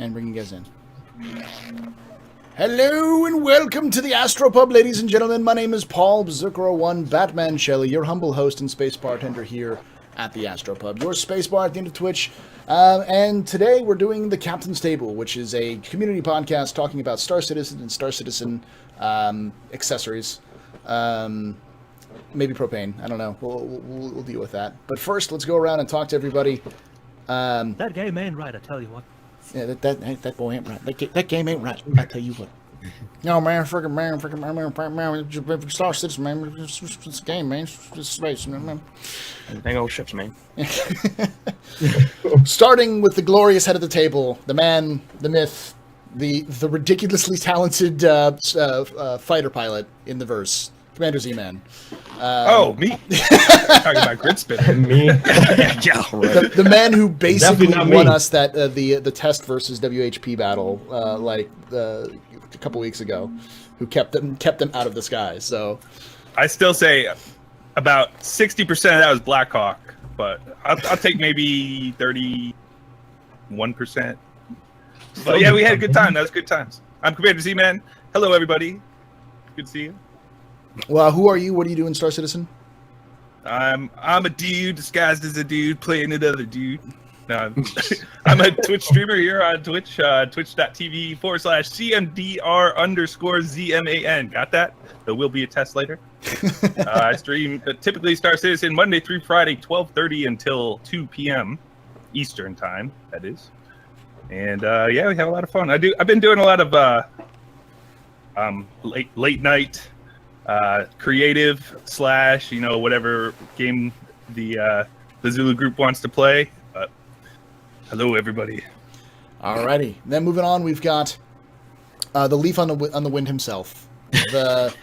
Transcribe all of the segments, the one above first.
and bring you guys in. Hello and welcome to the Astropub, ladies and gentlemen. My name is Paul Berserker01 Batman Shelley, your humble host and space bartender here at the Astropub, your space bar at the end of Twitch. And today we're doing the Captain's Table, which is a community podcast talking about Star Citizen and Star Citizen accessories. Maybe propane. I don't know. We'll deal with that. But first, let's go around and talk to everybody. That game ain't right, I tell you what. Yeah, that boy ain't right. That game ain't right. I tell you what. No, man, Star Citizen, man. It's a game, man. It's space, man. Dang old ships, man. Starting with the glorious head of the table, the man, the myth, the ridiculously talented fighter pilot in the verse, Commander Z-Man. Me? Talking about grid spin. Me? Yeah, right. The man who basically Definitely won not me. us that the test versus WHP battle a couple weeks ago, who kept them out of the sky. So I still say about 60% of that was Blackhawk, but I'll take maybe 31%. But yeah, we had a good time. That was good times. I'm Commander Z-Man. Hello, everybody. Good to see you. well, who are you? What do you do in Star Citizen? I'm a dude disguised as a dude playing another dude. No, I'm a Twitch streamer here on Twitch, twitch.tv/CMDR_ZMAN. Got that? There will be a test later. I stream typically Star Citizen Monday through Friday, 12:30 until 2 p.m. Eastern time, that is. And yeah, we have a lot of fun. I've been doing a lot of late night creative / whatever game the Zulu group wants to play. Hello, everybody. Alrighty. Then moving on, we've got the leaf on the wind himself, the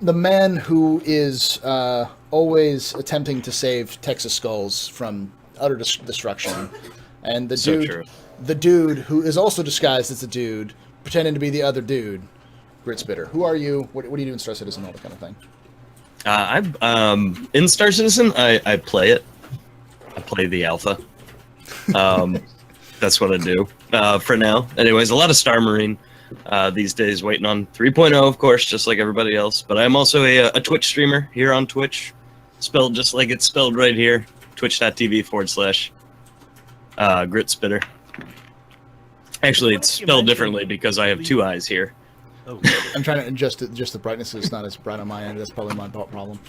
man who is always attempting to save Texas Skulls from utter destruction, and the dude who is also disguised as a dude, pretending to be the other dude, Grit Spitter. Who are you? What do you do in Star Citizen? All that kind of thing. I'm in Star Citizen. I play it. I play the alpha. That's what I do for now. Anyways, a lot of Star Marine these days, waiting on 3.0, of course, just like everybody else. But I'm also a Twitch streamer here on Twitch, spelled just like it's spelled right here, twitch.tv/Grit Spitter. Actually, it's spelled differently because I have two eyes here. Oh, I'm trying to adjust the brightness so it's not as bright on my end. That's probably my problem.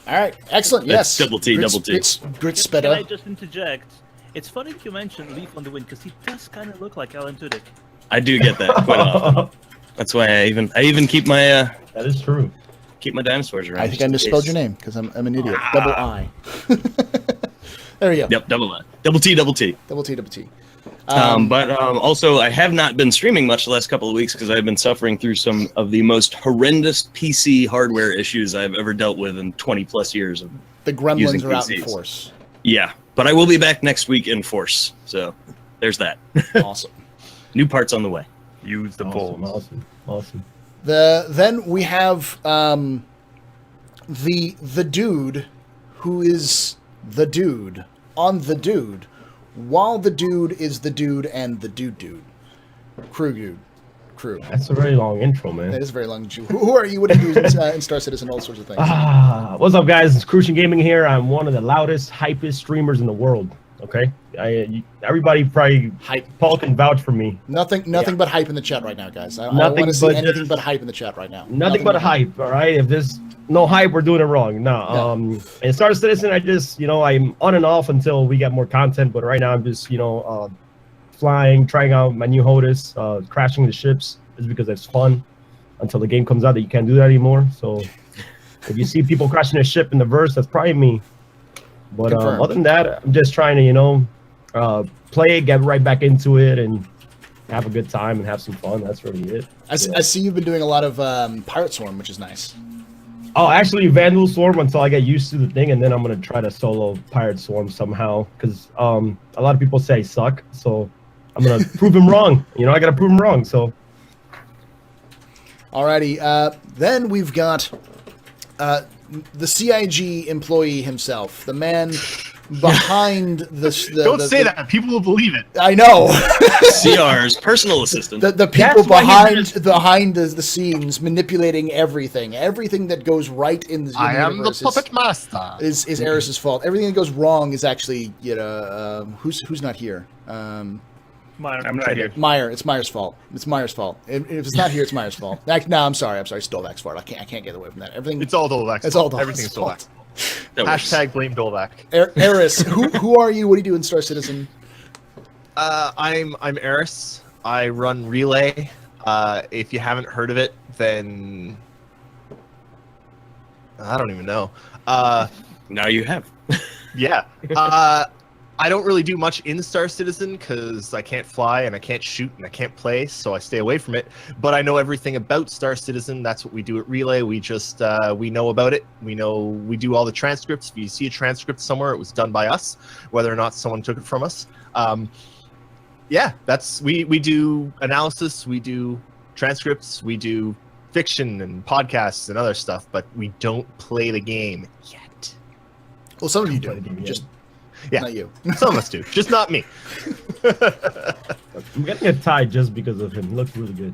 All right, excellent. Yes, Double T. Grit Can I Spitter. just interject? It's funny that you mentioned Leaf on the Wind, because he does kind of look like Alan Tudyk. I do get that quite often. That's why I even keep my That is true. keep my dinosaurs around. I think I misspelled your name because I'm an idiot. Double I. There we go. Yep, double T. Double T. But also, I have not been streaming much the last couple of weeks because I've been suffering through some of the most horrendous PC hardware issues I've ever dealt with in 20 plus years of The gremlins using are out in PCs. force. Yeah, but I will be back next week in force. So there's that. Awesome. New parts on the way. Use the polls. Awesome. Then we have the dude who is the dude on the dude, while the dude is the dude and the dude. Crew. That's a very long intro, man. That is very long. Who are you? What do you do in Star Citizen? All sorts of things. What's up, guys? It's Crucian Gaming here. I'm one of the loudest, hypest streamers in the world. Okay, everybody probably Hype. Paul can vouch for me. Nothing but hype in the chat right now, guys. I Nothing want to see but anything just- but hype in the chat right now. Nothing but hype. All right, if there's no hype, we're doing it wrong. No. In Star Citizen, I just I'm on and off until we get more content. But right now, I'm just flying, trying out my new HOTAS, crashing the ships. Is because it's fun. Until the game comes out, that you can't do that anymore. So if you see people crashing a ship in the verse, that's probably me. But other than that, I'm just trying to play it, get right back into it, and have a good time and have some fun. That's really it. I see you've been doing a lot of Pirate Swarm, which is nice. Oh, actually, Vandal Swarm until I get used to the thing, and then I'm gonna try to solo Pirate Swarm somehow. Because a lot of people say I suck, so I'm gonna prove him wrong. I gotta prove him wrong. So. Alrighty, then we've got the CIG employee himself, the man behind the Don't say that. People will believe it. I know. CR's personal assistant. The people That's why he's behind the scenes manipulating everything that goes right in the I am the universe puppet master. is Eris's fault. Everything that goes wrong is actually who's not here. Meyer. I'm not here. Meyer. It's Meyer's fault. It's Meyer's fault. If it's not here, it's Meyer's fault. No, I'm sorry. Stolvak's fault. I can't get away from that. Everything. It's all Dolvak's It's fault. all Everything's Dolvak's Dolvak. That works. Hashtag blame Dolvak. Eris, who are you? What do you do in Star Citizen? I'm Eris. I run Relay. If you haven't heard of it, then I don't even know. Now you have. Yeah. I don't really do much in Star Citizen because I can't fly and I can't shoot and I can't play, so I stay away from it. But I know everything about Star Citizen. That's what we do at Relay. We just we know about it. We do all the transcripts. If you see a transcript somewhere, it was done by us, whether or not someone took it from us. Yeah, we do analysis. We do transcripts. We do fiction and podcasts and other stuff, but we don't play the game yet. Well, some of you Play the do. game, Just Yeah. not you. Some of us do, just not me. I'm getting a tie just because of him. Looks really good.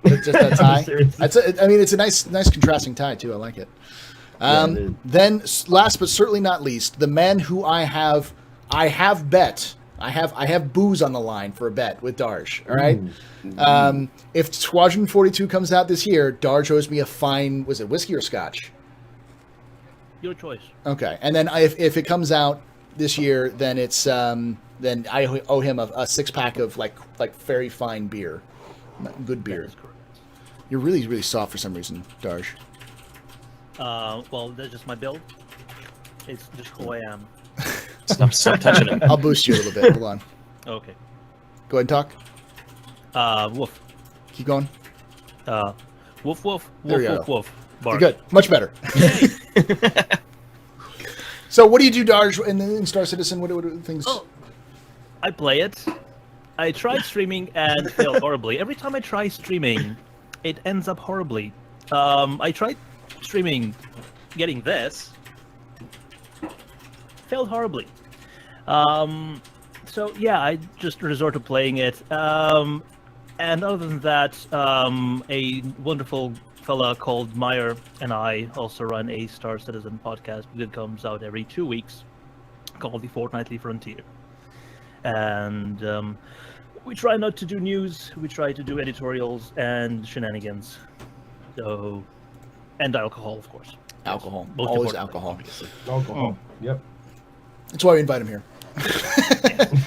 Just that tie. Seriously. It's a nice contrasting tie too. I like it. Yeah, it is. Then, last but certainly not least, the man who I have bet. I have booze on the line for a bet with Darj. All right. If Squadron 42 comes out this year, Darj owes me a fine. Was it whiskey or scotch? Your choice. Okay. And then if it comes out this year, then it's then I owe him a 6-pack of like very fine beer, good beer. That's correct. You're really really soft for some reason, Darj. Well, that's just my build. It's just who I am. Stop touching it. I'll boost you a little bit. Hold on. Okay. Go ahead and talk. Woof. Keep going. Woof, woof, There woof, you woof, go. woof. You're Bark. good. Much better. So, what do you do, Darj, in Star Citizen? What are things? Oh, I play it. I tried streaming and failed horribly. Every time I try streaming, it ends up horribly. I tried streaming, getting this, failed horribly. So yeah, I just resort to playing it. And other than that, a wonderful fella called Meyer and I also run a Star Citizen podcast that comes out every 2 weeks, called The Fortnightly Frontier. And we try not to do news, we try to do editorials and shenanigans. So, and alcohol, of course. Alcohol. Most Always importantly, alcohol. obviously. Alcohol. Yep. That's why we invite him here.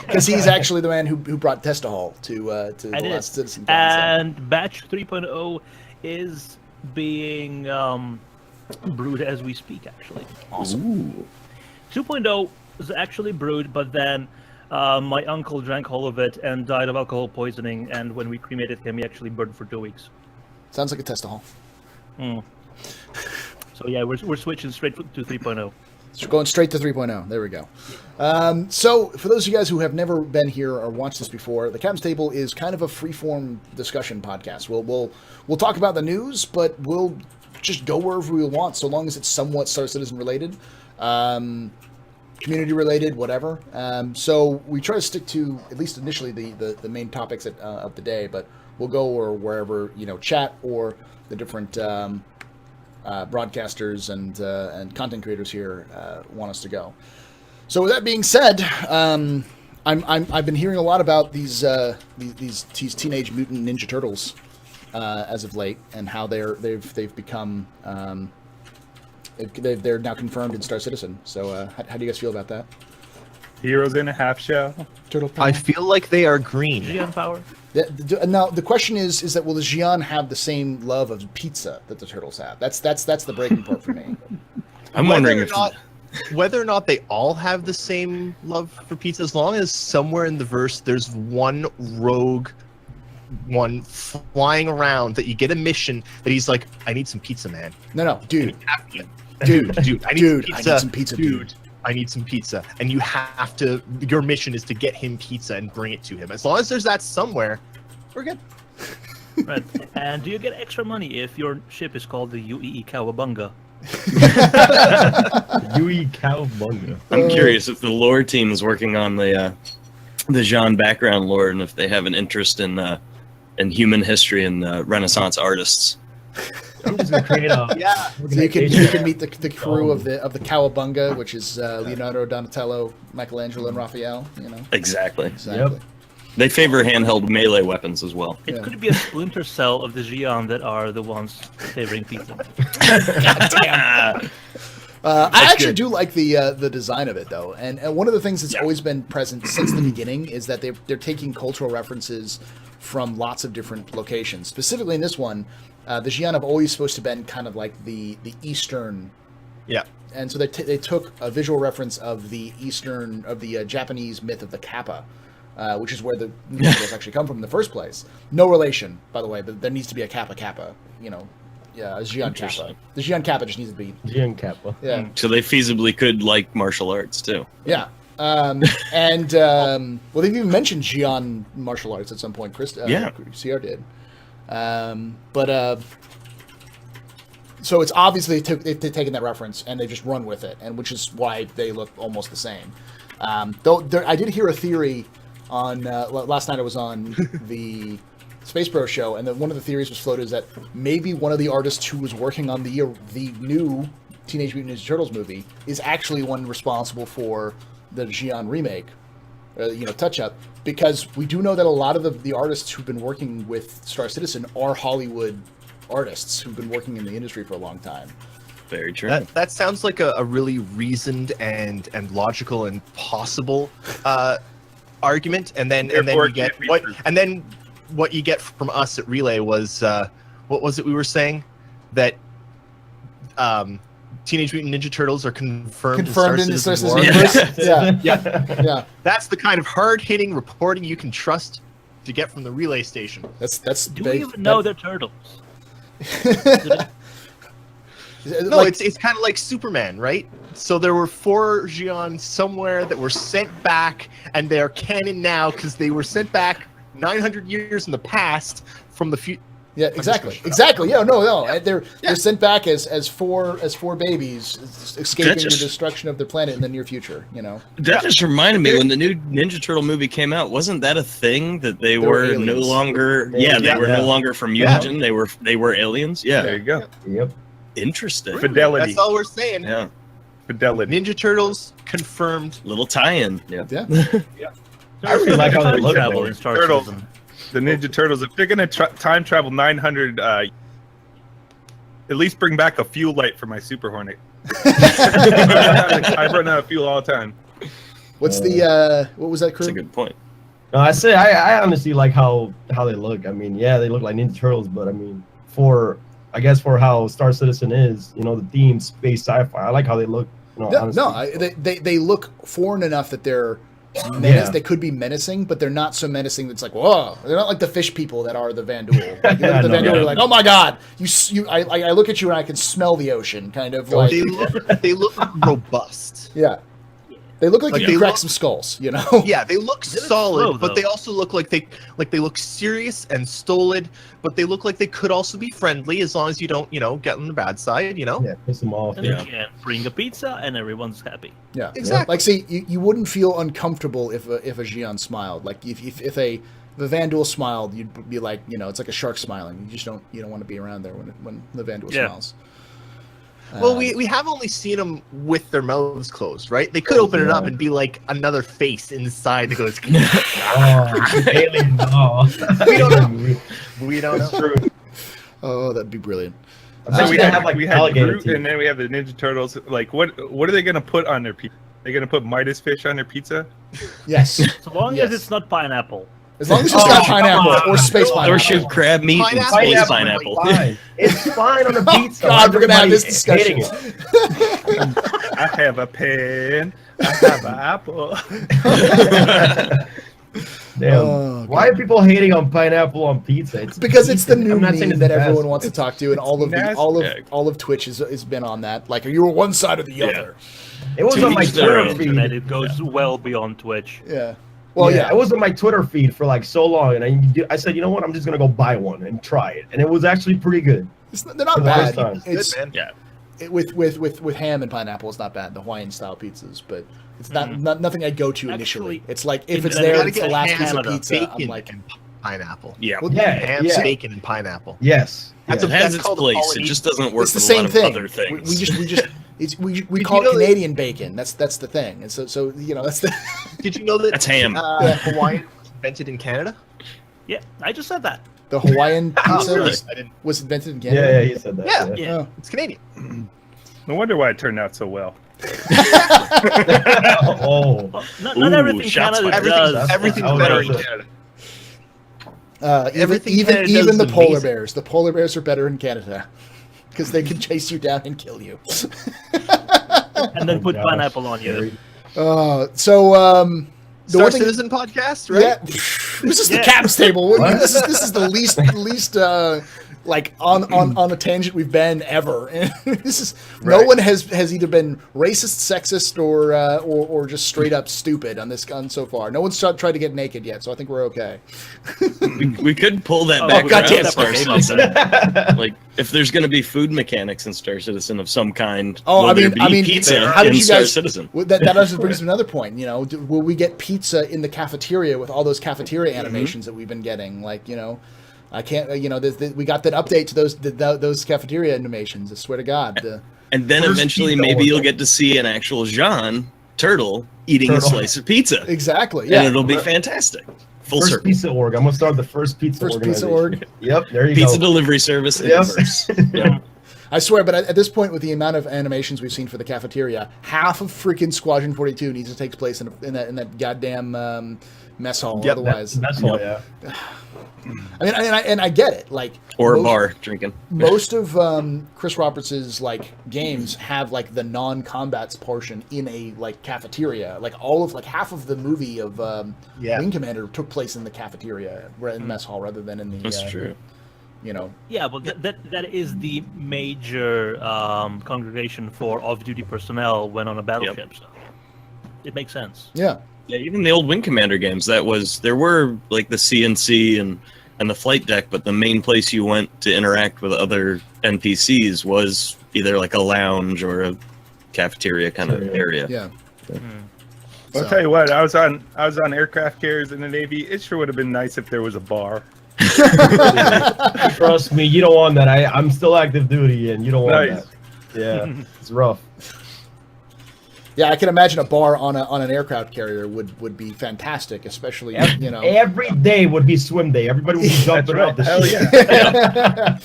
Because he's actually the man who brought Testahol to the I did. Last Citizen. Con, And Batch 3.0 is being brewed as we speak, actually. Awesome. 2.0 is actually brewed, but then my uncle drank all of it and died of alcohol poisoning, and when we cremated him, he actually burned for 2 weeks. Sounds like a Testahol. So yeah, we're switching straight to 3.0. So going straight to 3.0. There we go. So, for those of you guys who have never been here or watched this before, the Captain's Table is kind of a free-form discussion podcast. We'll talk about the news, but we'll just go wherever we want, so long as it's somewhat Star Citizen related, community related, whatever. So we try to stick to at least initially the main topics of the day, but we'll go or wherever chat or the different broadcasters and content creators here want us to go. So with that being said, I've been hearing a lot about these Teenage Mutant Ninja Turtles as of late, and how they've become they're now confirmed in Star Citizen. So how do you guys feel about that? Heroes in a half shell. Turtle I feel like they are green. Gion power. Now the question is that will the Xi'an have the same love of pizza that the turtles have? That's the breaking point for me. I'm wondering if Whether or not they all have the same love for pizza, as long as somewhere in the verse there's one rogue one flying around that you get a mission that he's like, I need some pizza, man. No, dude, Dude, I need some pizza, dude. I need some pizza. And you have to, your mission is to get him pizza and bring it to him. As long as there's that somewhere, we're good. Right. And do you get extra money if your ship is called the UEE Cowabunga? Yui Cowabunga. I'm curious if the lore team is working on the Jean background lore, and if they have an interest in human history and Renaissance artists. I'm just gonna create a So you can meet the crew of the Cowabunga, which is Leonardo, Donatello, Michelangelo, and Raphael. You know. Exactly. Exactly. They favor handheld melee weapons as well. It Yeah. could be a splinter cell of the Xi'an that are the ones favoring pizza. God damn. I actually do like the design of it though, and one of the things that's always been present since the beginning is that they're taking cultural references from lots of different locations. Specifically in this one, the Xi'an have always supposed to been kind of like the Eastern, and so they took a visual reference of the Japanese myth of the Kappa, which is where the Ninja actually come from in the first place. No relation, by the way, but there needs to be a Kappa, you know. Yeah, a Xi'an Kappa. Interesting. The Xi'an Kappa just needs to be. Gian Kappa. Yeah. So they feasibly could like martial arts too. Yeah. Well, they've even mentioned Xi'an martial arts at some point. Chris, Yeah. CR did. So it's obviously they've taken that reference and they just run with it, and which is why they look almost the same. Though I did hear a theory on last night. I was on the Space Pro show, and then one of the theories was floated is that maybe one of the artists who was working on the new Teenage Mutant Ninja Turtles movie is actually one responsible for the Xi'an remake, touch-up, because we do know that a lot of the artists who've been working with Star Citizen are Hollywood artists who've been working in the industry for a long time. Very true. That sounds like a really reasoned and logical and possible argument, and then Therefore, you it get can't be what true. and then what you get from us at Relay was what was it we were saying that Teenage Mutant Ninja Turtles are confirmed in the Star Citizen universe. War. Yeah. That's the kind of hard-hitting reporting you can trust to get from the Relay station. That's Do we even know they're turtles? No, it's kind of like Superman, right? So there were 4 Xi'an somewhere that were sent back, and they're canon now because they were sent back 900 years in the past from the future. Yeah, exactly. Yeah, no. They're sent back as four babies escaping the destruction of their planet in the near future. You know. That just reminded me when the new Ninja Turtle movie came out. Wasn't that a thing that they were no aliens. longer? Yeah, they were no longer from Unigen. They were aliens. Yeah. There you go. Yep. Interesting. Fidelity. That's all we're saying. Yeah. Fidelity. Ninja Turtles confirmed. Little tie-in. Yeah. Yeah. I really like how they Time look. travel though. in Star Turtles. Citizen. The Ninja Turtles, if they're going to time travel 900, at least bring back a fuel light for my Super Hornet. I run out of fuel all the time. What's the what was that crew? That's a good point. No, I honestly like how they look. I mean, yeah, they look like Ninja Turtles, but I mean, for how Star Citizen is, the theme space sci-fi, I like how they look. They look foreign enough that they're They could be menacing, but they're not so menacing. That's like, whoa! They're not like the fish people that are the Vanduul. Like, the Vanduul are like, oh my god! I look at you and I can smell the ocean. Kind of like They look robust. Yeah. They look like Like you they can crack look- some skulls, you know? Yeah, they look solid, slow, but though. they also look like they look serious and stolid, but they look like they could also be friendly as long as you don't, get on the bad side, Yeah, piss them off. And Yeah. you can bring a pizza and everyone's happy. Yeah. Exactly. Like, see, you wouldn't feel uncomfortable if a Xi'an smiled. Like, if a Vanduul smiled, you'd be like, it's like a shark smiling. You just don't want to be around there when the Vanduul Yeah. smiles. Well, we have only seen them with their mouths closed, right? They could open it up and be like another face inside that goes. Alien, no. We don't know. We don't know. Oh, that'd be brilliant. So we have, like, had alligator Groot, teeth. and then we have the Ninja Turtles. Like, what are they gonna put on their pizza? They're gonna put Midas fish on their pizza? Yes. So long Yes. as it's not pineapple. As long as it's not come pineapple on. or space pineapple. Or should crab meat and Pineapple. space Pineapple. pineapple. Fine. It's fine on a pizza. God, we're gonna have this Everybody's discussion. hating it. I have a pen. I have an apple. Damn. Oh, Why are people hating on pineapple on pizza? It's Because it's the new I'm not saying meme it's that the everyone best. wants to talk to, and all of nasty. all of Twitch has been on that. Like, you're one side or the other. It was To on my each their Twitter own. Internet, feed. it goes well beyond Twitch. Yeah. Well, yeah. it was on my Twitter feed for like so long, and I said, you know what? I'm just gonna go buy one and try it, and it was actually pretty good. They're not For the bad. first time. It's Good, man. Yeah. with ham and pineapple is not bad. The Hawaiian style pizzas, but it's not nothing I go to initially. Actually, It's like if in it's the- there, gotta it's the get last ham, piece of Canada, pizza. I'm bacon, like, and pineapple. Yeah. well, Ham, yeah. bacon, and pineapple. Yes. That's yeah. It has That's its called a place. It Polynesian- just doesn't work it's the with a same lot thing. of other things. We call you it know that- Canadian bacon. That's the thing. And so that's the. Did you know that That's ham. Hawaiian was invented in Canada? Yeah, I just said that. The Hawaiian pizza really? was, I didn't. was invented in Yeah, Canada. he said that. Yeah. Yeah. Oh. It's Canadian. No wonder why it turned out so well. Oh. Well, not Ooh, everything shots Canada fired. does. Everything's Oh, better no, in sir. Canada. Even Everything even Canada does the is polar amazing. bears. The polar bears are better in Canada because they can chase you down and kill you. And then Oh, put gosh. pineapple on you. Very- The Star one thing, Citizen podcast, right? yeah, this is the Yeah. caps table. What? This is the least like on a tangent we've been ever. And this is no Right. one has either been racist, sexist, or just straight up stupid on this gun so far. No one's tried to get naked yet, so I think we're okay. We could pull that Oh, back goddamn around, Star it. Citizen. Like, if there's going to be food mechanics in Star Citizen of some kind, Oh, will I there mean, be pizza how did in you Star guys? Citizen? Well, that also brings to another point. You know, will we get pizza in the cafeteria with all those cafeteria animations that we've been getting? Like, you know, I can't. You know, we got that update to those cafeteria animations. I swear to God. And then First eventually, pizza maybe order. you'll get to see an actual Jean turtle eating a Turtle. slice of pizza, Exactly. and Yeah. it'll be fantastic. Full First circle. pizza org. I'm gonna start the first pizza. First pizza organization. org. Yep. There you Pizza go. delivery service in Yep. reverse. Yep. I swear, but at this point, with the amount of animations we've seen for the cafeteria, half of freaking Squadron 42 needs to take place in that goddamn mess hall. Yep, Otherwise, That's all. Yeah. I get it. Like Or a most- bar drinking. Most of Chris Roberts' like games have like the non-combats portion in a like cafeteria. Like half of the movie of Yeah. Wing Commander took place in the cafeteria, in the mess hall, rather than in the. That's true. You know. Yeah, but that is the major congregation for off-duty personnel when on a battleship. So it makes sense. Yeah. Yeah, even the old Wing Commander games, there were like the CNC and the flight deck, but the main place you went to interact with other NPCs was either like a lounge or a cafeteria kind of area. Yeah. I'll So- tell you what, I was on aircraft carriers in the Navy. It sure would have been nice if there was a bar. Trust me, you don't want that. I'm still active duty, and you don't want Nice. that. Yeah, it's rough. Yeah, I can imagine a bar on an aircraft carrier would be fantastic, especially you know. Every day would be swim day. Everybody would be jumping right. up. The Hell shit. yeah.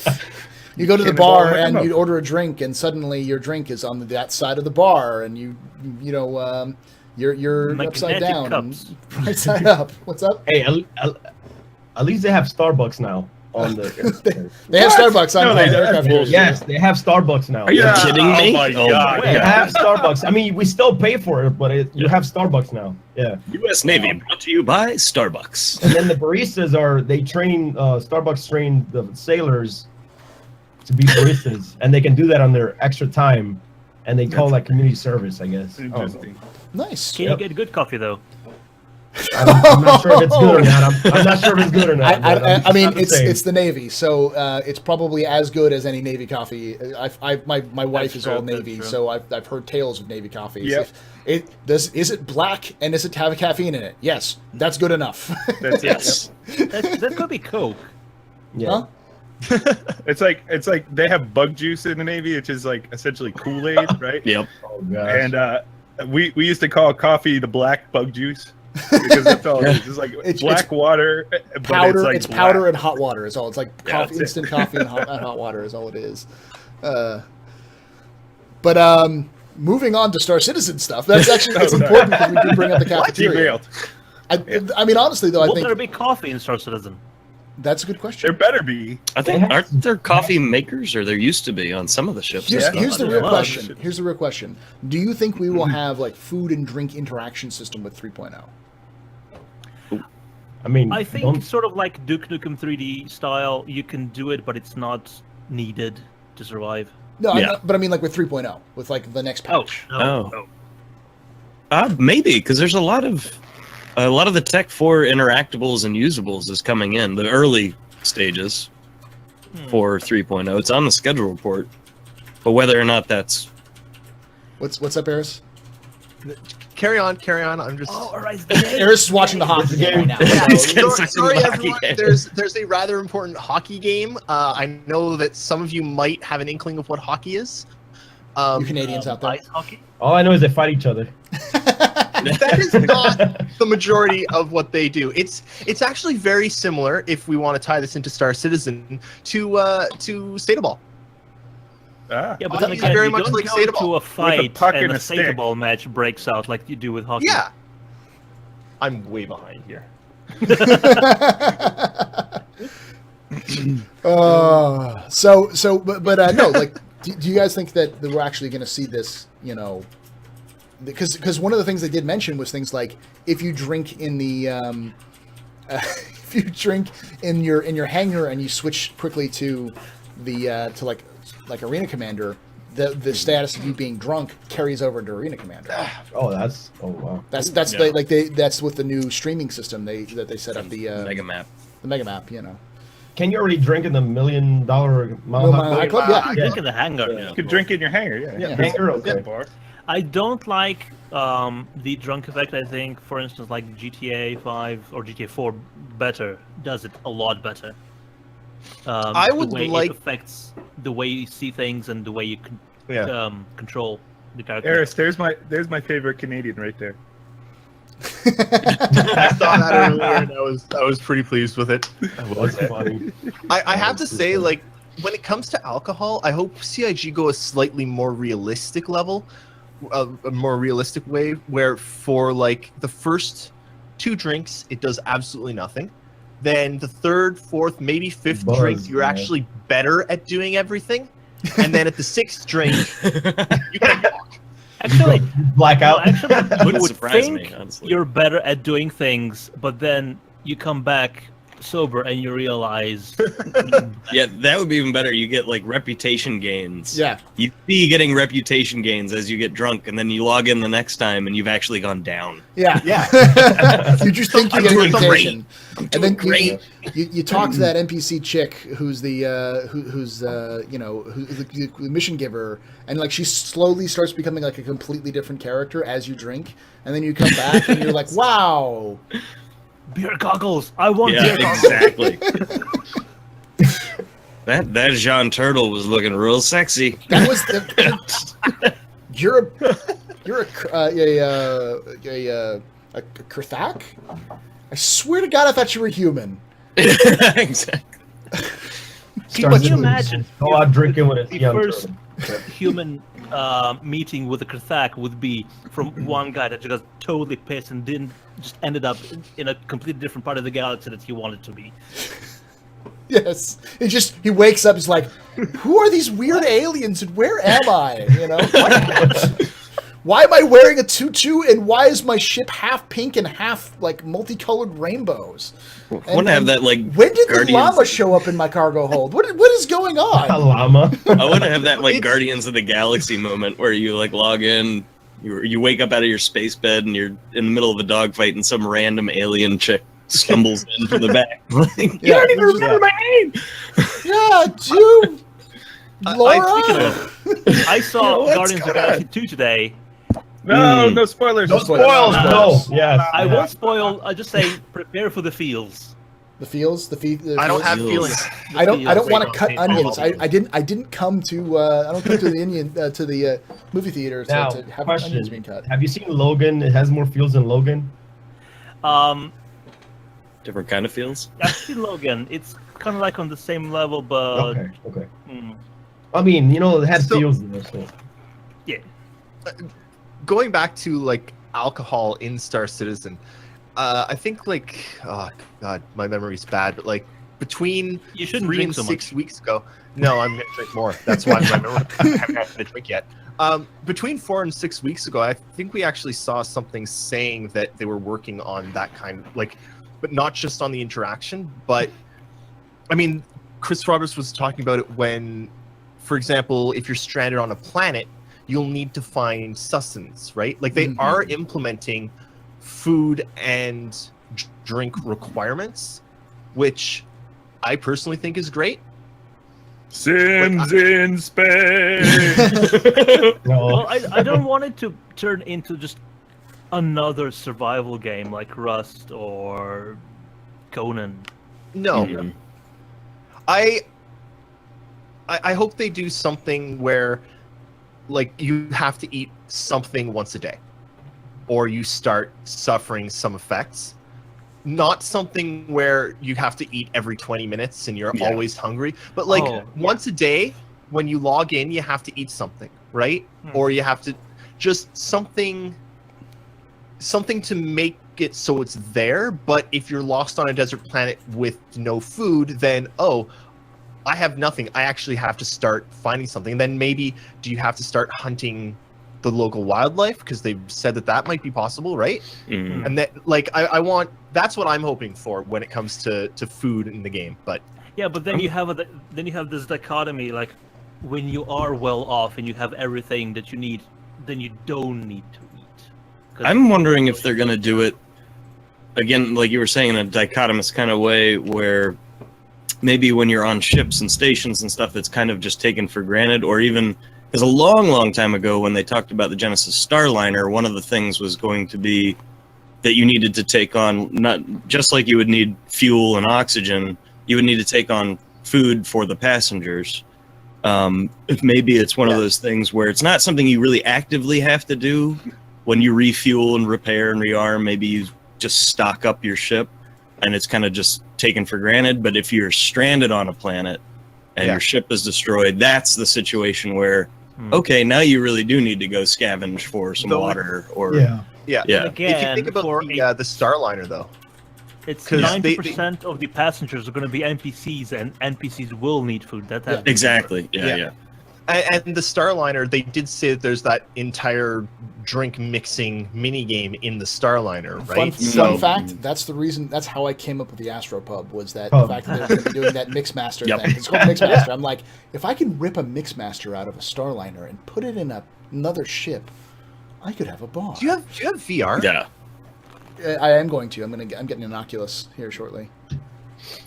You go to the Cannonball bar right and up. you order a drink, and suddenly your drink is on that side of the bar, and you're upside Magnetic down, cups. and right side up. What's up? Hey, at least they have Starbucks now on the. They have What? Starbucks on No, the they don't. aircraft carriers. Yes, they have Starbucks now. Are you Yeah. kidding me? Oh my God. They Yeah. have Starbucks. I mean, we still pay for it, but you have Starbucks now. Yeah. U.S. Navy brought to you by Starbucks. And then the baristas train Starbucks train the sailors to be baristas, and they can do that on their extra time, and they call that community service, I guess. Oh, Interesting. Nice. Can Yep. you get good coffee though? I'm not sure if it's good or not. I'm not sure if it's good or not. but I it's mean, not the it's same. it's the Navy, so it's probably as good as any Navy coffee. My wife is true, all that's Navy, true. so I've heard tales of Navy coffees. Yep. Is it black and does it have caffeine in it? Yes, that's good enough. That's Yes. That could be Coke. Huh? yeah. It's like they have bug juice in the Navy, which is like essentially Kool-Aid, right? Yep. Oh gosh. And we used to call coffee the black bug juice because that's all it is. It's like It's- black water, but Powder. It's, like It's powder black. and hot water. Is all. It's like Yeah, coffee, that's it. instant coffee and hot water is all it is. But moving on to Star Citizen stuff. That's actually it's Oh, no. important because we did bring up the cafeteria. Derailed. I mean, honestly though, I Will there think be coffee in Star Citizen? that's a good question. There better be. I think, aren't there coffee makers, or there used to be on some of the ships? Here's, Yeah. here's the Yeah. real Yeah. question. Here's the real question. Do you think we will have like food and drink interaction system with 3.0? I mean, I think don't- sort of like Duke Nukem 3D style, you can do it, but it's not needed to survive. No, Yeah. but I mean like with 3.0, with like the next patch. Oh. Maybe, because there's a lot of the tech for interactables and usables is coming in the early stages for 3.0. It's on the schedule report. But whether or not that's What's up, Eris? Carry on. I'm just. Oh, all right. Eris is watching the hockey game right now. Yeah, He's getting sorry, sucked into the hockey everyone. game. There's a rather important hockey game. I know that some of you might have an inkling of what hockey is. You Canadians out there. Ice hockey. All I know is they fight each other. That is not the majority of what they do. It's actually very similar, if we want to tie this into Star Citizen, to State Ball. Ah. Yeah, but Hockey then is again, very you much don't like go State to a fight puck and and a a stick. State Ball match breaks out like you do with hockey. Yeah. I'm way behind here. But no, like, do you guys think that we're actually going to see this? You know, because one of the things they did mention was things like if you drink in the if you drink in your hangar and you switch quickly to the to like Arena Commander, the status of you being drunk carries over into Arena Commander. Oh wow. That's Yeah. that's with the new streaming system that they set up the mega map. the mega map. You know, Can you already drink in the $1 million Mile Mile High High Club? Club? Yeah. I drink in the hangar. Yeah. You could drink in your hangar, yeah. Yeah. Hangar? Okay. Bar. I don't like the drunk effect. I think, for instance, like GTA 5 or GTA 4 does it a lot better. I would the way like- it affects the way you see things and the way you Yeah. control the character. Eris, there's my favorite Canadian right there. I saw that earlier, and I was pretty pleased with it. That's funny. I have to say, like, when it comes to alcohol, I hope CIG go a slightly more realistic level, a more realistic way, where for like the first 2 drinks, it does absolutely nothing. Then the 3rd, 4th, maybe 5th Buzz, drink, you're man. actually better at doing everything. And then at the 6th drink, you can walk. Actually, Blackout. no, actually, you Wouldn't would surprise think me, honestly. you're better at doing things, but then you come back sober and you realize Yeah, that would be even better. You get like reputation gains. yeah. You see getting reputation gains as you get drunk, and then you log in the next time, and you've actually gone down. Yeah, Yeah. you just think you I'm get a doing reputation, and then great. you talk to that NPC chick who's the who's the mission giver, and like she slowly starts becoming like a completely different character as you drink, and then you come back and you're like, wow, beer goggles. I want Yeah, beer goggles. exactly. that Jean Turtle was looking real sexy. that was you're a Kurthak. I swear to God, I thought you were human. Exactly. Can you imagine Go out drinking with a the young first turtle. human meeting with a Krthak would be from one guy that just got totally pissed and didn't just ended up in a completely different part of the galaxy that he wanted to be. Yes, he wakes up. He's like, "Who are these weird aliens? And where am I? You know, why am I wearing a tutu? And why is my ship half pink and half like multicolored rainbows? I want to have that like. When did the Guardians- llama show up in my cargo hold? What is going A on? llama. I want to have that like Guardians of the Galaxy moment where you like log in, you wake up out of your space bed and you're in the middle of a dogfight and some random alien chick stumbles in from the back. Like, you Yeah. don't even remember my name. Yeah, dude, Laura. Speaking of, I saw What's Guardians of the going on? Galaxy 2 today. No, no spoilers. No spoils. No. Yes. I won't spoil. I just say prepare for the feels. The feels, the feet. I don't have Feels. feelings. I don't want to cut Feels. onions. I didn't come to. I don't come to the movie theater Now, to have onions question: being cut. have you seen Logan? It has more feels than Logan. Different kind of feels. I've seen Logan. It's kind of like on the same level, but Okay. mm, I mean, it had So- feels in there. So. yeah. Going back to like alcohol in Star Citizen, I think like, oh god, my memory's bad, but like between You shouldn't 3 drink and so 6 much. weeks ago. No, I'm gonna drink more. That's why my memory. I haven't had a drink yet. Between 4 and 6 weeks ago, I think we actually saw something saying that they were working on that kind of like, but not just on the interaction, but I mean, Chris Roberts was talking about it when, for example, if you're stranded on a planet, you'll need to find sustenance, right? Like they are implementing food and drink requirements, which I personally think is great. Sims in space. No. Well, I don't want it to turn into just another survival game like Rust or Conan. No, Mhm. I hope they do something where, like, you have to eat something once a day, or you start suffering some effects. Not something where you have to eat every 20 minutes and you're Yeah. always hungry, but like once a day when you log in, you have to eat something, right? Or you have to just something to make it so it's there. But if you're lost on a desert planet with no food, then I have nothing. I actually have to start finding something. And then maybe do you have to start hunting the local wildlife, because they've said that might be possible, right? Mhm. And that, like, I want, that's what I'm hoping for when it comes to food in the game. But Yeah, but then you have this dichotomy, like when you are well off and you have everything that you need, then you don't need to eat. 'Cause- I'm wondering if they're gonna do it again, like you were saying, in a dichotomous kind of way, where maybe when you're on ships and stations and stuff, it's kind of just taken for granted, or even because a long time ago when they talked about the Genesis Starliner, one of the things was going to be that you needed to take on, not just like you would need fuel and oxygen, you would need to take on food for the passengers. If maybe it's one of those things where it's not something you really actively have to do when you refuel and repair and rearm, maybe you just stock up your ship and it's kind of just taken for granted. But if you're stranded on a planet and your ship is destroyed, that's the situation where, okay, now you really do need to go scavenge for some water or yeah. And again, If you think about the Starliner, though, it's 'cause 90% of the passengers are going to be NPCs, and NPCs will need food. That's exactly. Yeah. And the Starliner, they did say that there's that entire drink mixing mini game in the Starliner, right? Fun fact, that's the reason, that's how I came up with the Astropub, was that the fact that they were going to be doing that Mixmaster thing. It's called Mixmaster. I'm like, if I can rip a Mixmaster out of a Starliner and put it in another ship, I could have a bar. Do you have VR? Yeah. I am going to. I'm getting an Oculus here shortly.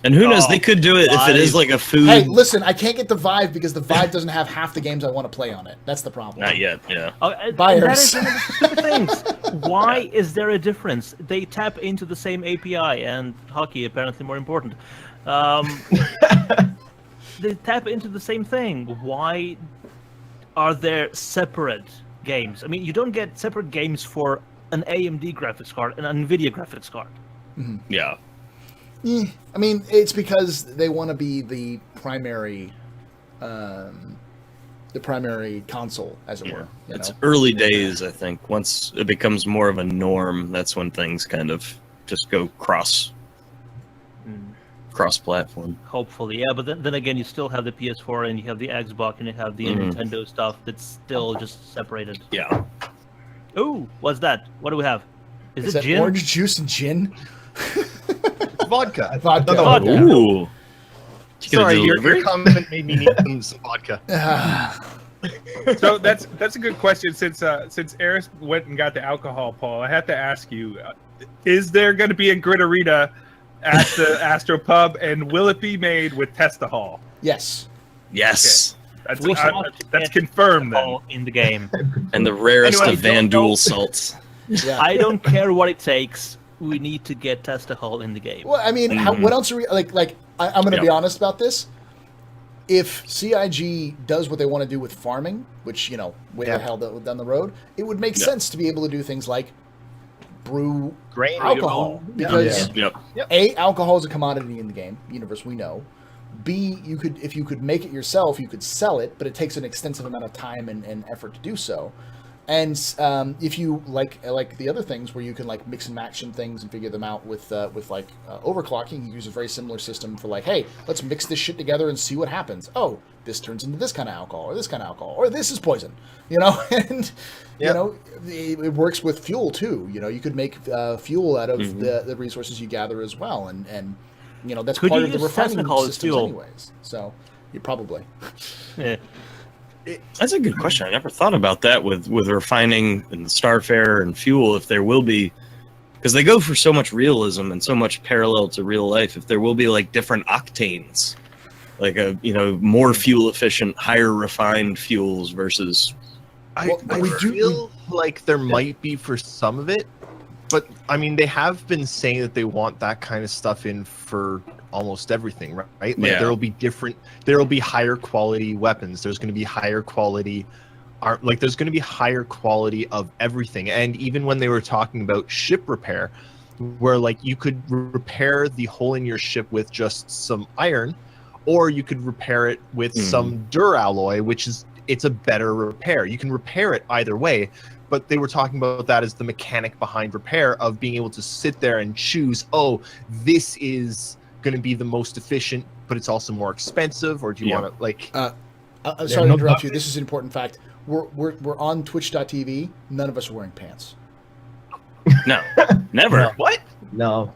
And who knows, they could do it if it is like a food. Hey, listen, I can't get the Vive because the Vive doesn't have half the games I want to play on it. That's the problem. Not yet, yeah. Buyers. That is one of the stupid things. Why is there a difference? They tap into the same API, and hockey apparently more important. They tap into the same thing. Why are there separate games? I mean, you don't get separate games for an AMD graphics card and an NVIDIA graphics card. Mm-hmm. Yeah. I mean, it's because they want to be the primary console, as it were. It's early days, I think. Once it becomes more of a norm, that's when things kind of just go cross-platform. Hopefully, yeah. But then again, you still have the PS4 and you have the Xbox and you have the Nintendo stuff that's still just separated. Yeah. Ooh, what's that? What do we have? Is it that gin? orange juice and gin? Vodka. Vodka. Ooh. Sorry, your comment made me need some vodka. So that's a good question. Since Eris went and got the alcohol, Paul, I have to ask you: is there going to be a grid arena at the Astro Pub, and will it be made with Testahol? Yes. Yes. Okay. That's confirmed then. In the game. And the rarest Anyway, of Van Duel salts. Yeah. I don't care what it takes. We need to get Testahol in the game. Well, I mean, what else are we like? I'm going to be honest about this. If CIG does what they want to do with farming, which way the hell down the road, it would make sense to be able to do things like brew Grain alcohol, because Yep. A, alcohol is a commodity in the game universe, we know. B, if you could make it yourself, you could sell it, but it takes an extensive amount of time and effort to do so. And if you like the other things where you can like mix and match some things and figure them out with overclocking, you use a very similar system for like, hey, let's mix this shit together and see what happens. Oh, this turns into this kind of alcohol, or this kind of alcohol, or this is poison, and it works with fuel too. You could make fuel out of the resources you gather as well, and that's Could part you of the use refining Testahol as systems fuel? anyways. So you probably. Yeah. That's a good question. I never thought about that with refining and Starfare and fuel, if there will be, because they go for so much realism and so much parallel to real life, if there will be like different octanes like a more fuel efficient, higher refined fuels versus. I we feel like there might be for some of it, but I mean, they have been saying that they want that kind of stuff in for almost everything, right? Like Yeah. there will be higher quality weapons. There's going to be higher quality art. Like there's going to be higher quality of everything. And even when they were talking about ship repair, where like you could repair the hole in your ship with just some iron, or you could repair it with some duralloy, which is it's a better repair. You can repair it either way, but they were talking about that as the mechanic behind repair of being able to sit there and choose, oh, this is going to be the most efficient, but it's also more expensive, or do you want to like... sorry to interrupt you. This is an important fact. We're on twitch.tv. None of us are wearing pants. No, never. No. What? No.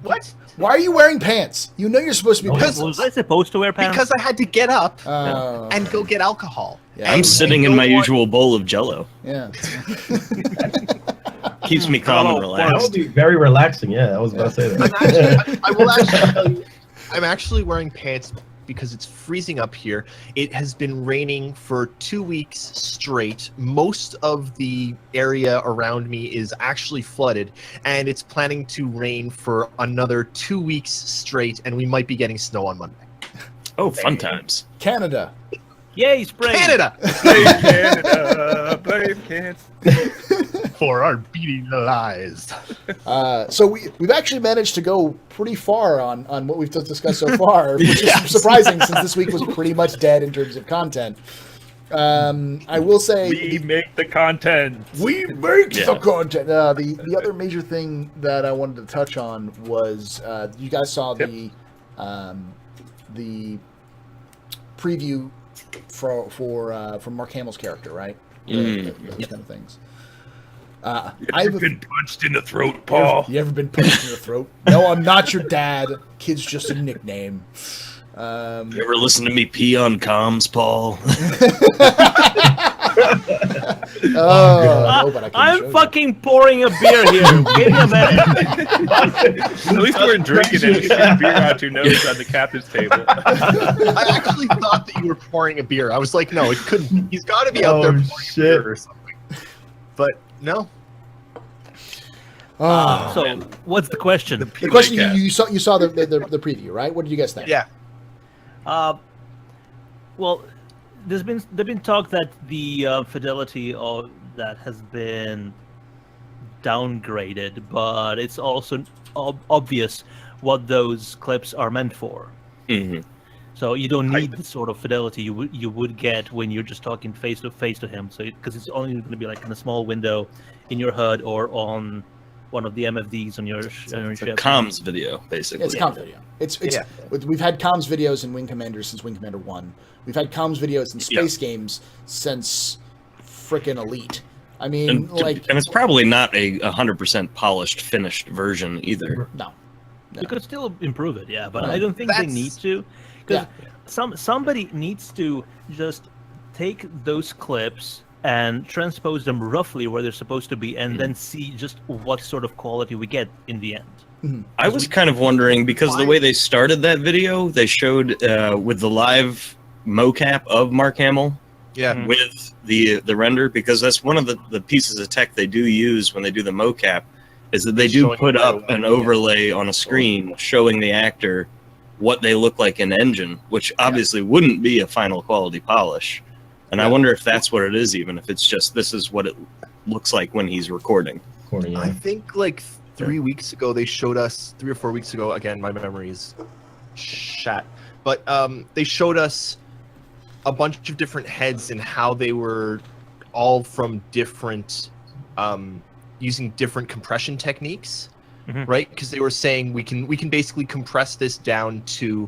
What? Why are you wearing pants? You know you're supposed to be Because- Was I supposed to wear pants? Because I had to get up Oh, and go get alcohol. Yeah. I'm And sitting I in don't my want- usual bowl of Jello. yeah. Keeps me calm and That would relaxed. be very relaxing. Yeah, I was about to say that. I will actually tell you, I'm actually wearing pants because it's freezing up here. It has been raining for 2 weeks straight. Most of the area around me is actually flooded, and it's planning to rain for another 2 weeks straight, and we might be getting snow on Monday. Oh, fun times. Canada. Yay, spring! Canada! Blame Canada, blame Canada. For our beating lies. So we've actually managed to go pretty far on what we've just discussed so far, which is surprising since this week was pretty much dead in terms of content. I will say We make the content. we make Yeah. the content. The other major thing that I wanted to touch on was you guys saw Yep. the preview for Mark Hamill's character, right? Those kind of things. I've been punched in the throat, Paul. You ever been punched in the throat? No, I'm not your dad. Kid's just a nickname. You ever listen to me pee on comms, Paul? No, but I can show I'm you. fucking pouring a beer here. Give me a minute. At least we're drinking and shooting beer out your nose on the captain's table. I actually thought that you were pouring a beer. I was like, no, it couldn't be. He's got to be out there pouring a beer or something. But no. So, what's the question? The question you saw the preview, right? What did you guys think? Yeah. Well, there's been talk that the fidelity of that has been downgraded, but it's also obvious what those clips are meant for. Mm-hmm. So you don't need the sort of fidelity you would get when you're just talking face to face to him. So because it's only going to be like in a small window in your HUD or on one of the MFDs on your It's a ship. comms video, basically. It's comms video. It's We've had comms videos in Wing Commander since Wing Commander 1. We've had comms videos in space games since frickin' Elite. I mean, and it's probably not a 100% polished, finished version either. no. You could still improve it, yeah, but Well, I don't think they that's- need to, because somebody needs to just take those clips and transpose them roughly where they're supposed to be, and then see just what sort of quality we get in the end. I was kind of wondering, because the way they started that video, they showed with the live mocap of Mark Hamill Yeah. with the render, because that's one of the pieces of tech they do use when they do the mocap, is that they do Showing put it up right an away, overlay on a screen showing the actor what they look like in engine, which obviously wouldn't be a final quality polish. And I wonder if that's what it is, even if it's just this is what it looks like when he's recording. I think like 3 weeks ago they showed us 3 or 4 weeks ago. Again, my memory is shat. But they showed us a bunch of different heads and how they were all from different, using different compression techniques, right? Because they were saying we can basically compress this down to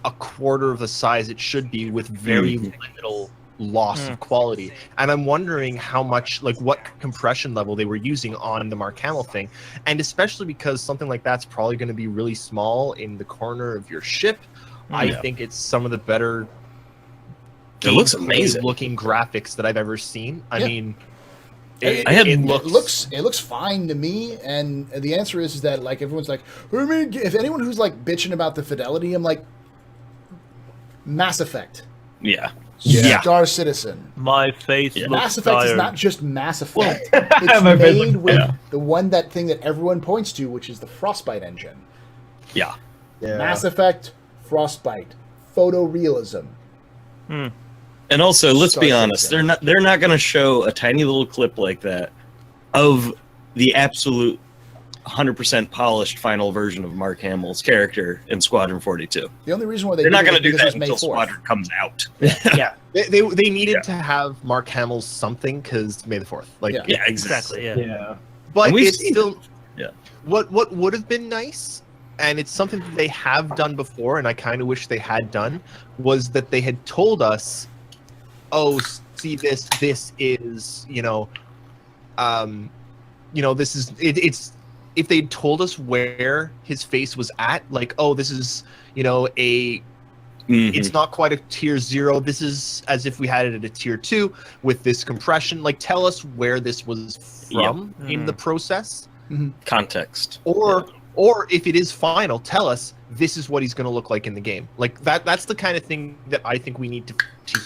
a quarter of the size it should be with very little loss of quality. And I'm wondering how much, like what compression level they were using on the Mark Hamill thing. And especially because something like that's probably going to be really small in the corner of your ship. I think it's some of the better It looks amazing looking graphics that I've ever seen. I mean, It looks fine to me, and the answer is that like everyone's like, I mean, if anyone who's like bitching about the fidelity, I'm like, Mass Effect. Yeah. Yeah. Star Citizen. My face Yeah. looks Mass Effect is tired. not just Mass Effect. My It's face made looks- with yeah. the one thing that everyone points to, which is the Frostbite engine. Yeah. Yeah. Mass Effect, Frostbite, photorealism. And also, let's Star be honest, Citizen. they're not going to show a tiny little clip like that of the absolute 100% polished final version of Mark Hamill's character in Squadron 42. The only reason why they They're not did going it to do because that it was May until 4th. Squadron comes out. Yeah, They needed Yeah. to have Mark Hamill's something because May the 4th. Like, Yeah. Yeah, exactly. exactly. Yeah. Yeah. but And we've it's seen still Yeah. what would have been nice, and it's something that they have done before, and I kind of wish they had done, was that they had told us, oh, see this is this is it's if they'd told us where his face was at, like, oh, this is a Mhm. it's not quite a tier 0, this is as if we had it at a tier 2 with this compression, like, tell us where this was from in the process, Context. or if it is final, tell us this is what he's going to look like in the game. Like that's the kind of thing that I think we need to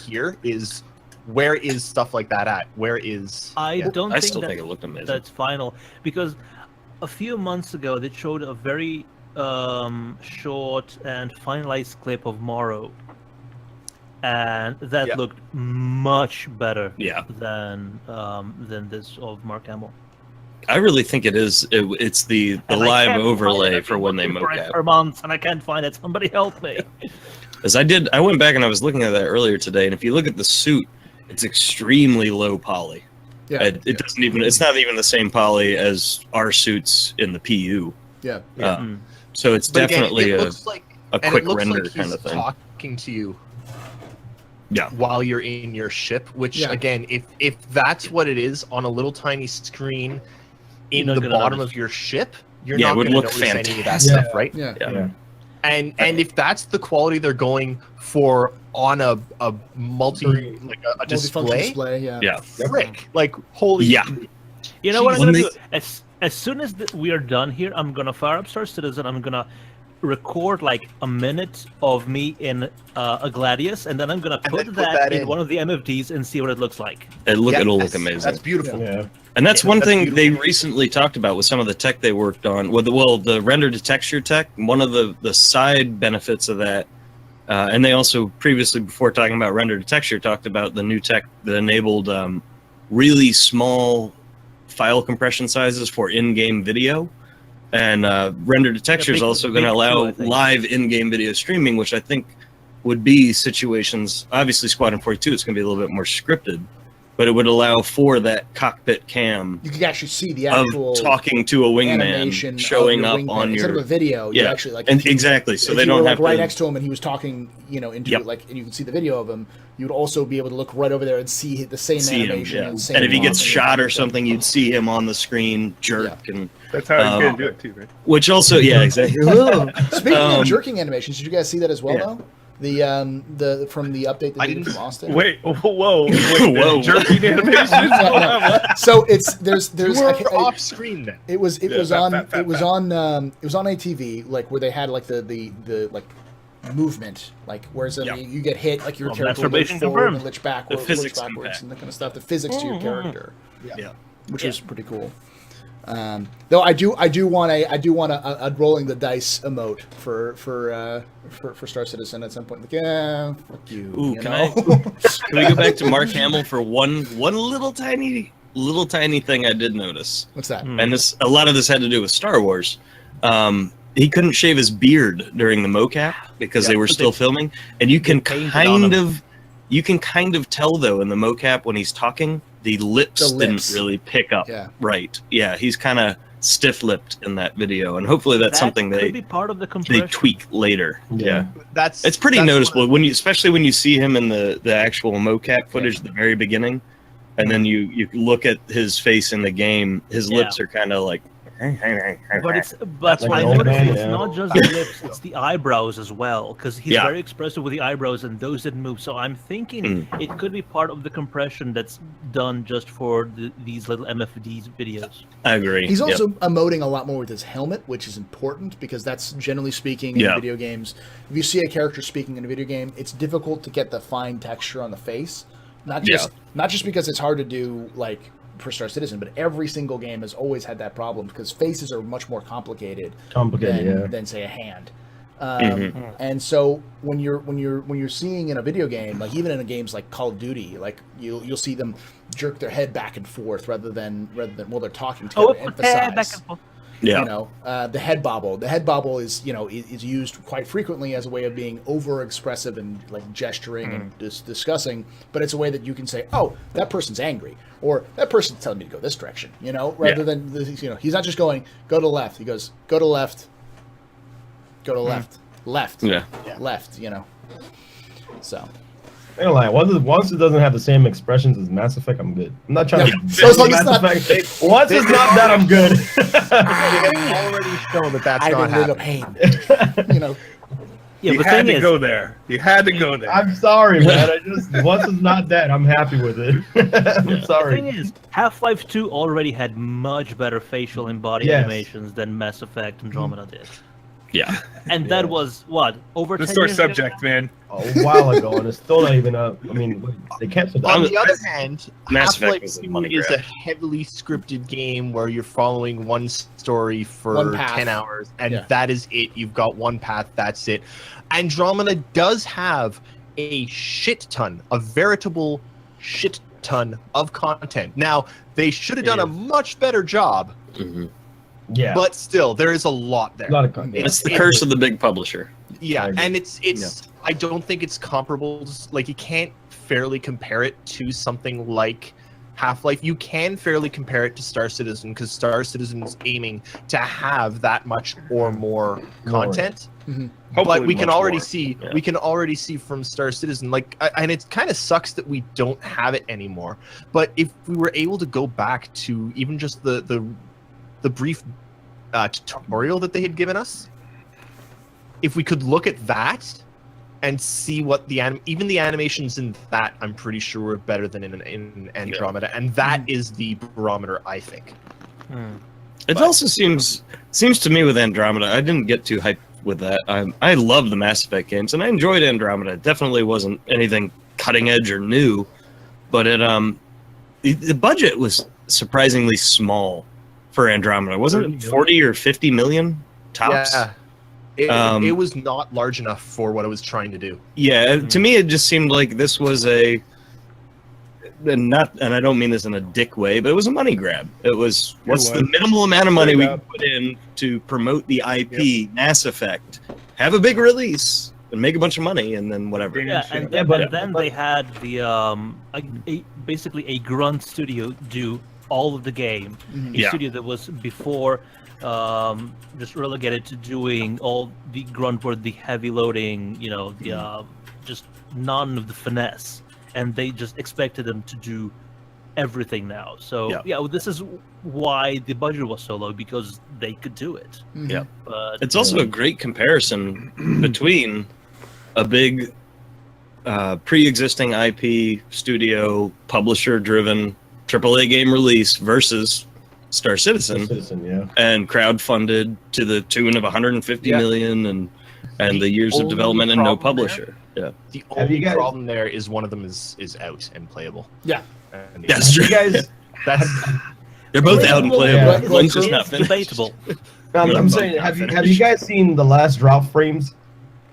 hear, is where is stuff like that at, where is I don't I think still that think it looked amazing. that's final, because a few months ago they showed a very short and finalized clip of Morrow, and that Yeah. looked much better Yeah. than this of Mark Hamill. I really think it's the And I live can't find overlay it. I've for been when they looking for it mocap. for months, and I can't find it. Somebody help me! As I went back and I was looking at that earlier today, and if you look at the suit, it's extremely low poly. Yeah. It doesn't even. It's not even the same poly as our suits in the PU. Yeah. So it's But again, definitely it looks like a and quick it looks render like kind he's of thing. talking to you Yeah. while you're in your ship, which Yeah. again, if that's what it is on a little tiny screen You're in not the gonna bottom notice. of your ship, you're Yeah, it not would going to look notice any of that fantastic. stuff, right? Yeah. Yeah. Yeah. And if that's the quality they're going for on a multi Screen. like a Multifunction display, yeah. Yeah. frick, like holy Yeah. You know what I'm When gonna they- do? As soon as we are done here, I'm gonna fire up Star Citizen. I'm gonna record like a minute of me in a Gladius, and then I'm gonna And put then that in in. one of the MFDs and see what it looks like. It'll look Yes, amazing. That's beautiful. Yeah. And that's Yeah, one that's thing they beautiful. recently talked about with some of the tech they worked on. With the render to texture tech, one of the side benefits of that, and they also previously, before talking about render to texture, talked about the new tech that enabled really small file compression sizes for in-game video. And render to texture is big- also going to big allow too, I think. live in-game video streaming, which I think would be situations. Obviously, Squadron 42 it's going to be a little bit more scripted, but it would allow for that cockpit cam You can actually see the of actual talking to a animation wingman showing of up your wingman. on Instead of your a video. You yeah, actually like and if you- exactly. So if they you don't were, have like, right to. next to him and he was talking, into Yep. it, like, and you can see the video of him. You would also be able to look right over there and see the same See him, animation. yeah. And, same And if he gets talking shot or everything. something, you'd see him on the screen jerk, and That's how he's Um, gonna do it too, right? which also, yeah, exactly. Speaking Um, of jerking animations, did you guys see that as well? yeah. Though the from the update that I they did didn't- from Austin. Wait, whoa, wait, Whoa. jerking animations? No. So it's there's We're I- off screen then. it was Yeah, fat. it was on ATV, like where they had like the like movement, like whereas Yep. you get hit, like your Well, character will lurch masturbation forward confirmed. and lurch backwards, The physics backwards impact. and that kind of stuff. The physics to your character, Yeah. which is pretty cool. Though I do want a rolling the dice emote for Star Citizen at some point. Like, yeah, fuck you. Ooh, you can know? Can we go back to Mark Hamill for one little tiny thing I did notice? What's that? Hmm. And a lot of this had to do with Star Wars. He couldn't shave his beard during the mocap because they were still filming, and you can painted on kind of tell though in the mocap when he's talking, the lips The didn't lips. really pick up Yeah. right. Yeah, he's kind of stiff-lipped in that video, and hopefully that's That something could they be part of the they compression. tweak later. Yeah. That's It's pretty that's noticeable one when you, especially when you see him in the actual mocap footage at the very beginning, and then you look at his face in the game. His Yeah. lips are kind of like But Like I an old noticed man, it's yeah. not just the lips; it's the eyebrows as well. Because he's Yeah. very expressive with the eyebrows, and those didn't move. So I'm thinking it could be part of the compression that's done just for these little MFDs videos. I agree. He's Yep. also emoting a lot more with his helmet, which is important because that's generally speaking in Yeah. video games. If you see a character speaking in a video game, it's difficult to get the fine texture on the face. Not just because it's hard to do like for Star Citizen, but every single game has always had that problem because faces are much more complicated than say a hand. And so when you're seeing in a video game, like even in games like Call of Duty, like you'll see them jerk their head back and forth rather than while they're talking to emphasize. Back and forth. Yeah. You know, the head bobble. The head bobble is is used quite frequently as a way of being over expressive and like gesturing and discussing. But it's a way that you can say, "Oh, that person's angry," or "That person's telling me to go this direction." You know, rather than he's not just going go to the left. He goes go to left, go to left, left, left. You know, so. I don't lie. Once it doesn't have the same expressions as Mass Effect, I'm good. I'm not trying to. So as long as Mass it's not- Effect. Once it's not that, I'm good. They've already shown that that's I not didn't happening. pain. You know, Yeah, You but had thing to is, go there. You had to go there. I'm sorry, man. Once it's not that, I'm happy with it. I'm the sorry. thing is, Half-Life 2 already had much better facial and body Yes. animations than Mass Effect Andromeda did. Yeah. And that was what over The 10 sore years ago? subject, man. A while ago, and it's still not even up. I mean, they canceled On that. the other hand, Mass Effect Half-Life was a 2 money is grab. a heavily scripted game where you're following one story for One path. 10 hours, and Yeah. that is it. You've got one path, that's it. Andromeda does have a shit ton, a veritable shit ton of content. Now, they should have done a much better job, Yeah, but still, there is a lot there. a lot of content. It's the curse of the big publisher. Yeah, I agree. and it's I don't think it's comparable. Like you can't fairly compare it to something like Half-Life. You can fairly compare it to Star Citizen because Star Citizen is aiming to have that much or more content. But Hopefully we can much already more. see Yeah. we can already see from Star Citizen and it kind of sucks that we don't have it anymore. But if we were able to go back to even just the brief tutorial that they had given us, if we could look at that and see what even the animations in that, I'm pretty sure were better than in Andromeda, and that is the barometer, I think. It also seems to me with Andromeda, I didn't get too hyped with that. I love the Mass Effect games, and I enjoyed Andromeda. It definitely wasn't anything cutting edge or new, but the budget was surprisingly small for Andromeda. Wasn't it 40 or 50 million tops? Yeah. It was not large enough for what it was trying to do. Yeah, to me it just seemed like this was and I don't mean this in a dick way, but it was a money grab. It was what's the minimal amount of money we can put in to promote the IP Mass Effect, have a big release, and make a bunch of money, and then whatever. Yeah, and then they had the basically a grunt studio do all of the game. A studio that was before just relegated to doing all the grunt work, the heavy loading, just none of the finesse, and they just expected them to do everything now. So this is why the budget was so low, because they could do it. Yeah, But it's also a great comparison between a big pre-existing IP studio publisher-driven AAA game release versus Star Citizen, and crowdfunded to the tune of 150 million, and the years of development and no publisher. The only problem there is one of them is out and playable. Yeah, and that's true. You guys, They're both out and playable. Yeah. One's just not it's finished. debatable. I'm saying, have you guys seen the last drop frames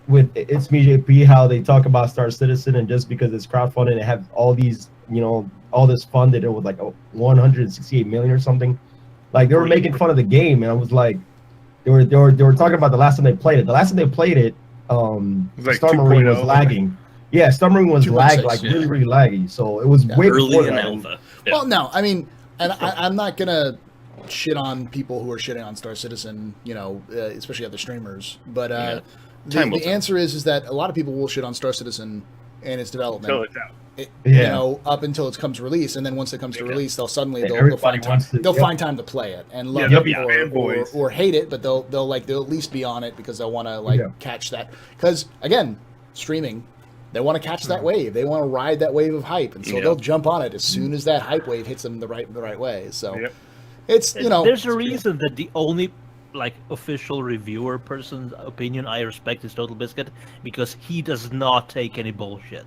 with It's Me JP? How they talk about Star Citizen, and just because it's crowdfunded and have all these, all this funded, it was like 168 million or something. Like they were making fun of the game, and I was like, they were talking about the last time they played it. The last time they played it, like Star Marine was 2.0. lagging. Yeah, Star Marine was 2.6, really, really laggy. So it was way Early before in that. alpha. Well, no, I mean, and I'm not gonna shit on people who are shitting on Star Citizen, especially other streamers. But Time will the tell. answer is that a lot of people will shit on Star Citizen and its development Until it's out. you know, up until it comes to release, and then once it comes to release, they'll suddenly they'll find time. They'll find time to play it and love it or hate it, but they'll at least be on it because they'll want to catch that. Because again, streaming, they want to catch that wave. They want to ride that wave of hype, and so they'll jump on it as soon as that hype wave hits them the right way. So it's there's a reason that the only official reviewer person's opinion I respect is Total Biscuit, because he does not take any bullshit.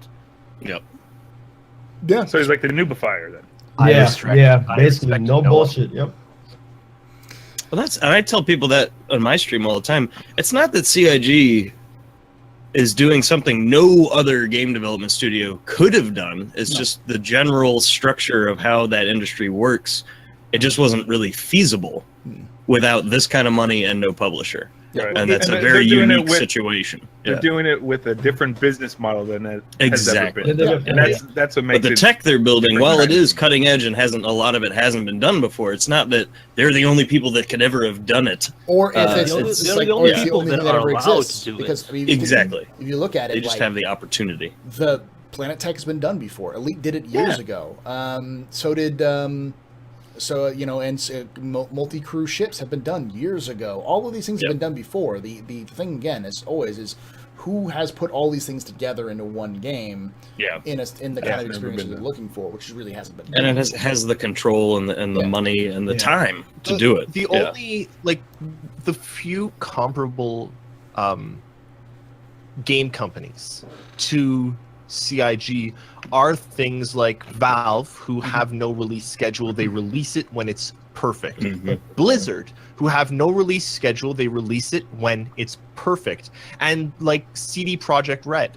Yep. Yeah. So he's like the noobifier then. Basically no bullshit. Yep. Well, and I tell people that on my stream all the time. It's not that CIG is doing something no other game development studio could have done. It's just the general structure of how that industry works. It just wasn't really feasible without this kind of money and no publisher. Right. And that's a very unique situation. They're doing it with a different business model than it exactly. has ever been. And that's what makes But the tech they're building, while it is cutting edge and a lot of it hasn't been done before, it's not that they're the only people that could ever have done it. Or if it's the only people that ever exists. Because exactly. If you look at it, they just have the opportunity. The Planet Tech has been done before. Elite did it years ago. So did multi-crew ships have been done years ago. All of these things have been done before. The thing again is who has put all these things together into one game in the kind of experience you're looking for, which really hasn't been done. And it has the control and the money and the time to do it. The only the few comparable game companies to CIG are things like Valve, who have no release schedule. They release it when it's perfect. Blizzard, who have no release schedule. They release it when it's perfect. And CD Projekt Red,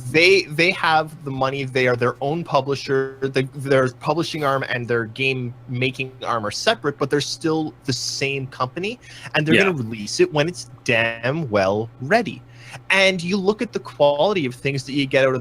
they have the money. They are their own publisher. Their publishing arm and their game making arm are separate, but they're still the same company. And they're going to release it when it's damn well ready. And you look at the quality of things that you get out of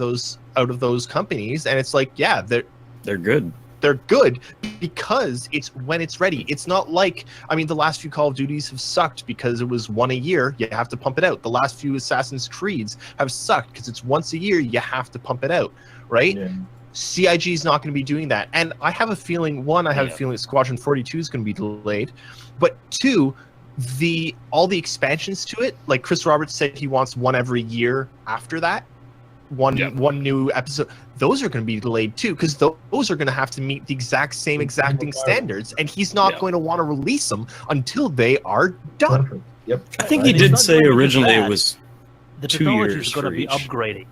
those companies, and it's they're good. They're good because it's when it's ready. It's not the last few Call of Duties have sucked because it was one a year. You have to pump it out. The last few Assassin's Creeds have sucked because it's once a year. You have to pump it out, right? Yeah. CIG is not going to be doing that, and I have a feeling. One, I have a feeling Squadron 42 is going to be delayed, but two, all the expansions to it, like Chris Roberts said, he wants one every year after that, one new episode. Those are going to be delayed too, because those are going to have to meet the exacting standards, and he's not going to want to release them until they are done. Yep. I think he did say originally it was the 2 technology years is going to be each. upgrading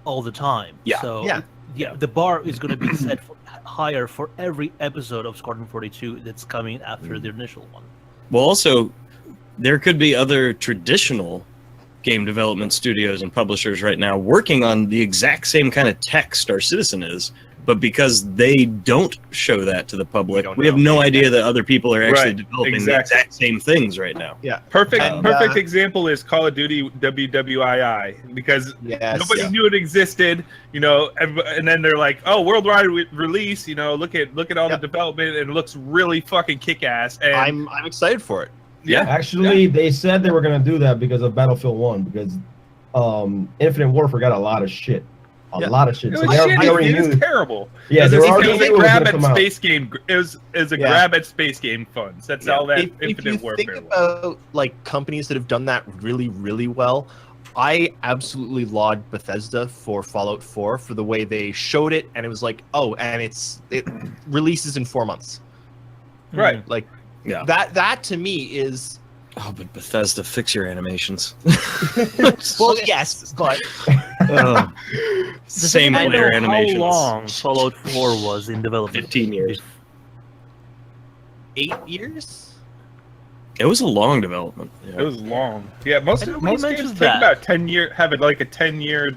all the time. Yeah. So the bar is going to be set higher for every episode of Squadron 42 that's coming after the initial one. Well, also, there could be other traditional game development studios and publishers right now working on the exact same kind of tech Star Citizen is, but because they don't show that to the public, we have no idea that other people are actually developing the exact same things right now. Yeah. Perfect example is Call of Duty WWII, because nobody knew it existed, and then they're like, oh, worldwide release, look at all the development, and it looks really fucking kick-ass. And I'm excited for it. Yeah. Actually, they said they were going to do that because of Battlefield 1, because Infinite Warfare got a lot of shit. A lot of shit. It was terrible. Yeah, it was a grab at space game. It was a grab at space game funds. That's all that Infinite Warfare was. If you think about companies that have done that really, really well, I absolutely laud Bethesda for Fallout 4 for the way they showed it, and it was and it releases in 4 months. Right. That to me is. Oh, but Bethesda, fix your animations. Well, yes, but same player animations. How long Fallout 4 was in development? 15 years. 8 years? It was a long development. Yeah. It was long. Yeah, most games take about 10 years. Have it a 10-year.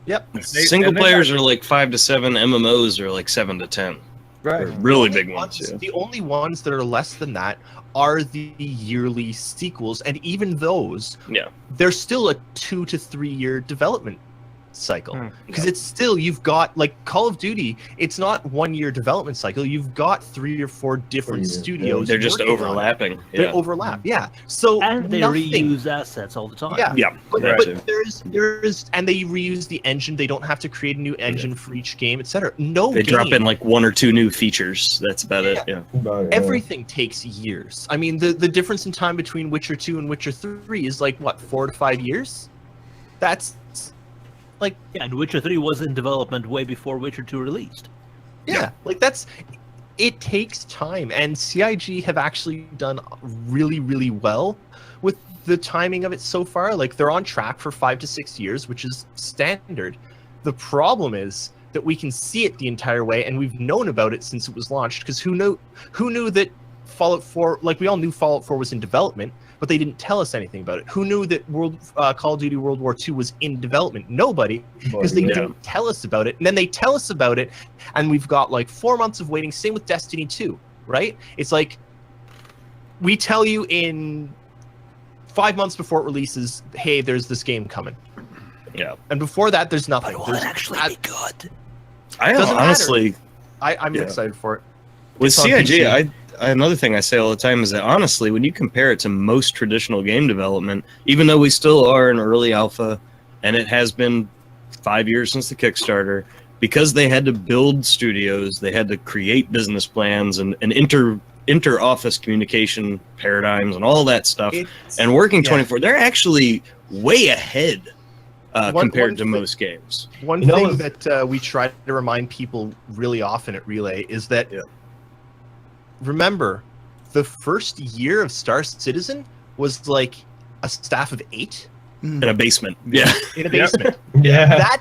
Yep. Single players are 5 to 7. MMOs are 7 to 10. Right. Really big ones. Yeah. The only ones that are less than that are the yearly sequels, and even those, they're still a 2 to 3 year development cycle, because it's still, you've got like Call of Duty, it's not 1 year development cycle, you've got 3 or 4 different studios. They're just working on it. overlapping. They Yeah. overlap, so And they nothing, reuse assets all the time. yeah, but Right. there's and they reuse the engine. They don't have to create a new engine for each game, etc. No, They game, drop in like 1 or 2 new features. That's about it. Yeah. everything takes years. I mean, the difference in time between Witcher 2 and Witcher 3 is like what, 4 to 5 years. That's like, Yeah, and Witcher 3 was in development way before Witcher 2 released. yeah, like that's, it takes time, and CIG have actually done really, really well with the timing of it so far. Like, they're on track for 5 to 6 years, which is standard. The problem is that we can see it the entire way, and we've known about it since it was launched, because who knew that Fallout 4, like, we all knew Fallout 4 was in development, but they didn't tell us anything about it. Who knew that Call of Duty World War II was in development? Nobody, because they didn't tell us about it. And then they tell us about it, and we've got like 4 months of waiting. Same with Destiny 2, right? It's like, we tell you in 5 months before it releases, hey, there's this game coming. Yeah. And before that, there's nothing. But will it actually be good? I Doesn't honestly, I'm excited for it. with It's on CIG, PC. another thing I say all the time is that honestly, when you compare it to most traditional game development, even though we still are in early alpha, and it has been 5 years since the Kickstarter, because they had to build studios, they had to create business plans and inter-office communication paradigms and all that stuff, and working 24, they're actually way ahead compared to most games. One thing that we try to remind people really often at Relay is that, remember, the first year of Star Citizen was like a staff of 8 in a basement. Yeah. in a basement. Yeah.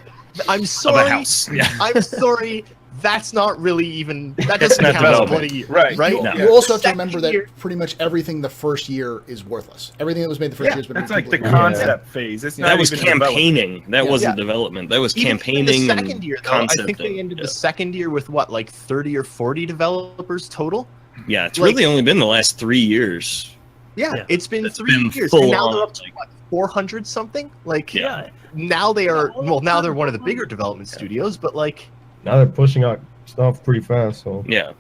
I'm sorry. Of a house. Yeah. I'm sorry. That's not really even. That doesn't not count as development. 1 a year, Right. Right. You, No. you also have to Second remember that year- pretty much everything the first year is worthless. Everything that was made the first year has been That's like the completely concept phase. It's not That was even development. campaigning. That Yeah. wasn't development. That was Even campaigning the second year, and though, I concepting. think they ended Yeah. the second year with what, like 30 or 40 developers total. Yeah, it's like- really only been the last 3 years. Yeah, Yeah. it's been It's 3 been years, full and now on, they're up to like- what, 400 something. Like, Yeah. now they are. Well, now they're one of the bigger development studios, but like, Now they're pushing out stuff pretty fast. So Yeah.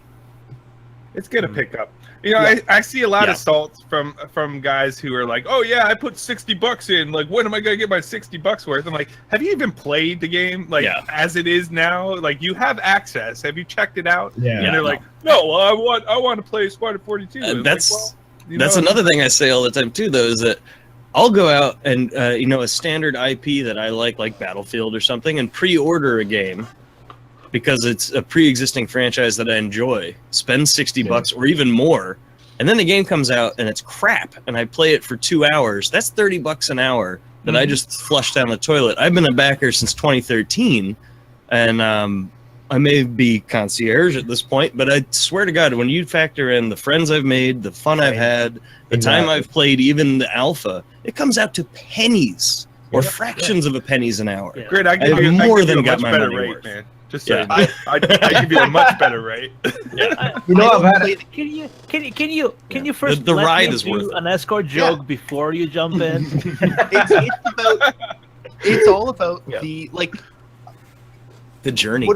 It's gonna pick up. You know, Yeah. I see a lot Yeah. of salts from guys who are like, "Oh yeah, I put $60 in. Like, when am I gonna get my $60 worth?" I'm like, "Have you even played the game like Yeah. as it is now? Like, you have access. Have you checked it out?" yeah. And they're like, "No, well, I want to play Squadron 42." And it's That's like, well, you that's know, another thing I say all the time too, though, is that I'll go out and a standard IP that I like Battlefield or something, and pre-order a game because it's a pre-existing franchise that I enjoy. Spend $60 or even more, and then the game comes out and it's crap, and I play it for 2 hours. That's $30 an hour that I just flushed down the toilet. I've been a backer since 2013, and I may be concierge at this point, but I swear to God, when you factor in the friends I've made, the fun I've had, the time Exactly. I've played, even the alpha, it comes out to pennies or fractions of a pennies an hour. Yeah. great. I I give have you more I give than you a got much my better money rate, worth. man. Just Yeah. saying, I give you a much better rate. You know, I've had it. Can you first The let ride me is do worth it. an escort joke before you jump in? it's about. It's all about Yeah. the like. The journey.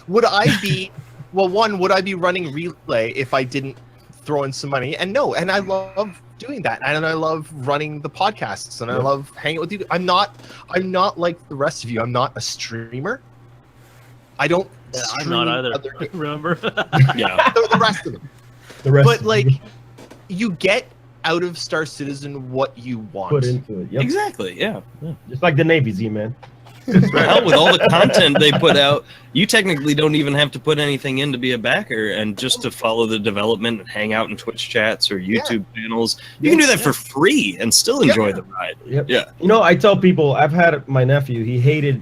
Would I be? Well, one, would I be running Relay if I didn't throw in some money? And no, and I love doing that, and I love running the podcasts, and I love hanging with you. I'm not like the rest of you. I'm not a streamer. I don't. I'm not stream either. other- Remember? Yeah. the rest of them. The rest But of like, it you get out of Star Citizen what you want. put into it. Yep. Exactly. Yeah. Just like the Navy, Z-Man. Hell, with all the content they put out, you technically don't even have to put anything in to be a backer, and just to follow the development and hang out in Twitch chats or YouTube channels. You can do that for free and still enjoy the ride. Yep. Yeah. You know, I tell people, I've had my nephew, he hated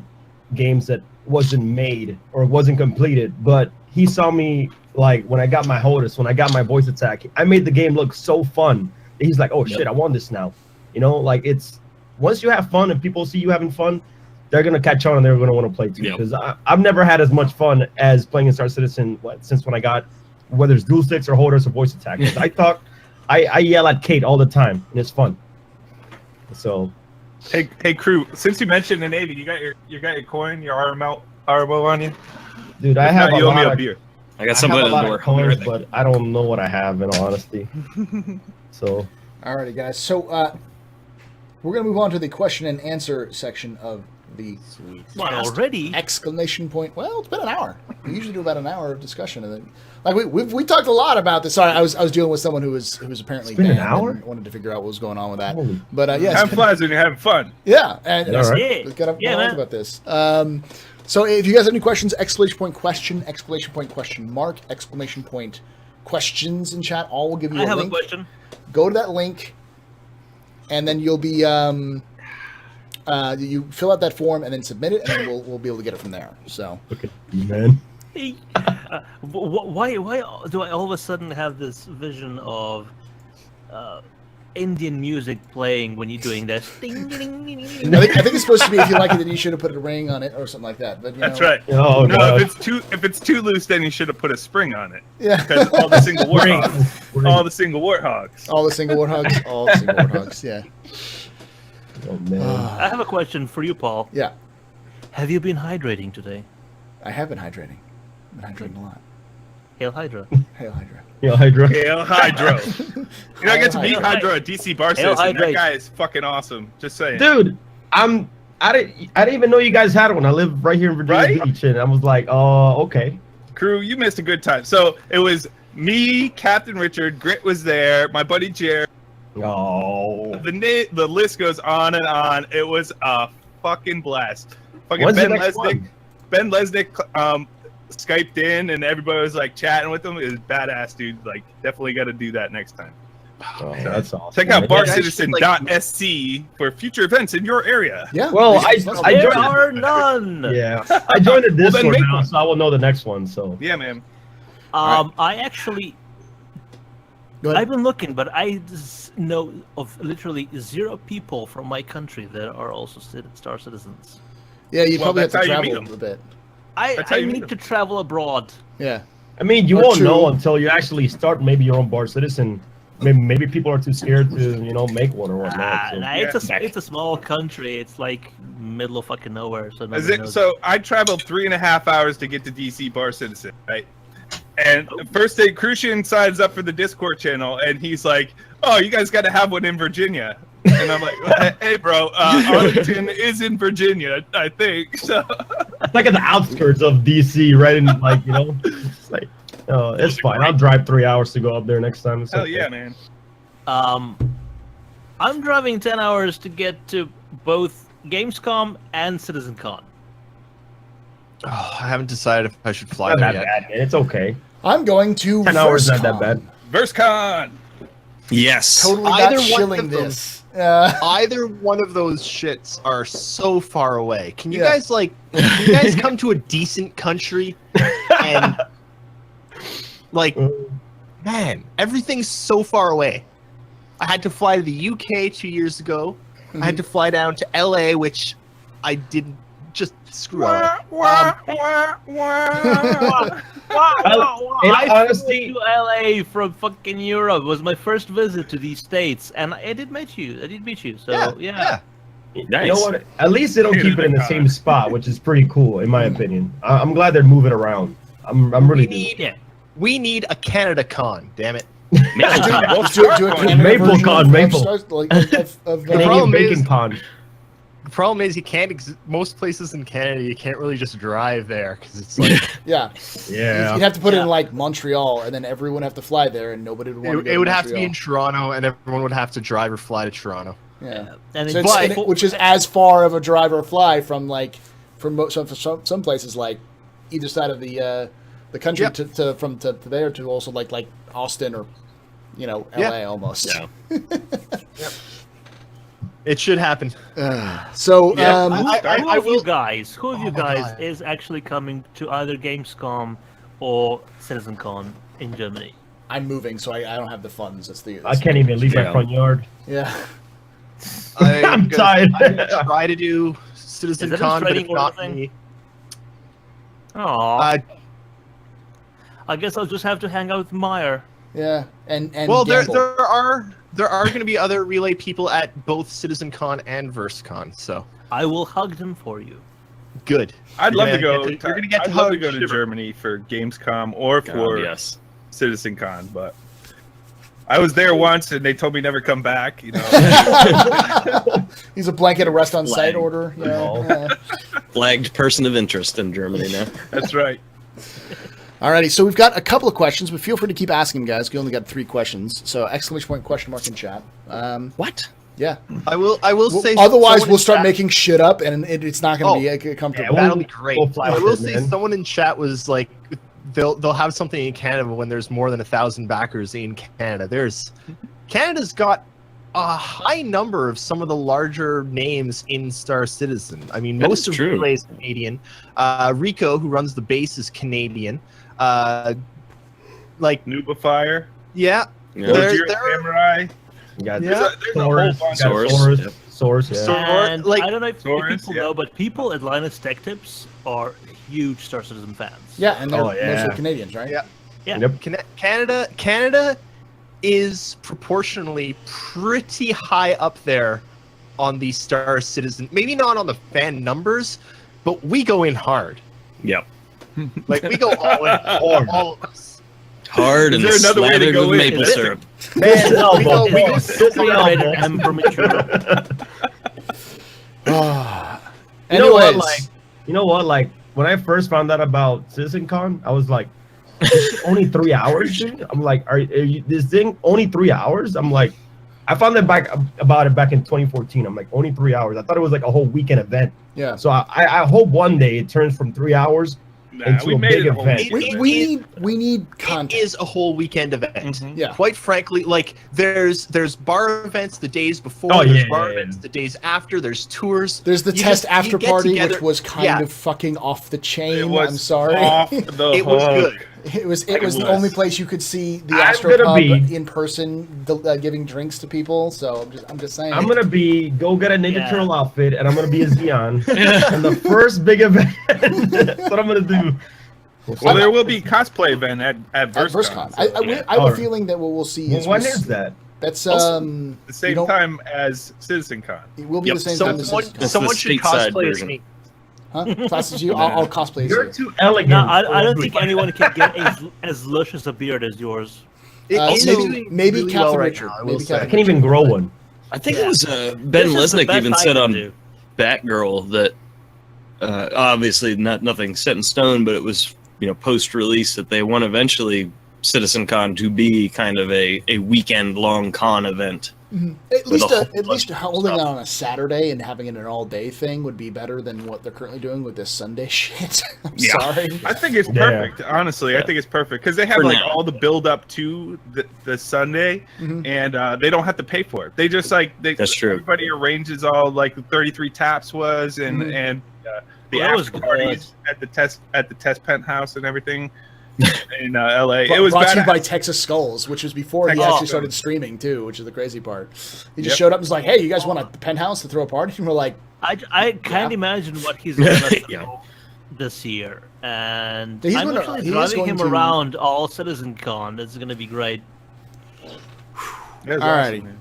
games that wasn't made or wasn't completed, but he saw me, like, when I got my HOTAS, when I got my voice attack, I made the game look so fun. He's like, oh shit, I want this now. You know, like, it's, once you have fun and people see you having fun, they're going to catch on and they're going to want to play too. Yep. Because I've never had as much fun as playing in Star Citizen since when I got, whether it's dual sticks or HOTAS or voice attack. 'Cause I yell at Kate all the time and it's fun. So Hey, crew. Since you mentioned the Navy, you got your coin, your RMO on you. Dude, I If have not, a you owe me lot a of beer. I got something a at the lot door. of coins, but I don't know what I have in all honesty. So Alrighty, guys. So we're gonna move on to the question and answer section of the What, cast. already? Exclamation point. Well, it's been an hour. We usually do about an hour of discussion, and then like we talked a lot about this. Sorry, I was dealing with someone who was apparently It's been an banned hour? and wanted to figure out what was going on with that. Holy- But yeah, Time flies when you're having fun. yeah, and All right. Yeah, we gotta yeah, talk man. about this. So if you guys have any questions, exclamation point question mark, exclamation point questions in chat. All will give you I a have link. a question. Go to that link, and then you'll be you fill out that form and then submit it, and then we'll be able to get it from there. So Okay, man. Hey, why do I all of a sudden have this vision of Indian music playing when you're doing this? Ding, ding, ding, ding, ding. I think it's supposed to be if you like it, then you should have put a ring on it or something like that. But you That's know, right. Oh, No, God. if it's too loose, then you should have put a spring on it. Yeah, Because all the single Ring. warthogs. Ring. All the single warthogs. all the single warthogs, all the single warthogs. Yeah, Oh, man. I have a question for you, Paul. yeah. Have you been hydrating today? I have been hydrating. I've been hydrating a lot. Hail Hydra. Hail Hydra. Yeah, Hydra. Hail Hydro. You know, I get to meet Hail Hydro at DC Bar Hail Citizen. That Hydrate. guy is fucking awesome. Just saying. Dude, I didn't even know you guys had one. I live right here in Virginia Right? Beach, and I was like, oh, okay. Crew, you missed a good time. So it was me, Captain Richard, Grit was there, my buddy Jared. Oh. The list goes on and on. It was a fucking blast. Fucking When's the Ben next Lesnick. one? Ben Lesnick Skyped in and everybody was like chatting with him. It was badass, dude. Like, definitely got to do that next time. Oh, that's awesome. Check out man. barcitizen.sc for future events in your area. Yeah. Well, I There joined. are none. Yeah, I joined the Well, then Discord make now, one. so I will know the next one. So Yeah, man. I actually, Go ahead. I've been looking, but I just know of literally 0 people from my country that are also Star Citizens. Yeah, you Well, probably have that's to how you travel meet a bit. That's how I you meet need them. to travel abroad. Yeah. I mean, you Or won't two. know until you actually start maybe your own bar citizen. Maybe people are too scared to make one or whatnot. So. Nah, it's a small country. It's like middle of fucking nowhere. So nobody knows. So I traveled 3.5 hours to get to DC Bar Citizen, right? And the first day, Crucian signs up for the Discord channel, and he's like, "Oh, you guys got to have one in Virginia." And I'm like, "Hey, bro, Arlington is in Virginia, I think." So It's like at the outskirts of DC, right? In it's like, oh, it's fine. I'll drive 3 hours to go up there next time. It's hell okay. yeah, man. I'm driving 10 hours to get to both Gamescom and CitizenCon. Oh, I haven't decided if I should fly Not there that yet. bad, man. It's okay. I'm going to 10 hours not VerseCon. that bad. VerseCon. Yes. Totally Either not one shilling of them. this. Either one of those shits are so far away. Can you Yeah. guys come to a decent country and man, everything's so far away. I had to fly to the UK 2 years ago. I had to fly down to LA, which I didn't just screw LA. In I honesty- flew to LA from fucking Europe. It was my first visit to these states, and I did meet you. So yeah. You know what? At least they don't keep it in the Con. same spot, which is pretty cool, in my opinion. I'm glad they're moving around. I'm really. Yeah. We need a Canada con, damn it. Let's do a Canada Maple version con, of Maple. Stars, like, of, Canadian problem Bacon is- Con. The problem is you can't. Most places in Canada, you can't really just drive there because it's like yeah. Yeah. You'd have to put it in Yeah. like Montreal, and then everyone would have to fly there, and nobody would want to go it would to have to be in Montreal. Toronto, and everyone would have to drive or fly to Toronto. Yeah. And So then it's, which is as far of a drive or fly from like some places like either side of the country Yep. to there to also like Austin or LA Yeah. almost. Yeah. It should happen. So Yeah. who I of you will- guys Oh my God. is actually coming to either Gamescom or CitizenCon in Germany? I'm moving, so I don't have the funds. That's the I can't even leave my Yeah. front yard. Yeah. I'm tired. I'm gonna try to do Citizen Is that a Con, but if trading not order thing? me, Oh, uh, I guess I'll just have to hang out with Meyer. Yeah, and Well, gamble. there are going to be other relay people at both CitizenCon and VerseCon, so I will hug them for you. good. I'd You're love to gonna go. get to- you're gonna get to I'd love to hug go to Shiver. Germany for Gamescom or God, for yes. CitizenCon, but I was there once and they told me never come back. You know, He's a blanket arrest on site Flag. order. You know? Oh. Flagged person of interest in Germany now. that's right. Alrighty, so we've got a couple of questions, but feel free to keep asking, guys. We only got 3 questions, so exclamation point, question mark in chat. What? Yeah. I will say. Otherwise, someone we'll in start chat- making shit up, and it's not going to be comfortable. Yeah, That'll be great. We'll fly I with will it, say man. someone in chat was like, they'll have something in Canada when there's more than 1,000 backers in Canada. Canada's got a high number of some of the larger names in Star Citizen. I mean, That most is of true. Relay is Canadian. Rico, who runs the base, is Canadian. Like, Nubifire, yeah, Yeah. There- Gojira there- Samurai. You got Yeah. There's a whole Source, bunch you got Source, Source, yep. Source, yeah. So- And like- I don't know if Taurus, people yeah. know, but people at Linus Tech Tips are huge Star Citizen fans. Yeah, and they're Oh, yeah. mostly Canadians, right? Yeah. Yeah. Yep. Canada is proportionally pretty high up there on the Star Citizen. Maybe not on the fan numbers, but we go in hard. Yep. Like, we go all in. Hard. All of us. Hard Is and there another way to slathered go with in? maple Is it? syrup. Man, No, we go, we go It's super rated hard. M for mature. You know what? Anyways, Like, you know what? Like, when I first found out about CitizenCon, I was like, "This shit only 3 hours, dude." I'm like, "Are you, this thing only 3 hours?" I'm like, I found that about it back in 2014. I'm like, only 3 hours. I thought it was like a whole weekend event. yeah. So I hope one day it turns from 3 hours. Nah, Into we a made big it a whole event. weekend We event. need It content. is a whole weekend event. Mhm. Yeah. Quite frankly, like, there's bar events the days before, Oh, there's yeah, bar yeah, events yeah. the days after, there's tours. There's the You test just- you after get party, together- which was kind yeah. of fucking off the chain. It was I'm sorry. off the It was hook. good. It was It the was. only place you could see the I'm Astro gonna Pub be- in person, giving drinks to people. So I'm just saying. I'm gonna go get a Ninja Yeah. Turtle outfit, and I'm gonna be a Xeon. And the first big event, that's what I'm gonna do. Well, there will be cosplay event at at VerseCon. VerseCon. I have a Alright. feeling that what we'll see Well, is when is that? That's Also, you the same don't- time as CitizenCon. It will be Yep. the same time as Someone, this. It's someone the should stateside cosplay as version. me. Huh? Classes you? I'll cosplay as You're you. too elegant. No, I don't for think me. anyone can get as luscious a beard as yours. It is maybe doing maybe really Captain well right Richard. now, I will Maybe say. I Captain can't even grow one. I think Yeah. it was Ben This is the Lesnick best even I said can on do. Batgirl that obviously nothing set in stone, but it was post-release that they want eventually CitizenCon to be kind of a weekend-long con event. At least, a whole at least bunch of holding it stuff. on a Saturday and having it an all-day thing would be better than what they're currently doing with this Sunday shit. I'm Yeah. sorry. I think it's Yeah. perfect. Honestly, I think it's perfect because they have For like now. all the build up to the Sunday, Mhm. and they don't have to pay for it. They just That's true. Everybody arranges all like the 33 taps was, and Mhm. and the Well, that was after good. parties at the test penthouse and everything in LA. Brought It was to you badass. by Texas Skulls, which was before he Texas actually Skulls. started streaming too, which is the crazy part. He just Yep. showed up and was like, "Hey, you guys want a penthouse to throw a party?" And we're like, I can't Yeah. imagine what he's gonna Yeah. throw this year, and He's I'm gonna- actually he is driving going him to- around all CitizenCon. It's gonna be great. It was Alrighty. awesome,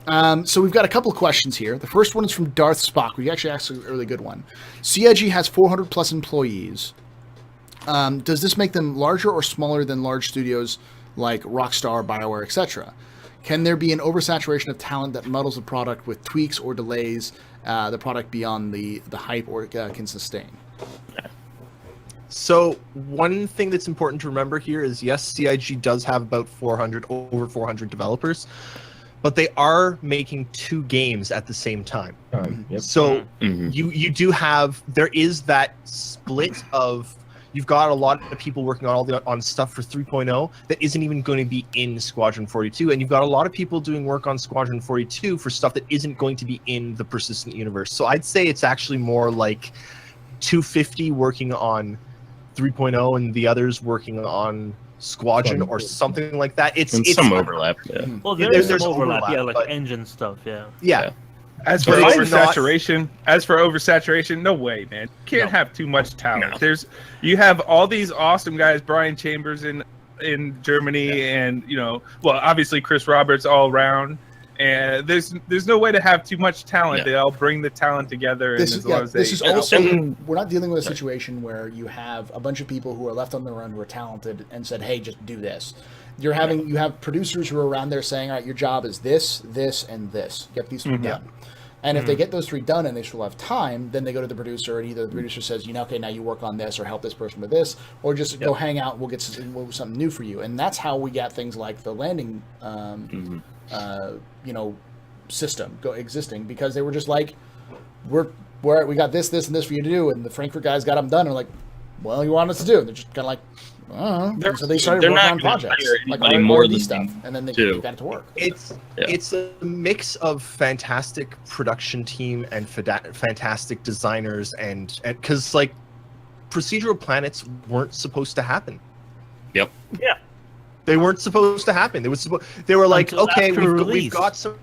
man. So we've got a couple of questions here. The first one is from Darth Spock. We actually asked a really good one. CIG has 400 plus employees. Does this make them larger or smaller than large studios like Rockstar, BioWare, etc.? Can there be an oversaturation of talent that muddles the product with tweaks or delays the product beyond the hype or can sustain? So one thing that's important to remember here is, yes, CIG does have about over 400 developers, but they are making 2 games at the same time. Yep. So Mhm. you do have, there is that split of, you've got a lot of people working on stuff for 3.0 that isn't even going to be in Squadron 42, and you've got a lot of people doing work on Squadron 42 for stuff that isn't going to be in the persistent universe. So I'd say it's actually more like 250 working on 3.0 and the others working on Squadron or something like that. It's Some overlap. Yeah. Well, Yeah, there's there's some overlap, overlap, yeah, like but- engine stuff, yeah. yeah. As for But it's not- oversaturation, no way, man. You can't No. have too much talent. No. You have all these awesome guys, Brian Chambers and in Germany, and well, obviously Chris Roberts all around. And there's no way to have too much talent. Yeah. They all bring the talent together. This and is, as long as this they, is also, we're not dealing with a situation where you have a bunch of people who are left on their own who are talented and said, hey, just do this. You have producers who are around there saying, all right, your job is this, this, and this. Get these three done. And if they get those three done and they still have time, then they go to the producer, and either the producer says, okay, now you work on this, or help this person with this, or just go hang out and we'll get something new for you. And that's how we got things like the landing system existing, because they were just like, we got this, and this for you to do, and the Frankfurt guys got them done, and like, well, you want us to do? And they're just kind of like, and so they started working on projects like more than stuff, and then they got it to work. It's a mix of fantastic production team and fantastic designers, and because like procedural planets weren't supposed to happen. Yep. Yeah. They weren't supposed to happen. They were like, Until okay, after we've got some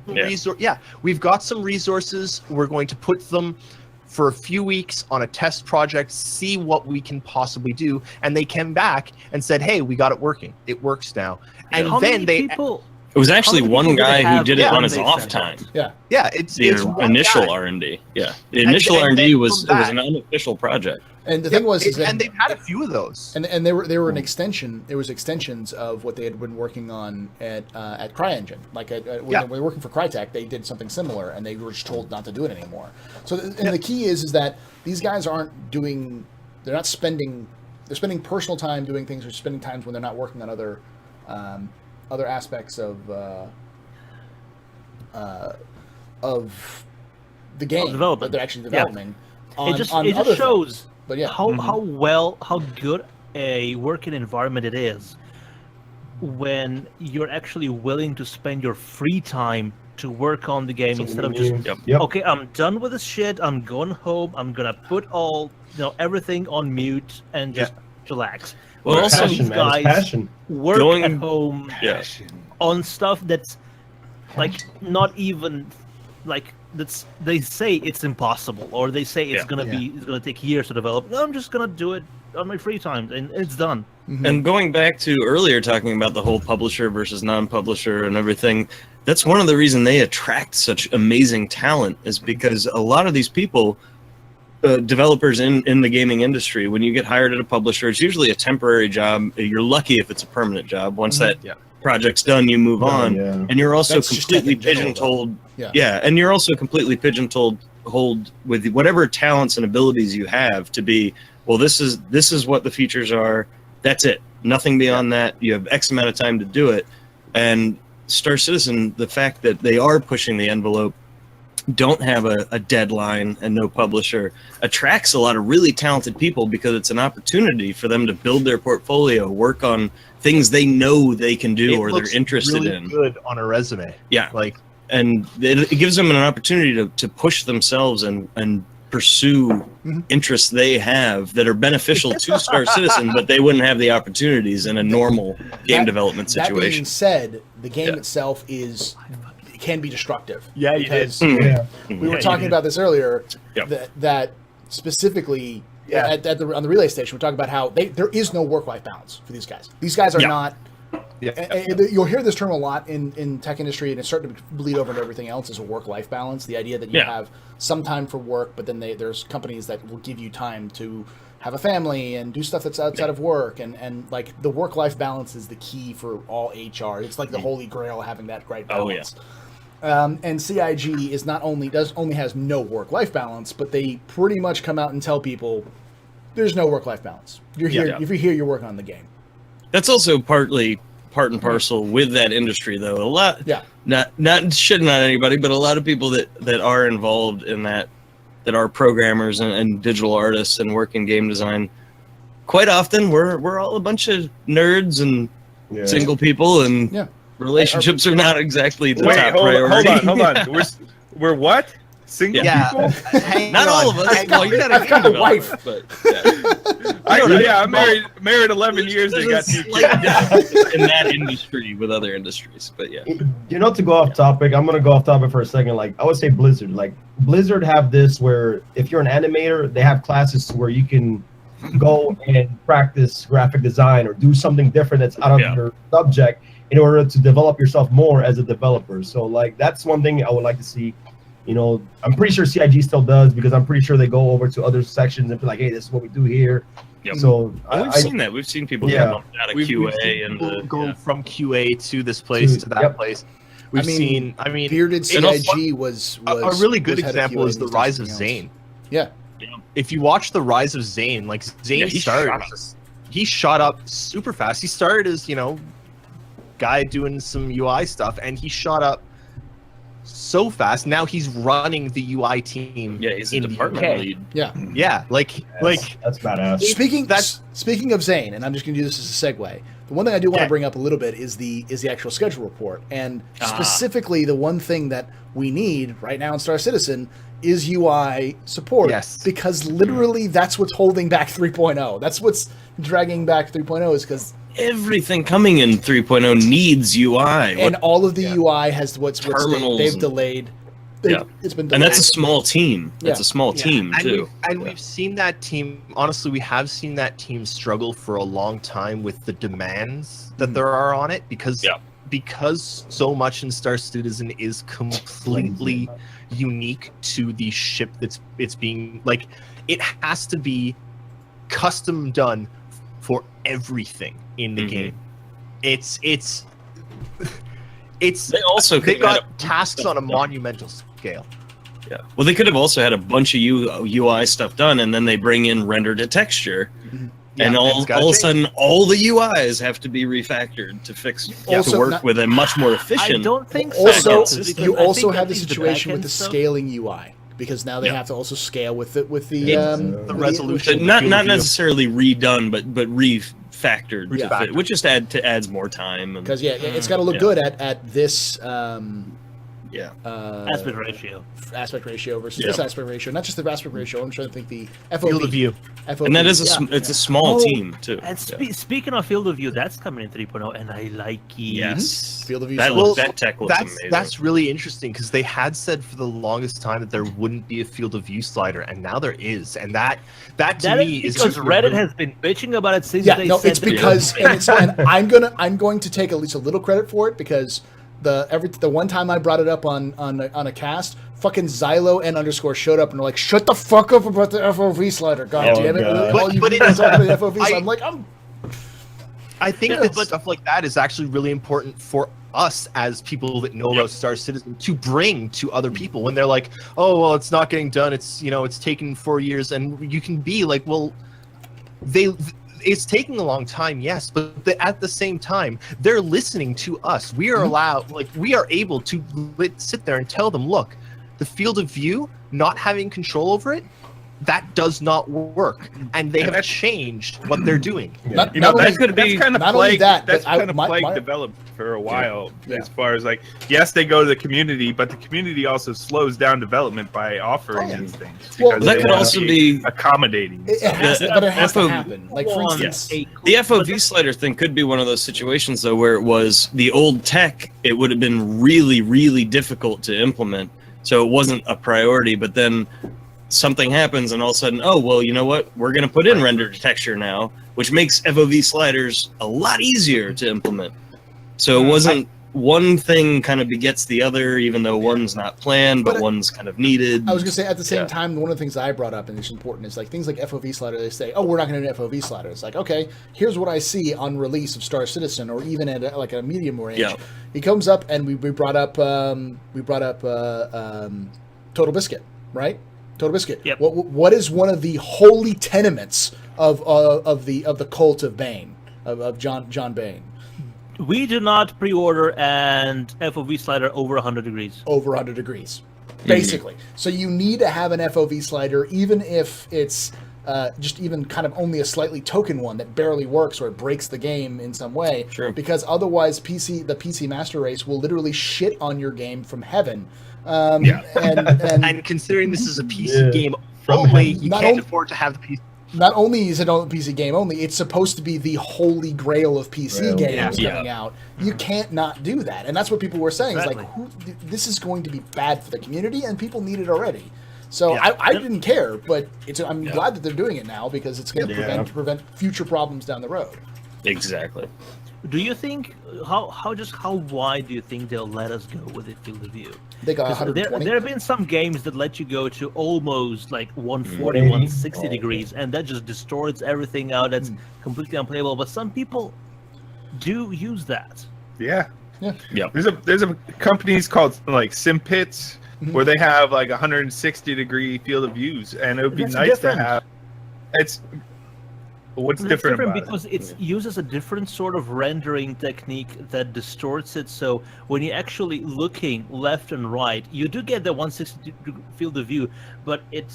we've got some resources. We're going to put them for a few weeks on a test project, see what we can possibly do. And they came back and said, hey, we got it working. It works now. And then people. It was actually one guy who did it on his they off sent time. Yeah, it's The one initial guy. R&D. Yeah, the initial and R&D then was from it was that- an unofficial project. And the thing was, is that, and they've had a few of those. and they were an extension. There was extensions of what they had been working on at CryEngine. Like when they were working for Crytek, they did something similar, and they were just told not to do it anymore. So, the key is that these guys aren't doing. They're not spending. They're spending personal time doing things, or spending times when they're not working on other aspects of the game that they're actually developing. It just shows But yeah, how good a working environment it is when you're actually willing to spend your free time to work on the game instead of just okay, I'm done with this shit, I'm going home, I'm gonna put everything on mute and just relax. Well, also these guys work at home on stuff that's like not even like they say it's impossible, or they say it's gonna take years to develop. No, I'm just gonna do it on my free time and it's done. And going back to earlier talking about the whole publisher versus non-publisher and everything, that's one of the reasons they attract such amazing talent, is because a lot of these people, developers in the gaming industry, when you get hired at a publisher, it's usually a temporary job. You're lucky if it's a permanent job. Once that project's done, you move on, and you're also That's completely just tech in general, pigeonholed. Yeah. And you're also completely pigeonholed with whatever talents and abilities you have to be. Well, this is what the features are. That's it. Nothing beyond that. You have X amount of time to do it. And Star Citizen, the fact that they are pushing the envelope, don't have a deadline and no publisher, attracts a lot of really talented people, because it's an opportunity for them to build their portfolio, work on things they know they can do or they're interested really in. Good on a resume. Yeah, like, and it gives them an opportunity to push themselves and pursue interests they have that are beneficial to Star Citizen, but they wouldn't have the opportunities in a normal game development situation. That being said, the game itself can be destructive. Yeah, because Mm-hmm. we were talking about this earlier. Yep. That specifically on the relay station, we're talking about how there is no work-life balance for these guys. These guys are not. You'll hear this term a lot in tech industry, and it's starting to bleed over into everything else, is a work-life balance. The idea that you have some time for work, but then there's companies that will give you time to have a family and do stuff that's outside of work, and like the work-life balance is the key for all HR. It's like the holy grail, having that right balance. And CIG is only has no work-life balance, but they pretty much come out and tell people there's no work-life balance. You're here. If you're here, you're working on the game. That's also partly part and parcel with that industry, though. A lot, not shitting on anybody, but a lot of people that are involved in that are programmers and digital artists and work in game design. Quite often, we're all a bunch of nerds and single people, and relationships are not exactly the top priority. Hold on. We're what? Single people? Not all of us. Well, you're not I've got a wife, but I'm married 11 years and got 2 kids. In that industry with other industries, but to go off topic, I'm gonna go off topic for a second. Like, I would say Blizzard. Like, Blizzard have this where if you're an animator, they have classes where you can go and practice graphic design or do something different that's out of your subject in order to develop yourself more as a developer. So like that's one thing I would like to see. You know, I'm pretty sure CIG still does, because I'm pretty sure they go over to other sections and be like, hey, this is what we do here. Yep. So we've seen that. We've seen people get bumped out of QA and go from QA to this place to that place. We've seen. I mean, Bearded CIG was a really good was head of example QA is the and rise of something Zane. Yeah. If you watch the rise of Zane, like Zane he shot up super fast. He started as, you know, guy doing some UI stuff, and he shot up so fast. Now he's running the UI team. Yeah, he's a in department the UK. lead. Yeah, like that's badass. Speaking of Zane, and I'm just going to do this as a segue. The one thing I do want to bring up a little bit is the actual schedule report, and specifically the one thing that we need right now in Star Citizen is UI support. Yes, because literally that's what's holding back 3.0. That's what's dragging back 3.0 is because everything coming in 3.0 needs UI, and all of the UI has what's they've delayed. It's been delayed. And that's a small team. That's a small team too. We've seen that team. Honestly, we have seen that team struggle for a long time with the demands that there are on it, because so much in Star Citizen is completely unique to the ship it's being, like, it has to be custom done for everything in the game. It's they got tasks on a monumental scale. Yeah. Well, they could have also had a bunch of UI stuff done, and then they bring in render to texture, and all of a sudden, all the UIs have to be refactored to fix to work with a much more efficient. I don't think so. Also, you also have the situation with the scaling UI, because now they have to also scale with the resolution. Not necessarily redone, but refactored, to fit, which just adds more time. Because it's got to look good at this. Aspect ratio versus this aspect ratio. Not just the aspect ratio. I'm trying to think the FOV. Field of view. FOV, and that is it's a small team too. And speaking of field of view, that's coming in 3.0, and I like it. Yes, field of view. That tech looks amazing. That's really interesting, because they had said for the longest time that there wouldn't be a field of view slider, and now there is, and that to me is because Reddit has been bitching about it since they said it's because and I'm going to take at least a little credit for it, because the one time I brought it up on a cast, fucking Xylo and underscore showed up and were like, shut the fuck up about the FOV slider, god damn it. But it is the FOV slider. I'm like, I think that stuff like that is actually really important for us as people that know about Star Citizen to bring to other people when they're like, oh well, it's not getting done, it's it's taken 4 years, and you can be like, well, it's taking a long time, yes, but at the same time, they're listening to us. We are allowed, we are able to sit there and tell them, look, the field of view, not having control over it, that does not work, and they have changed what they're doing. That's kind of plagued development for a while. As far as yes, they go to the community, but the community also slows down development by offering these things. Well, that could also be accommodating. It has to happen. Like, for instance, the FOV slider thing could be one of those situations though, where it was the old tech. It would have been really, really difficult to implement, so it wasn't a priority. But then something happens and all of a sudden, oh, well, you know what? We're going to put in render to texture now, which makes FOV sliders a lot easier to implement. So it wasn't one thing kind of begets the other, even though one's not planned, but one's kind of needed. I was going to say, at the same time, one of the things I brought up, and it's important, is things like FOV slider. They say, oh, we're not going to do an FOV slider. It's like, okay, here's what I see on release of Star Citizen, or even at a medium range. Yeah. He comes up, and we brought up Total Biscuit, right? Total Biscuit. Yep. What is one of the holy tenements of the cult of Bane, of John Bane? We do not pre-order and FOV slider over 100 degrees. Over 100 degrees, basically. So you need to have an FOV slider, even if it's just even kind of only a slightly token one that barely works or it breaks the game in some way. Sure. Because otherwise, the PC master race will literally shit on your game from heaven. And considering this is a PC game only, you can't afford to have the PC. Not only is it on the PC game only, it's supposed to be the holy grail of PC games coming out. You can't not do that, and that's what people were saying. Exactly. It's like, this is going to be bad for the community, and people need it already. So Yeah. I didn't care, but I'm glad that they're doing it now because it's going to prevent future problems down the road. Exactly. Do you think how wide do you think they'll let us go with the field of view? They got 'Cause 120. there have been some games that let you go to almost like 140, 180. 160 degrees, and that just distorts everything out. That's completely unplayable. But some people do use that. Yeah. Yep. There's a companies called like SimPits where they have like 160-degree field of views, and it would be That's nice different. to have. It's what's That's different about because it uses a different sort of rendering technique that distorts it. So when you're actually looking left and right, you do get the 160 field of view, but it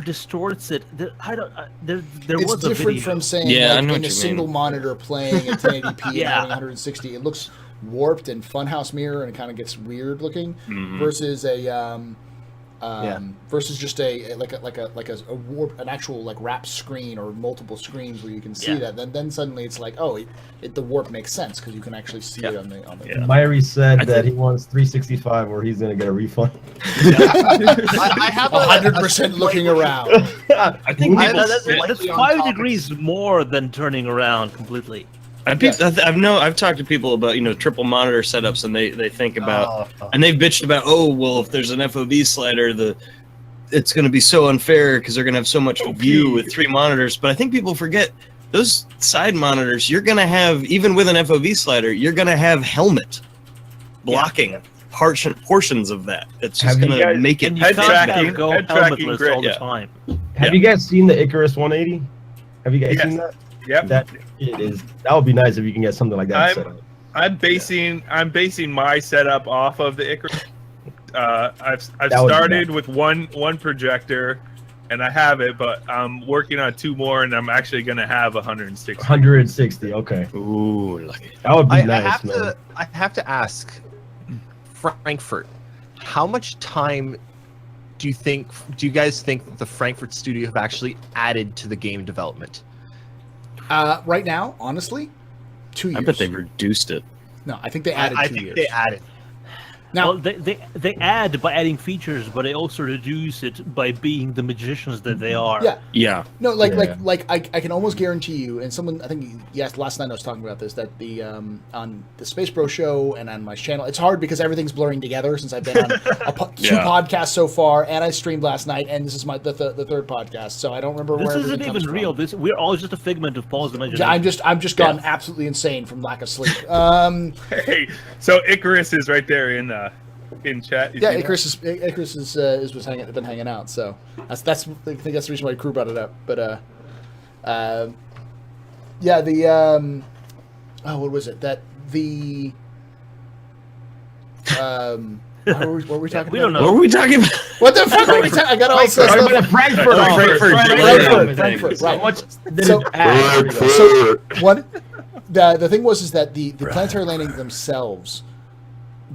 distorts it. There It's was a different video. from saying Yeah, I like, know in what a you single mean. monitor playing at 1080p and Yeah. having 160. It looks warped and funhouse mirror, and it kind of gets weird looking. Mhm. Versus versus just a warp, an actual like wrap screen or multiple screens where you can see Yeah. that. Then suddenly it's like, oh, the warp makes sense because you can actually see it on the. Yeah. Myri said I that think- he wants 365 or he's gonna get a refund. I have 100% looking around. I think I people have a That's slightly on 5 topic. degrees more than turning around completely. I've talked to people about triple monitor setups, and they think about and they've bitched about, oh well, if there's an FOV slider, it's going to be so unfair because they're going to have so much view with 3 monitors. But I think people forget those side monitors. You're going to have, even with an FOV slider, you're going to have helmet blocking portions of that. It's just Have you going to guys- make it And you Head can't tracking- go head tracking helmetless grid, all the yeah. time. Have you guys seen the Icarus 180? Have you guys Yes. seen that? Yep. That would be nice if you can get something like that set up. I'm basing my setup off of the Icarus. I've That would be started with one projector, and I have it, but I'm working on 2 more, and I'm actually going to have 160. 160. Okay, Ooh, lucky. that would be I nice, man. have to ask Frankfurt, how much time do you guys think that the Frankfurt studio have actually added to the game development? Right now, honestly, 2 years. I bet they've reduced it. No, I think they added I 2 think years. they added. Now, Well, they add by adding features, but they also reduce it by being the magicians that they are. yeah, Yeah. no, like Yeah. I can almost guarantee you, and someone I think yes, last night I was talking about this, that the on the Space Bro show and on my channel, it's hard because everything's blurring together since I've been on two Yeah. podcasts so far, and I streamed last night, and this is the third podcast, so I don't remember This where isn't everything comes even real. from. We're all just a figment of Paul's imagination. Yeah, I'm just gone absolutely insane from lack of sleep. Hey, so Icarus is right there in chat. You Yeah, see that? Icarus was been hanging out, so that's I think that's the reason why crew brought it up. But yeah, the what was it that the what were we talking we about? don't know. What were we talking about? What the fuck are we talking? I got all this Sorry, stuff. but Frankfurt Oh, offer. Frankfurt, How right. much did So- it add? So one, the thing was that the planetary landing themselves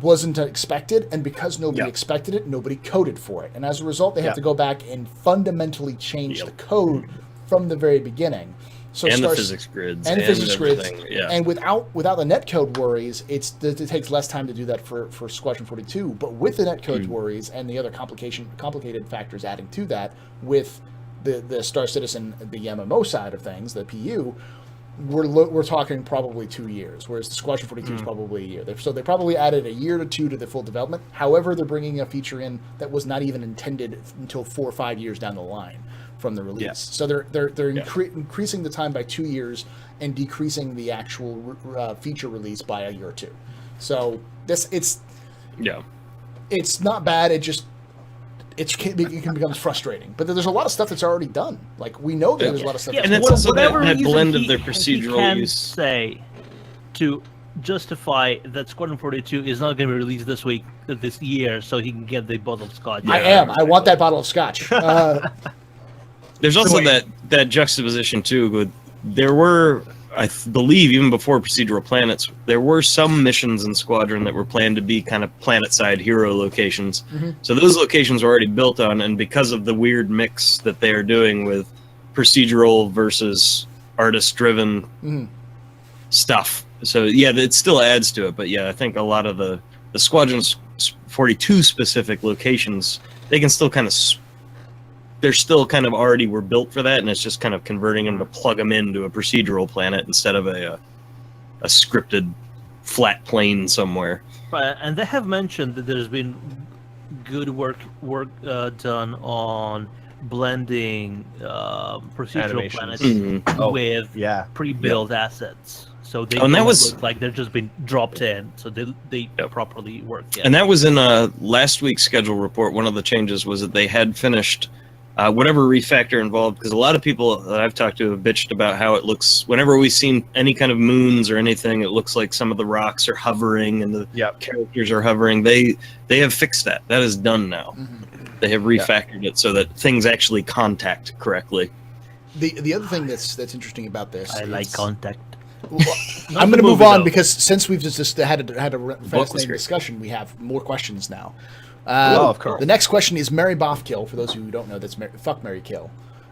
wasn't expected, and because nobody expected it, nobody coded for it, and as a result, they have to go back and fundamentally change the code from the very beginning. So And the Star- physics grids. and physics grids, everything. Yeah. and without the netcode worries, it takes less time to do that for Squadron 42. But with the netcode worries and the other complicated factors adding to that, with the Star Citizen, the MMO side of things, the PU, we're talking probably 2 years, whereas the Squadron 42 is probably a year. So they probably added a year to 2 to the full development. However, they're bringing a feature in that was not even intended until 4 or 5 years down the line from the release. Yeah. So they're increasing the time by 2 years and decreasing the actual feature release by a year or 2. So it's not bad. It becomes frustrating. But there's a lot of stuff that's already done. Like we know that there's a lot of stuff. Yeah, that's and done. it's also that whatever reason blend of their he procedural can use. say to justify that Squadron 42 is not going to be released this week, this year, so he can get the bottle of scotch. I want that bottle of scotch. There's also that juxtaposition too. With there were, I believe, even before procedural planets, there were some missions in Squadron that were planned to be kind of planet-side hero locations. Mhm. So those locations were already built on, and because of the weird mix that they are doing with procedural versus artist-driven Mhm. stuff, so yeah, it still adds to it. But yeah, I think a lot of the Squadron 42 specific locations, they can still kind of they're still kind of already were built for that, and it's just kind of converting them to plug them into a procedural planet instead of a scripted flat plane somewhere. And they have mentioned that there's been good work done on blending procedural Animations. planets Mhm. with Yeah. pre-built assets. So they and that don't was- look like they've just been dropped in, so they properly work. Yeah. And that was in last week's schedule report. One of the changes was that they had finished whatever refactor involved, because a lot of people that I've talked to have bitched about how it looks whenever we've seen any kind of moons or anything. It looks like some of the rocks are hovering and the characters are hovering. They have fixed that. That is done now. They have refactored it so that things actually contact correctly. The other thing that's interesting about this, I like contact. Well, I'm going to move on because since we've just had a fascinating great. discussion, we have more questions now. Of course. The next question is Mary Boff Kill. For those who don't know, that's fuck, Mary Kill.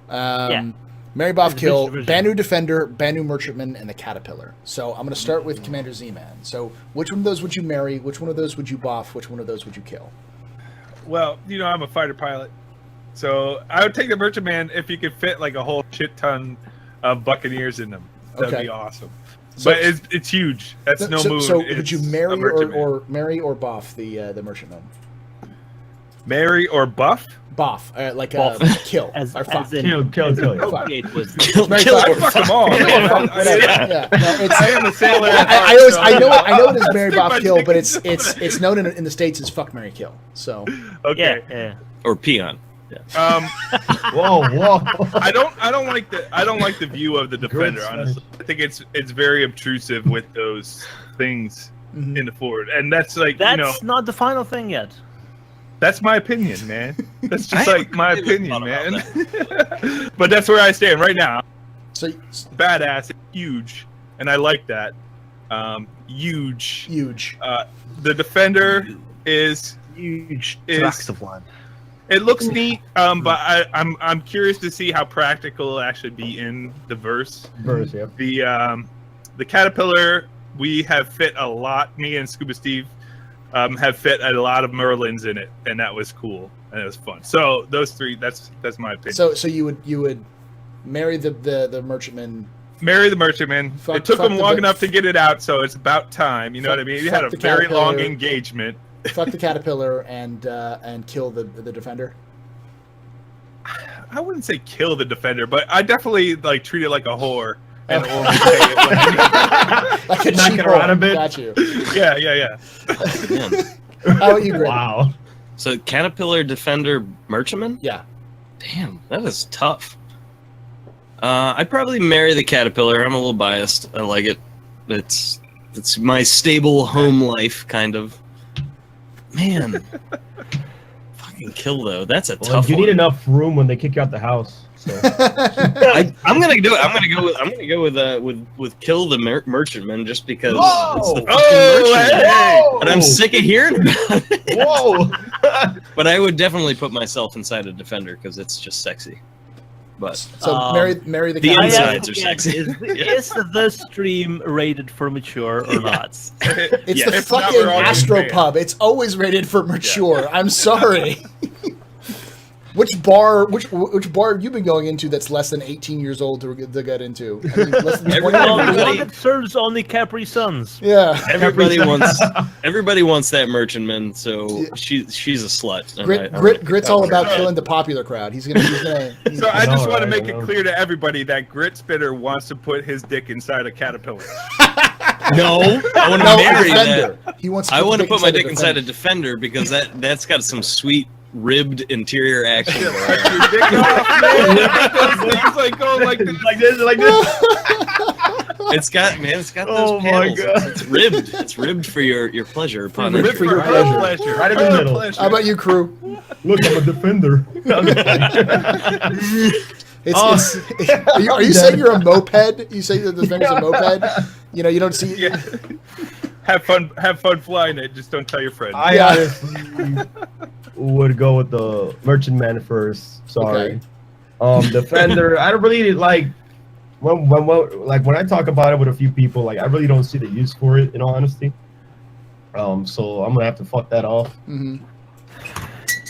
Mary Boff Kill, Banu Defender, Banu Merchantman, and the Caterpillar. So I'm going to start with Commander Z-Man. So which one of those would you marry? Which one of those would you boff? Which one of those would you kill? Well, I'm a fighter pilot, so I would take the Merchantman if you could fit like a whole shit ton of Buccaneers in them. That'd be awesome. So, but it's huge. That's no moon. So would you It's marry a Merchantman. or marry or boff the Merchantman? Marry or buff? Boff, kill. As fuck. in Kill. procreate with. Kill Mary or Boff. Fuck them all. man. Yeah. No, it's, I am a sailor. I know it is Mary Stick my Boff Kill, dick but in it's known in the States as fuck, Mary Kill. So Okay. Yeah. Or peon. Whoa. I don't like the view of the Defender. Honestly, I think it's very obtrusive with those things in the forward, and that's like That's not the final thing yet. that's my opinion, man. That's just like my opinion, man. But that's where I stand right now. So Badass, huge, and I like that. Huge. The Defender is Huge Is- tracts of land. It looks neat, but I'm curious to see how practical it'll actually be in the verse. The Caterpillar, we have fit a lot. Me and Scuba Steve have fit a lot of Merlins in it, and that was cool and it was fun. So those three, that's my opinion. So you would marry the Merchantman. Marry the Merchantman. Fuck- It took fuck them the long bit- enough to get it out, so it's about time. You know what I mean? You had a fuck the very long Caterpillar. engagement. Fuck the Caterpillar and kill the Defender. I wouldn't say kill the Defender, but I definitely like treat it like a whore and only pay it when I Like a Knock cheap it around whore. a bit. Got you. need. Yeah. Man. How about you, Grit? Wow. So Caterpillar, Defender, Merchantman? Yeah. Damn, that is tough. I'd probably marry the Caterpillar. I'm a little biased. I like it. It's my stable home life, kind of. Man. Fucking kill, though. That's a tough You one. need enough room when they kick you out the house. So. I'm gonna do it. I'm gonna go with kill the Merchantman just because it's the fucking Merchantman. Hey! But I'm sick of hearing about it. Whoa! But I would definitely put myself inside a Defender because it's just sexy. But So marry the the Caterpillar. insides are sexy. Is the stream rated for mature or not? It's Yeah, the it's not fucking where all the Astropub. It's always rated for mature. I'm sorry. Which bar have you been going into that's less than 18 years old to get into? I mean, less than 20 Well, the years one old? that serves only Capri Suns. Yeah. everybody wants that Merchantman, so she's a slut. and Grit's all about killing the popular crowd. He's gonna. So I just know, want to right? make I it know. clear to everybody that Grit Spitter wants to put his dick inside a caterpillar. No, I want to No, marry Defender. that. He wants. I want to put my dick the inside a Defender. Defender because that's got some sweet ribbed interior action. Cut your dick off, man. It's like going like this. like this. It's got those Oh my panels. God. It's ribbed. It's ribbed for your pleasure upon Ribbed entry. for your her pleasure. Right in the Her middle. pleasure. How about you, crew? Look, I'm a defender. Are you saying you're a moped? You say that the Defender's a moped? You know, you don't see. Yeah. Have fun flying it. Just don't tell your friends. I honestly would go with the Merchantman first. Sorry. Defender. I don't really like when I talk about it with a few people. Like I really don't see the use for it. In all honesty. So I'm gonna have to fuck that off. Mhm.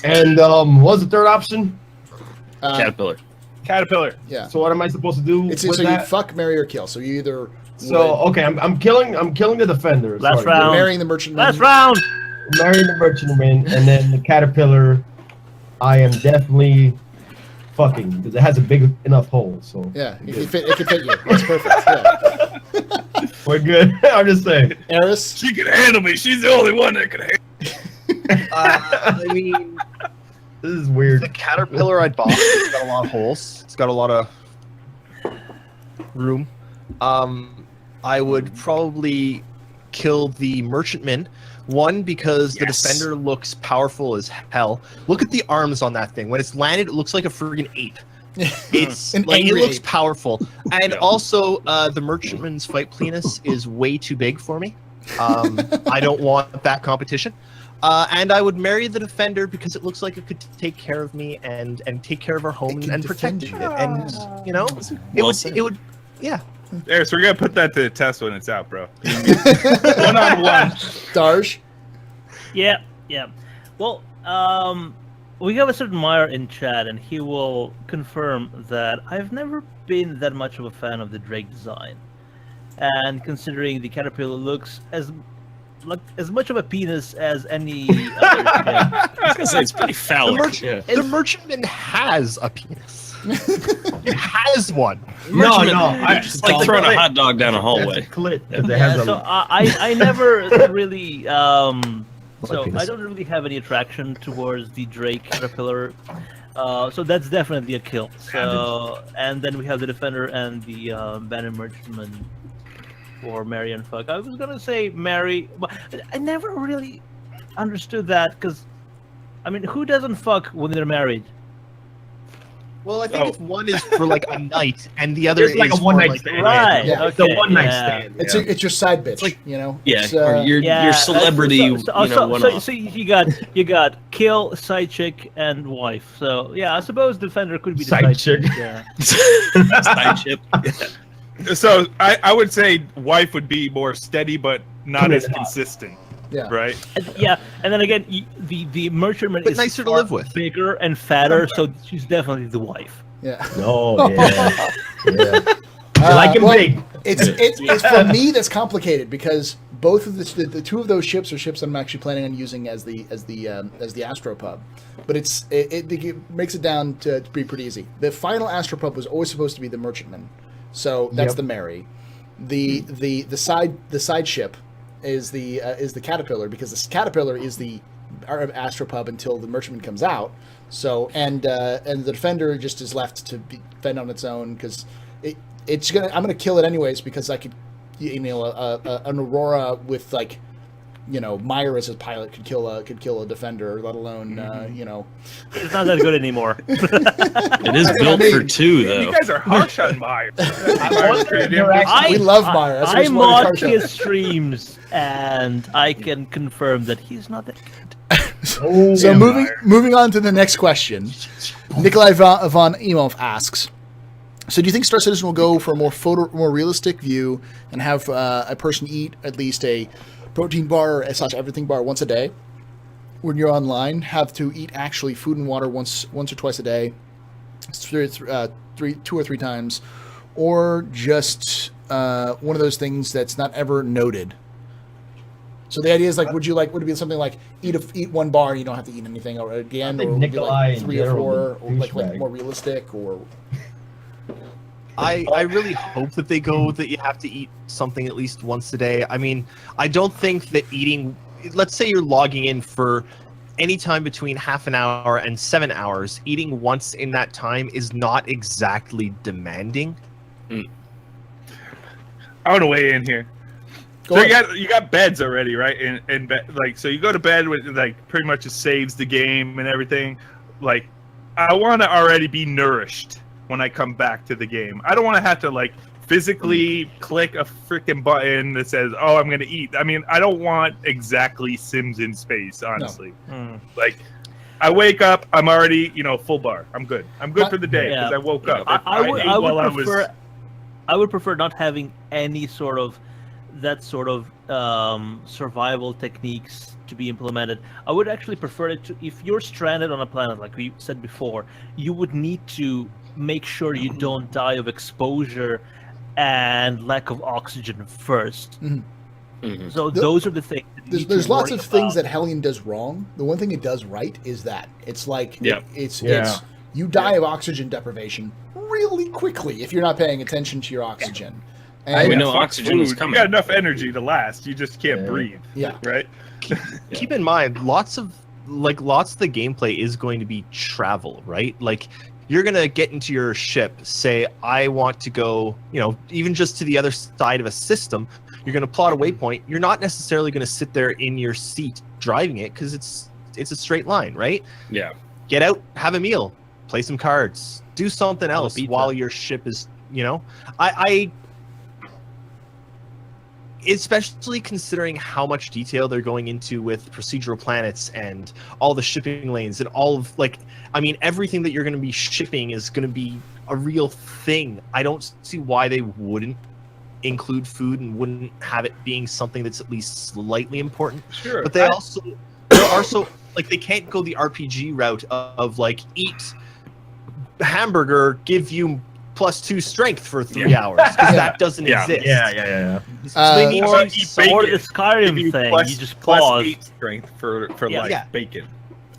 And what was the third option? Caterpillar. Caterpillar. Yeah. So what am I supposed to do It's with so that? you fuck, marry, or kill. So you either So okay, I'm killing the defender. Last Sorry, round. marrying the merchantman. Last round. marrying the merchantman, and then the caterpillar. I am definitely fucking because it has a big enough hole. So Yeah, it can fit you. That's perfect. Yeah. we're good. I'm just saying. Eris. She can handle me. She's the only one that can handle I mean, This is weird. the caterpillar I bought, it's got a lot of holes. It's got a lot of room. I would probably kill the merchantman. One, because the Yes. defender looks powerful as hell. Look at the arms on that thing. When it's landed, it looks like a friggin' ape. It's An like it angry looks ape. powerful. And Yeah. also, the merchantman's fight penis is way too big for me. I don't want that competition. And I would marry the defender because it looks like it could take care of me and take care of our home can and protect defend it. you. And you know, Well said. it would, yeah. There, so we're gonna put that to the test when it's out, bro. 1-on-1. Darj. Yeah, yeah. Well, we have a certain Meyer in chat, and he will confirm that I've never been that much of a fan of the Drake design. And considering the caterpillar looks as much of a penis as any other Drake. I was gonna say it's pretty phallic. Yeah. The merchantman has a penis. It has one. No, Merchantman, I it's like throwing a hot dog down a That's hallway. a clit. It Yeah, has so a, I never really so penis. I don't really have any attraction towards the Drake caterpillar. So that's definitely a kill. So and then we have the defender and the banner merchantman for marry and fuck. I was gonna say marry, but I never really understood that because I mean, who doesn't fuck when they're married? Well, I think if one is for like a night and the other It's like is a one for, night like, stand. Right. Yeah. It's a one night yeah. stand. It's yeah. it's your side bitch. like- you know. Yeah, It's, or your celebrity, one-off. So you got kill, side chick, and wife. So yeah, I suppose defender could be the Side chick. Yeah. Side chip. So I would say wife would be more steady, but not as consistent, yeah. right? Yeah, and then again, the merchantman But is nicer to far live with. bigger and fatter, so she's definitely the wife. Yeah. No, yeah. yeah. I like him well, big. It's for me that's complicated because both of the two of those ships are ships I'm actually planning on using as the Astropub, but it makes it down to be pretty easy. The final Astropub was always supposed to be the merchantman, so that's Yep. the Mary. The side ship is the caterpillar because the caterpillar is our Astropub until the merchantman comes out. So and the defender just is left to fend on its own because I'm gonna kill it anyways because I could an Aurora with like Meyer as a pilot could kill a defender, let alone It's not that good anymore. It is built for two, You though. guys are harsh on Myers. We love Meyer. That's I what's more watch than his streams, and I can confirm that he's not that good. Oh, So yeah. moving on to the next question, Nikolai von Emov asks, so do you think Star Citizen will go for a more realistic view and have a person eat at least a protein bar / everything bar once a day? When you're online, have to eat actually food and water once or twice a day, 2 or 3 times, or just one of those things that's not ever noted? So the idea is like, would it be something like eat one bar and you don't have to eat anything again, I think or would it be Nikolai like in 3 or general 4, would or like douchebag. more realistic, or I really hope that they go that you have to eat something at least once a day. I mean, I don't think that eating, let's say you're logging in for any time between half an hour and 7 hours, eating once in that time is not exactly demanding. I want to weigh in here. Go So ahead. you got beds already, right? And like, so you go to bed with like pretty much it saves the game and everything. Like, I want to already be nourished when I come back to the game. I don't want to have to like physically click a freaking button that says, "Oh, I'm gonna eat." I mean, I don't want exactly Sims in space, honestly. Like, I wake up, I'm already full bar. I'm good. I'm good for the day because I woke up. If I ate while I was- would prefer not having any sort of that sort of survival techniques to be implemented. I would actually prefer it to, if you're stranded on a planet, like we said before, you would need to make sure you don't die of exposure and lack of oxygen first. So those are the things. There's lots of things that Hellion does wrong. The one thing it does right is that it's like it's you die of oxygen deprivation really quickly if you're not paying attention to your oxygen. And we know oxygen is coming. You got enough energy to last. You just can't breathe. Yeah. Right. Keep in mind, lots of the gameplay is going to be travel, right? Like, you're gonna get into your ship, say, I want to go, even just to the other side of a system. You're gonna plot a waypoint. You're not necessarily gonna sit there in your seat driving it because it's a straight line, right? Yeah. Get out, have a meal, play some cards, do something else while your ship is, I especially considering how much detail they're going into with procedural planets and all the shipping lanes and all of, everything that you're going to be shipping is going to be a real thing. I don't see why they wouldn't include food and wouldn't have it being something that's at least slightly important. Sure. But there are so they can't go the RPG route of eat hamburger, give you +2 strength for 3 hours, because that doesn't exist. Yeah. So they need or to the Skyrim thing, you just pause. +8 strength for bacon.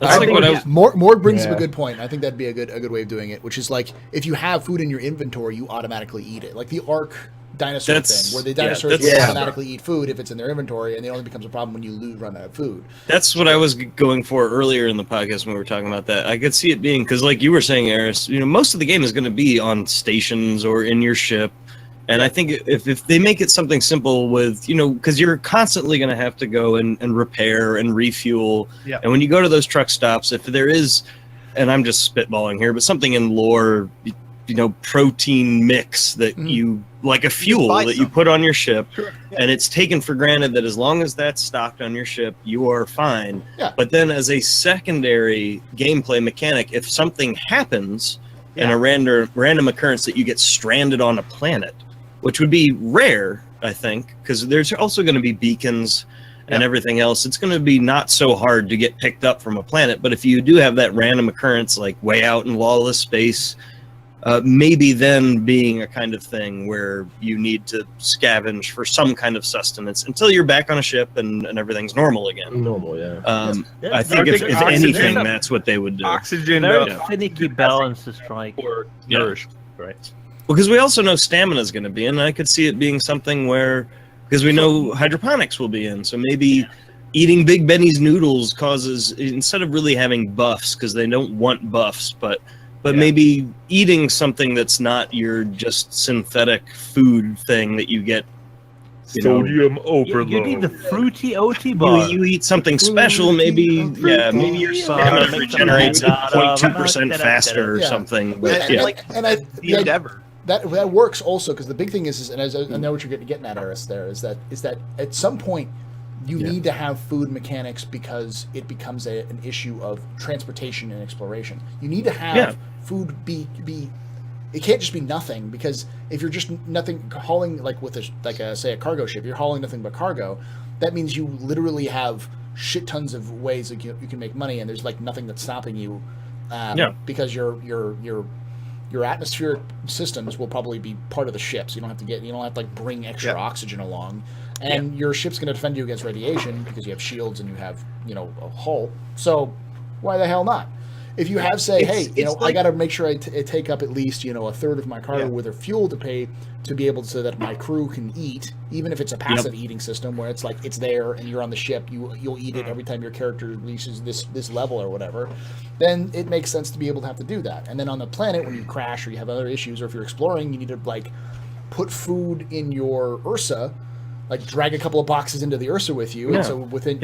That's like what I was. Morg brings up a good point. I think that'd be a good way of doing it, which is like if you have food in your inventory, you automatically eat it. Like the Ark dinosaur thing, where the dinosaurs will automatically eat food if it's in their inventory, and it only becomes a problem when you run out of food. That's what I was going for earlier in the podcast when we were talking about that. I could see it being, because like you were saying, Eris, most of the game is going to be on stations or in your ship. And I think if they make it something simple with, because you're constantly going to have to go and repair and refuel. Yeah. And when you go to those truck stops, if there is, and I'm just spitballing here, but something in lore, protein mix that you, like a fuel that you put on your ship, and it's taken for granted that as long as that's stocked on your ship, you are fine. Yeah. But then as a secondary gameplay mechanic, if something happens in a random occurrence that you get stranded on a planet, which would be rare, I think, because there's also going to be beacons and everything else. It's going to be not so hard to get picked up from a planet. But if you do have that random occurrence, like way out in lawless space, maybe then being a kind of thing where you need to scavenge for some kind of sustenance until you're back on a ship and everything's normal again. Normal, I think if anything, that's what they would do. Oxygen, Very finicky balance to strike. Or nourished, right? Well, because we also know stamina is going to be in. I could see it being something where, because we know hydroponics will be in, so maybe eating Big Benny's noodles causes, instead of really having buffs, because they don't want buffs, but maybe eating something that's not your just synthetic food thing that you get. Sodium overload. You need the fruity OT bar. You eat something special, maybe maybe your stamina regenerates 0.2% faster or something. But, the endeavor. That works also, because the big thing is and I know what you're getting at, Eris, there is that at some point you need to have food mechanics because it becomes an issue of transportation and exploration. You need to have food be it can't just be nothing, because if you're just nothing hauling, like with say a cargo ship, you're hauling nothing but cargo, that means you literally have shit tons of ways that you can make money, and there's nothing that's stopping you because your atmospheric systems will probably be part of the ship, so you don't have to bring extra oxygen along, and your ship's going to defend you against radiation because you have shields and you have a hull. So why the hell not? If you have I got to make sure I take up at least a third of my cargo with their fuel to pay to be able so that my crew can eat, even if it's a passive eating system where it's it's there and you're on the ship, you'll eat it every time your character reaches this level or whatever, then it makes sense to be able to have to do that. And then on the planet, when you crash or you have other issues, or if you're exploring, you need to put food in your Ursa, drag a couple of boxes into the Ursa with you, and so within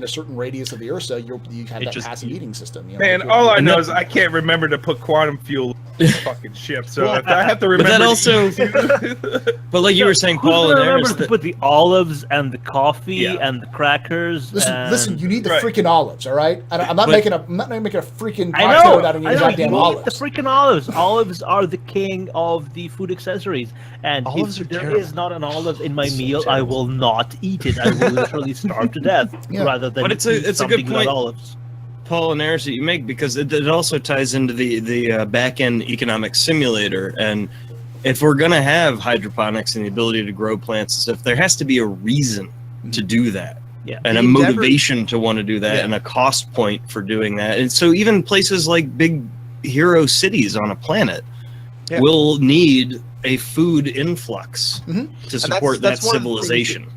a certain radius of the Ursa, you have that passive eating system. Man, all I know is I can't remember to put quantum fuel in the fucking ship, so I have to remember. But that also, but like you were saying, Paul, and remember to put the olives and the coffee and the crackers. Listen, you need the freaking olives, all right? I'm not making a freaking cocktail without any goddamn olives. The freaking olives. Olives are the king of the food accessories, and olives if there is not an olive in my meal, I will not eat it. I will literally starve to death rather than But it's eat a something good point, without olives. Paul and Aris, that you make, because it also ties into the back-end economic simulator. And if we're going to have hydroponics and the ability to grow plants and stuff, there has to be a reason to do that. Yeah. And a motivation to want to do that, and a cost point for doing that. And so even places like big hero cities on a planet will need a food influx to support that civilization.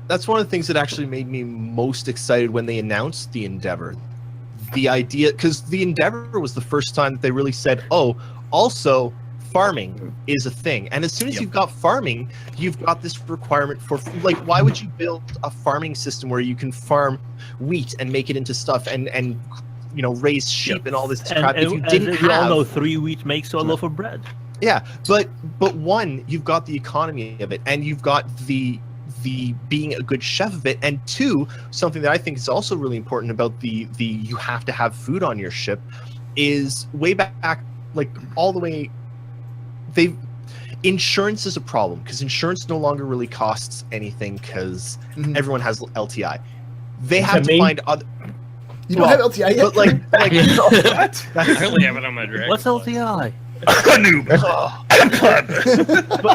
That's one of the things that actually made me most excited when they announced the Endeavor. The idea, because the Endeavor was the first time that they really said, oh, also farming is a thing. And as soon as you've got farming, you've got this requirement for, like, why would you build a farming system where you can farm wheat and make it into stuff and you know, raise sheep and all this crap if you didn't have... We all know 3 wheat makes a loaf of bread. Yeah, but one, you've got the economy of it, and you've got the being a good chef of it, and 2, something that I think is also really important about the you have to have food on your ship is way back, like all the way. Insurance is a problem because insurance no longer really costs anything because everyone has LTI. They have to find other. You don't have LTI yet? But like What? I only have it on my dragon. What's LTI? but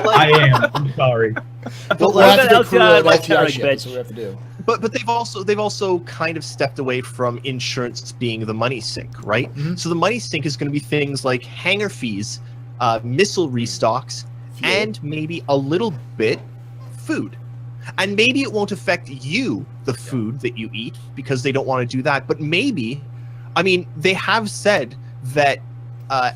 like, I am. I'm sorry. but We'll like, have to get crew LTI, of like LTI Derek shit. bitch. That's what we have to do. but they've also kind of stepped away from insurance being the money sink, right? So the money sink is going to be things like hangar fees, missile restocks, and maybe a little bit food. And maybe it won't affect you, the food that you eat, because they don't want to do that. But maybe, I mean, they have said that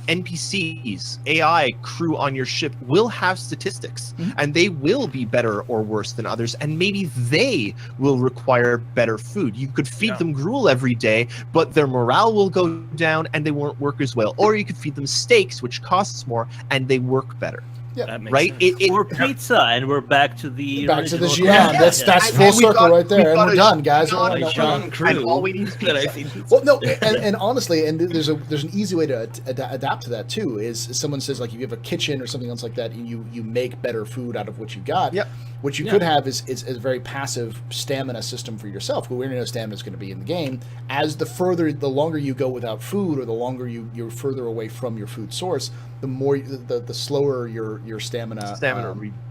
NPCs, AI crew on your ship will have statistics, and they will be better or worse than others, and maybe they will require better food. You could feed them gruel every day, but their morale will go down and they won't work as well. Or you could feed them steaks, which costs more, and they work better. Yeah, That makes Right? sense. Or pizza, and we're back to the back to the original Xi'an. concept. That's And full we've circle got- right there, we've and got we're a done, guys. Xi'an We're- John and Crew all we need is that I pizza. feed. Well, no, and honestly, and there's an easy way to adapt to that too. Is someone says like if you have a kitchen or something else like that, and you make better food out of what you got. Yep. What you could have is a very passive stamina system for yourself. We already know stamina is going to be in the game. As the longer you go without food, or the longer you're further away from your food source, the more the slower your stamina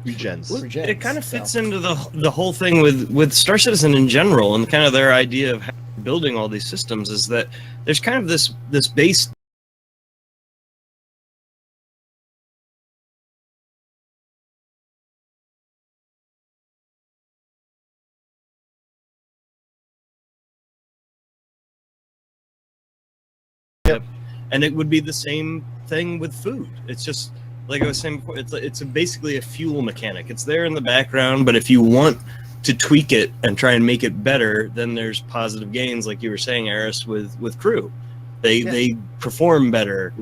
Regens. regens. It kind of fits into the whole thing with Star Citizen in general, and kind of their idea of building all these systems is that there's kind of this base. And it would be the same thing with food. It's just like I was saying before. It's basically a fuel mechanic. It's there in the background, but if you want to tweak it and try and make it better, then there's positive gains, like you were saying, Aris, with crew. They perform better.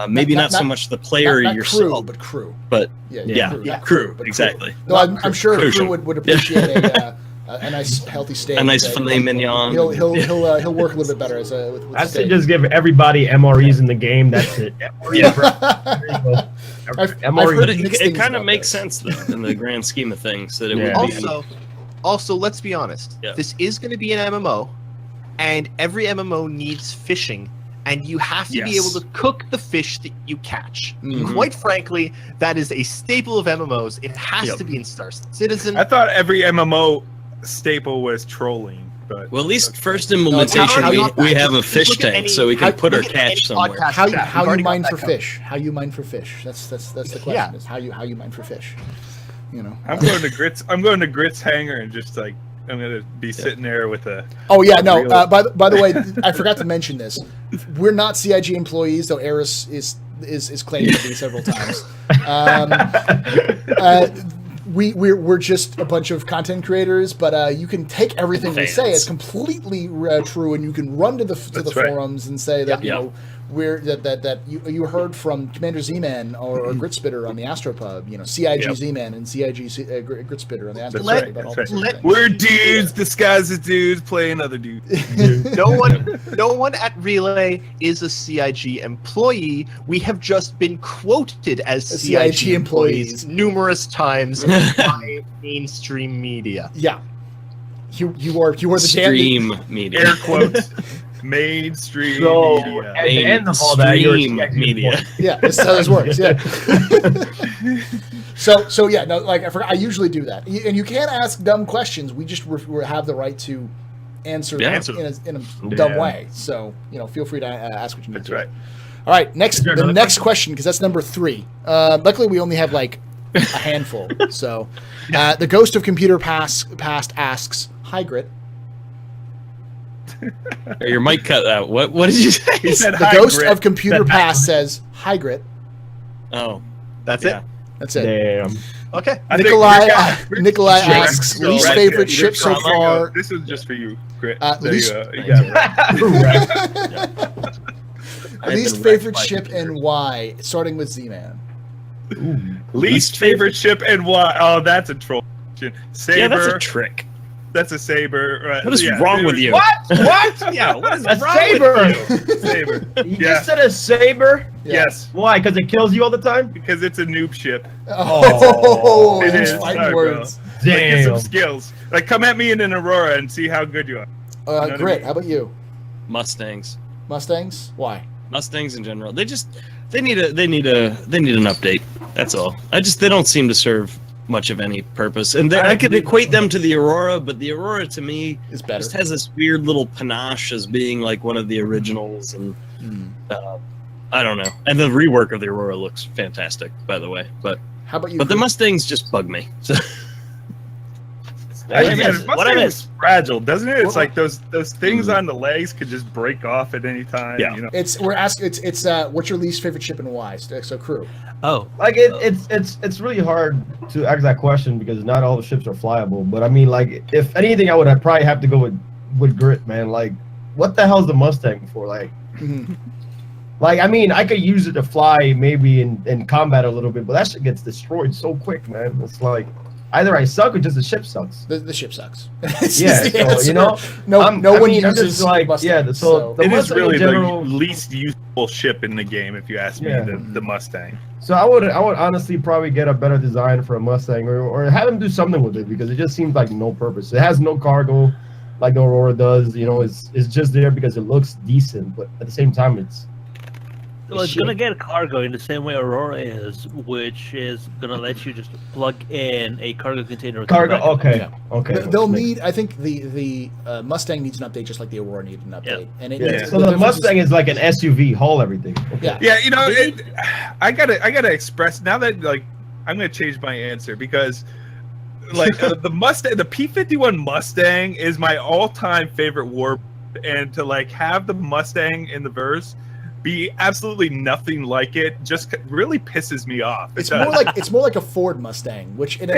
Maybe not so much the player not yourself, crew, but crew. but Yeah, crew, but exactly. No, I'm sure Crucial. crew would appreciate a nice healthy steak. A nice filet mignon. He'll work a little bit better as a with I steak. say just give everybody MREs in the game. That's it. Yeah. There you go. I've MRE. heard But mixed it things kind of about makes this. sense though, in the grand scheme of things, that it Yeah. would be. Also, let's be honest. Yeah. This is going to be an MMO, and every MMO needs fishing, and you have to be Yes. able to cook the fish that you catch. Mhm. Quite frankly, that is a staple of MMOs. It has to be in Star Citizen. I thought every MMO staple was trolling, but Well, at least first implementation, how you- we have a Look fish at tank, any- so we can look put our at any catch somewhere. podcast How chat. how We've you already got mine that for covered. fish? How you mine for fish? That's the question. Yeah. Is how you mine for fish? You know. I'm going to Grits hangar and just like I'm gonna be sitting there with a. Oh yeah, no. Real- By the way, I forgot to mention this. We're not CIG employees, though Eris is claiming to be several times. We're just a bunch of content creators, but you can take everything we say as completely true, and you can run to the That's right. forums and say that Yeah. that you heard from Commander Z-Man or Gritspitter on the Astropub, CIG Yep. Z-Man and CIG Gritspitter on the That's Astropub. right. about all That's sorts right. of things. We're dudes disguised as dudes playing other dudes. No one at Relay is a CIG employee. We have just been quoted as CIG CIG employees numerous times by mainstream media. Yeah, you are the damn. Stream media. Air quotes. Mainstream So media. at the end of all that, you're a Mainstream CIG media. employee. Yeah, this is how this works. Yeah. so yeah, no, like I usually do that, and you can't ask dumb questions. We just have the right to answer Yeah. them in a dumb Yeah. way. So feel free to ask what you need That's to. right. All right, next Is there the another next question, because that's number 3. Luckily, we only have like a handful. So, the Ghost of Computer Past asks, "Hi Grit." Your mic cut out. What did you say? He said, The "Hi, Ghost Grit." of Computer Past says, "Hi Grit." Oh, That's yeah. it. That's it. Damn. Okay. I think Nikolai Grit- asks, Grit- least Grit- favorite Grit- ship so Grit- far. This is just for you, Grit. There least- you go. You got it right. I've Least been favorite wrecked by ship computer. and why? Starting with Z-Man. Least favorite ship and why? Oh, that's a troll question. Saber. Yeah, that's a trick. That's a saber. Right. What is yeah, wrong there with we you? go. What? Yeah, what is A wrong saber. with you? Saber. You Yeah. just said a saber? Yeah. Yes. Why? Because it kills you all the time? Because it's a noob ship. Oh, It he's is. fighting Sorry, words. Like, get some Damn. skills. Like, come at me in an Aurora and see how good you are. You know what I Grit, mean? how about you? Mustangs. Mustangs? Why? Mustangs in general. They need an update. That's all. They don't seem to serve much of any purpose. And I could equate them to the Aurora, but the Aurora to me Is better. just has this weird little panache as being like one of the originals, and I don't know. And the rework of the Aurora looks fantastic, by the way. But How about you? the Grit? Mustangs just bug me. So I mean, miss? the What I Mustang miss? is fragile, doesn't it? It's What- like those things on the legs could just break off at any time. Yeah. You know? We're asking. It's what's your least favorite ship and why? So crew. Oh, Like it's really hard to ask that question because not all the ships are flyable. But I mean, like if anything, I would probably have to go with Grit, man. Like, what the hell's the Mustang for? Like, Mhm. like I mean, I could use it to fly maybe in combat a little bit, but that shit gets destroyed so quick, man. It's like either I suck or just the ship sucks. The ship sucks. It's Yeah, just the so, answer. you know, no I'm one just uses like Mustangs, so the It is Mustang really in general. the least useful ship in the game, if you ask me. Yeah. The Mustang. So I would honestly probably get a better design for a Mustang or have them do something with it because it just seems like no purpose. It has no cargo like the Aurora does. You know, it's just there because it looks decent, but at the same time, it's well, it's gonna get cargo in the same way Aurora is, which is gonna let you just plug in a cargo container. and come cargo. back. Okay, Yeah. okay. They'll Makes- need. I think the Mustang needs an update, just like the Aurora needed an update. And it Yeah. needs, So the difference is- Mustang is like an SUV, haul everything. Okay. Yeah. Yeah, you know, I gotta express now that like I'm gonna change my answer because like the Mustang, the P-51 Mustang is my all-time favorite war, and to like have the Mustang in the verse be absolutely nothing like it just really pisses me off. It's It more does. like a Ford Mustang, which Yeah.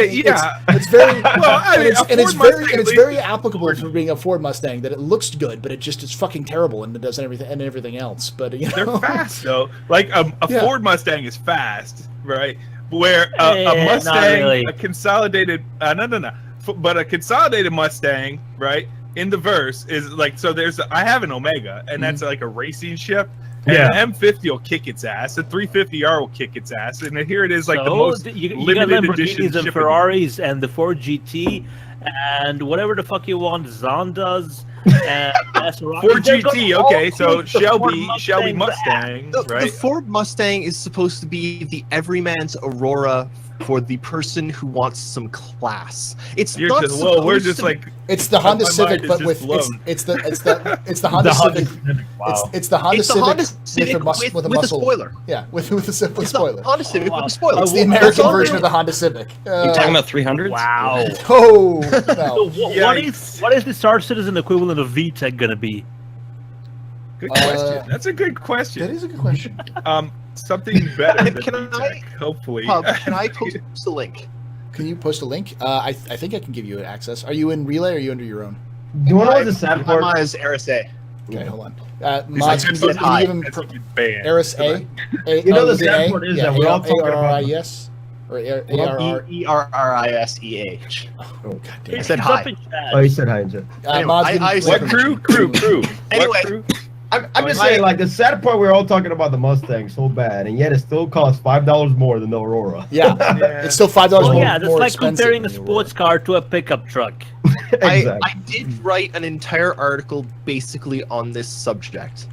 it's very Well, I mean, a and it's Ford very Mustang and it's at very least- applicable for being a Ford Mustang. That it looks good, but it's fucking terrible and it does everything else. But you know, They're fast though. Like a Yeah. Ford Mustang is fast, right? Where Eh, a not Mustang, really. a consolidated, but a consolidated Mustang, right? In the verse is like so. I have an Omega, and that's like a racing ship. And Yeah. the M50 will kick its ass. The 350R will kick its ass, and here it is, like the So, most you got limited edition Lamborghinis and ship. Ferraris and the Ford GT and whatever the fuck you want, Zondas and Maseratis. Ford They're GT, gonna okay, all so kick the Ford Shelby Mustangs Mustang, The right? Ford Mustang is supposed to be the everyman's Aurora for the person who wants some class. It's You're not just we're supposed just to- like it's the My Honda mind Civic, is but just with blown. it's the Honda Civic. Wow. It's the Honda It's the Civic, Honda Civic with a with a muscle. spoiler. Yeah, with a It's the spoiler. Honda Civic Wow. with a spoiler. It's the Well, American that's all version it of the Honda Civic. you talking about 300s? Wow. Oh So no! what is the Star Citizen equivalent of VTEC gonna be? good question. That's a good question. That is a good question. Something better than Can I- VTech, hopefully. Pub, can I post a link? Can you post a link? I think I can give you access. Are you in Relay or are you under your own? Do you want to know what the sad I'm part? on as RSA. Okay, hold on. He's Mods, like, can you give him that's a good band. Eris A? You know the sad part is that we're all talking about A-R-R-I-S? Or A-R-R... ERRISEH. Oh, God damn I it. said He's hi. up in chat. Oh, you said hi, Jet. Anyway, Mods, give him I- What crew? Anyway. What crew? I'm just saying, like, the sad part, we're all talking about the Mustang so bad, and yet it still costs $5 more than the Aurora. Yeah, Yeah. it's still $5 Well, more, yeah, that's more like expensive comparing a than the sports car to a pickup truck. Exactly. I did write an entire article basically on this subject.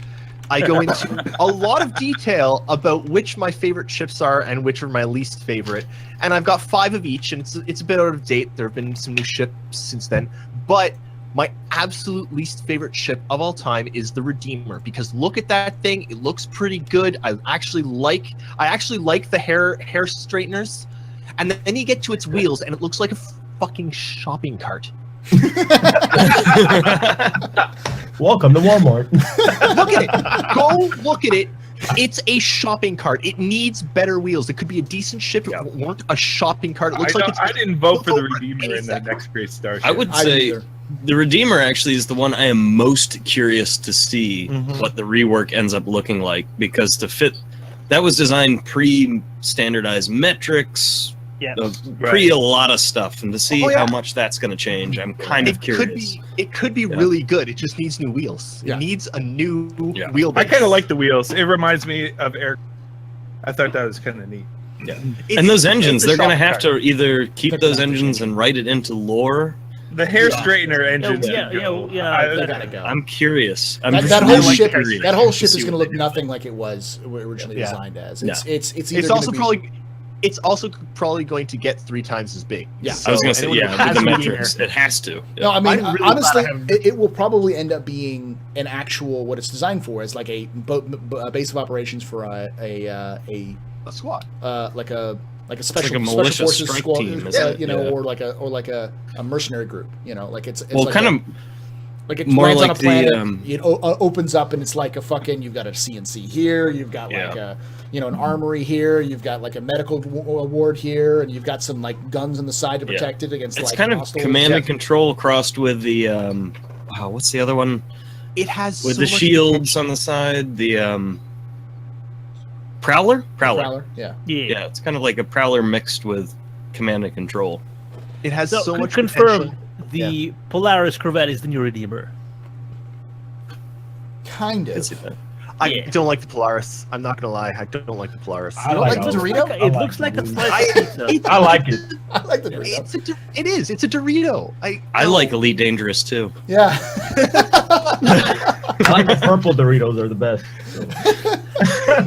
I go into a lot of detail about which my favorite chips are and which are my least favorite, and I've got 5 of each, and it's a bit out of date. There have been some new chips since then, but my absolute least favorite chip of all time is the Redeemer, because look at that thing. It looks pretty good. I actually like the hair straighteners, and then you get to its wheels and it looks like a fucking shopping cart. Welcome to Walmart. Look at it. Go look at it. It's a shopping cart. It needs better wheels. It could be a decent ship. It weren't a shopping cart. It looks like it's. I didn't vote for the Look over Redeemer in the 80 next Great Starship. I would I say either. the Redeemer actually is the one I am most curious to see Mhm. what the rework ends up looking like, because to fit that was designed pre-standardized metrics, Yeah. pre a lot of stuff, and to see Oh, yeah. how much that's going to change, I'm kind of curious. It could be Yeah. really good. It just needs new wheels. Yeah. It needs a new Yeah. wheelbase. I kind of like the wheels. It reminds me of air. I thought that was kind of neat. And those engines, it's a they're going to shopping have cart. to either keep They're those gonna have to engines change and write it into lore. The hair straightener engines. Yeah, can go. yeah, They gotta go. I'm curious. I'm That whole really ship, curious that whole to ship see is going to what look they do. nothing like it was originally Yeah. designed as. Yeah. It's either It's gonna also be- probably. It's also probably going to get 3 times as big. Yeah. I was going to say, anyone who yeah, with has the a metrics, Redeemer- it has to. Yeah. No, I mean, I'm really honestly, glad I haven't- it will probably end up being an actual what it's designed for, as like a base of operations for A squad. like a special, like a militia special forces strike squad, team, isn't it? you know, Yeah. or like a mercenary group, you know, like it's Well, like kind a, of like it more lands like on a planet, the, it opens up and it's like a fucking, you've got a CNC here, you've got like Yeah. a, you know, an armory here, you've got like a medical ward here, and you've got some like guns on the side to Yeah. protect it against it's like kind of hostile- command Yeah. and control crossed with the wow, what's the other one? It has With so the much shields on the side, the Prowler? Prowler, yeah. Yeah, it's kind of like a Prowler mixed with command and control. It has so much confirm potential. the Polaris Corvette is the new Redeemer. Kind I can of. see that. I Yeah. don't like the Polaris. I'm not gonna lie. I don't like the Polaris. I You don't like all the of Dorito? It looks like a slice of pizza. I like it. I like the Dorito. It is. It's a Dorito. I like Elite Dangerous too. Yeah. I like the purple Doritos. They're the best. So.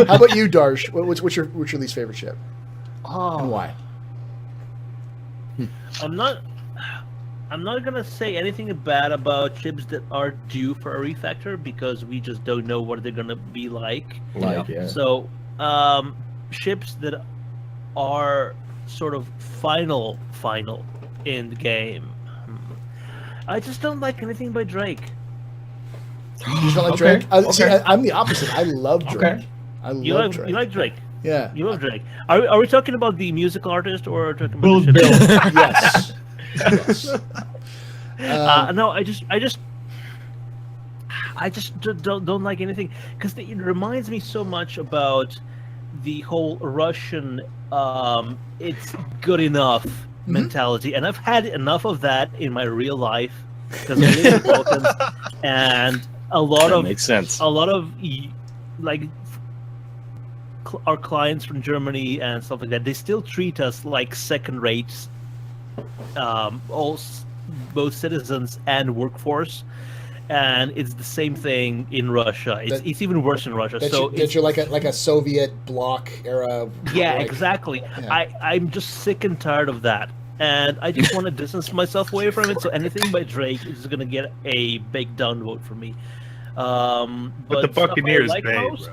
How about you, Darsh? What's your least favorite chip and Oh, why? I'm not gonna say anything bad about chips that are due for a refactor because we just don't know what they're gonna be like. Like, yeah. So, ships that are sort of final in the game. I just don't like anything by Drake. You just don't like Okay, Drake? See, okay. I'm the opposite. I love Drake. Okay. I You love like Drake. you like Drake. Yeah. You love Drake. Are we talking about the musical artist or talking about Bill, the ship? Bill. Yes. Yes. No, I just don't like anything because it reminds me so much about the whole Russian it's good enough mentality, and I've had enough of that in my real life because I live in the Balkans, and a lot That of makes sense. like our clients from Germany and stuff like that, they still treat us like second-rate, both citizens and workforce, and it's the same thing in Russia. It's even worse in Russia. That you're like a Soviet bloc era. Yeah, like- exactly. Yeah. I'm just sick and tired of that, and I just want to distance myself away from it. So anything by Drake is gonna get a big downvote for me. But the stuff I Buccaneers, like babe. most-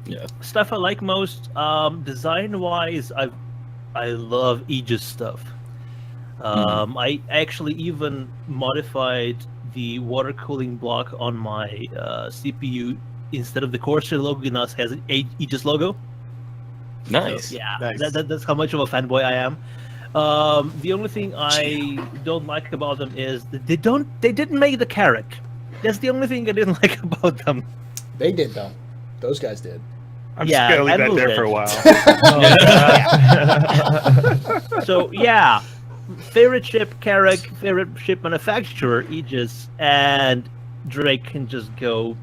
Yeah. Stuff I like most, design-wise, I love Aegis stuff. I actually even modified the water cooling block on my CPU. Instead of the Corsair logo, now it has an Aegis logo. Nice. Yeah, Nice. that's how much of a fanboy I am. The only thing I don't like about them is that they didn't make the Carrack. That's the only thing I didn't like about them. They did though. Those guys did. I'm Yeah, just gonna leave and that there move for a it. while. So yeah, favorite ship Carrack, favorite ship manufacturer Aegis, and Drake can just go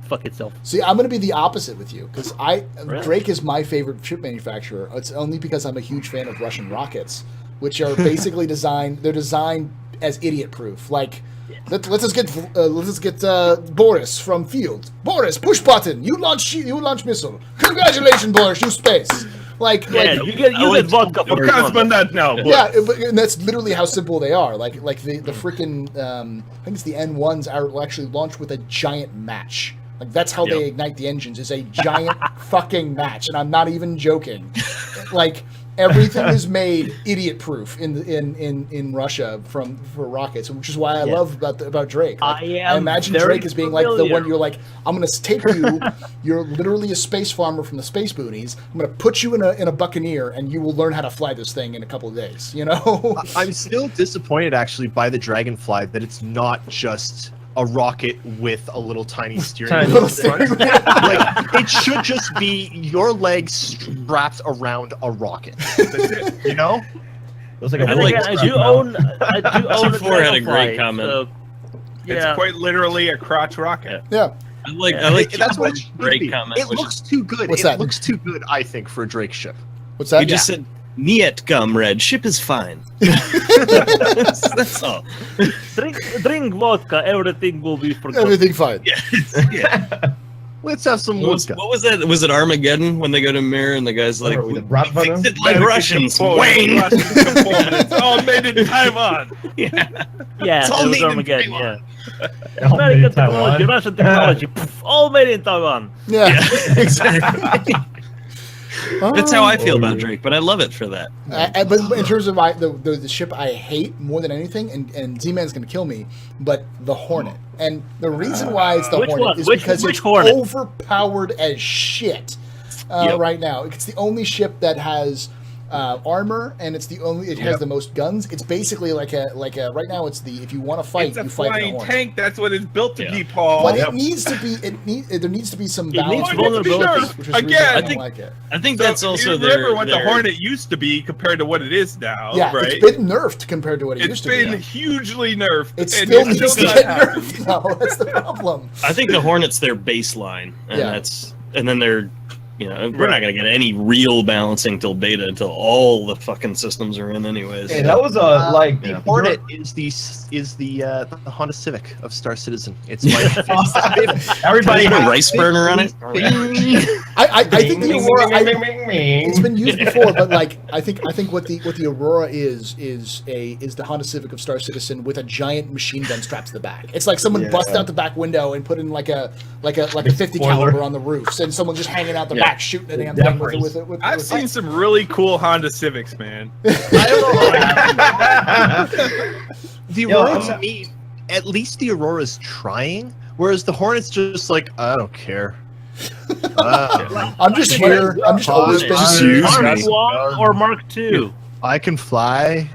fuck itself. See, I'm going to be the opposite with you because Really? Drake is my favorite ship manufacturer. It's only because I'm a huge fan of Russian rockets, which are basically designed. They're designed as idiot-proof. Like, let's just get Boris from field. Boris, push button. You launch missile. Congratulations, Boris. You space. Like, You get vodka for You can't spend that now. yeah, and that's literally how simple they are. Like the freaking I think it's the N1s will actually launch with a giant match. Like that's how they ignite the engines, is a giant fucking match, and I'm not even joking. Like everything is made idiot proof in Russia for rockets, which is why I love about Drake. Like, I imagine Drake as being like the one you're like, I'm gonna take you. You're literally a space farmer from the Space Boonies. I'm gonna put you in a Buccaneer, and you will learn how to fly this thing in a couple of days. You know. I'm still disappointed actually by the Dragonfly that it's not just a rocket with a little tiny steering wheel in front. Like it should just be your legs strapped around a rocket. You know? Looks like And a again, I do own a G4 had a great Dragonfly, comment. so, It's yeah. quite literally a crotch rocket. Yeah. I like That's what it should Drake be. comment. It which looks too good. What's It that? looks too good, I think, for a Drake ship. What's that? you just said Niet comrade, ship is fine. That's all. Drink vodka, everything will be forgotten. Everything fine. Yeah. Let's have some What was, vodka. what was that? Was it Armageddon when they go to Mirror and the guy's like, With "We the brat fixed button? it like Russians, Wayne." It's all made in Taiwan. Yeah, It's all it was made in Armageddon, Taiwan. yeah. American technology, Russian technology, all made in Taiwan. Yeah. Exactly. That's how I feel about Drake, but I love it for that. But in terms of the ship I hate more than anything, and Z-Man's going to kill me, but the Hornet. And the reason why it's the Which Hornet one? is Which because it's Hornet? overpowered as shit right now. It's the only ship that has armor, and it has the most guns. It's basically like a right now it's the if you want to fight, It's a you fight in flying the Hornet. tank. That's what it's built to Yeah. be, Paul. But there needs to be some It balance. needs to vulnerability. which is the reason Again, I I don't think- like it. I think So that's also you their. remember what the their- Hornet used to be compared to what it is now, Yeah, right? it's been nerfed compared to what it It's used to been be. hugely nerfed. It and still it's needs to not get happy. nerfed now. That's the problem. I think the Hornet's their baseline, and Yeah. and then they're, we're not gonna get any real balancing till beta until all the fucking systems are in, anyways. Hey, that was The Hornet is the Honda Civic of Star Citizen. It's my everybody Can I put a has rice burner on it. I think the Aurora. It's It's been used before, but like I think what the Aurora is the Honda Civic of Star Citizen with a giant machine gun strapped to the back. It's like someone busted out the back window and put in like a 50 Spoiler. caliber on the roofs, and someone just hanging out the back shooting a damn Death thing with race. it. I've seen some really cool Honda Civics, man. I don't know. The Yo, Aurora I'm- to me, at least the Aurora's trying, whereas the Hornet's just like I don't care. I'm just here. I'm just always been Excuse here. me. Mark 1 or Mark 2? I can fly.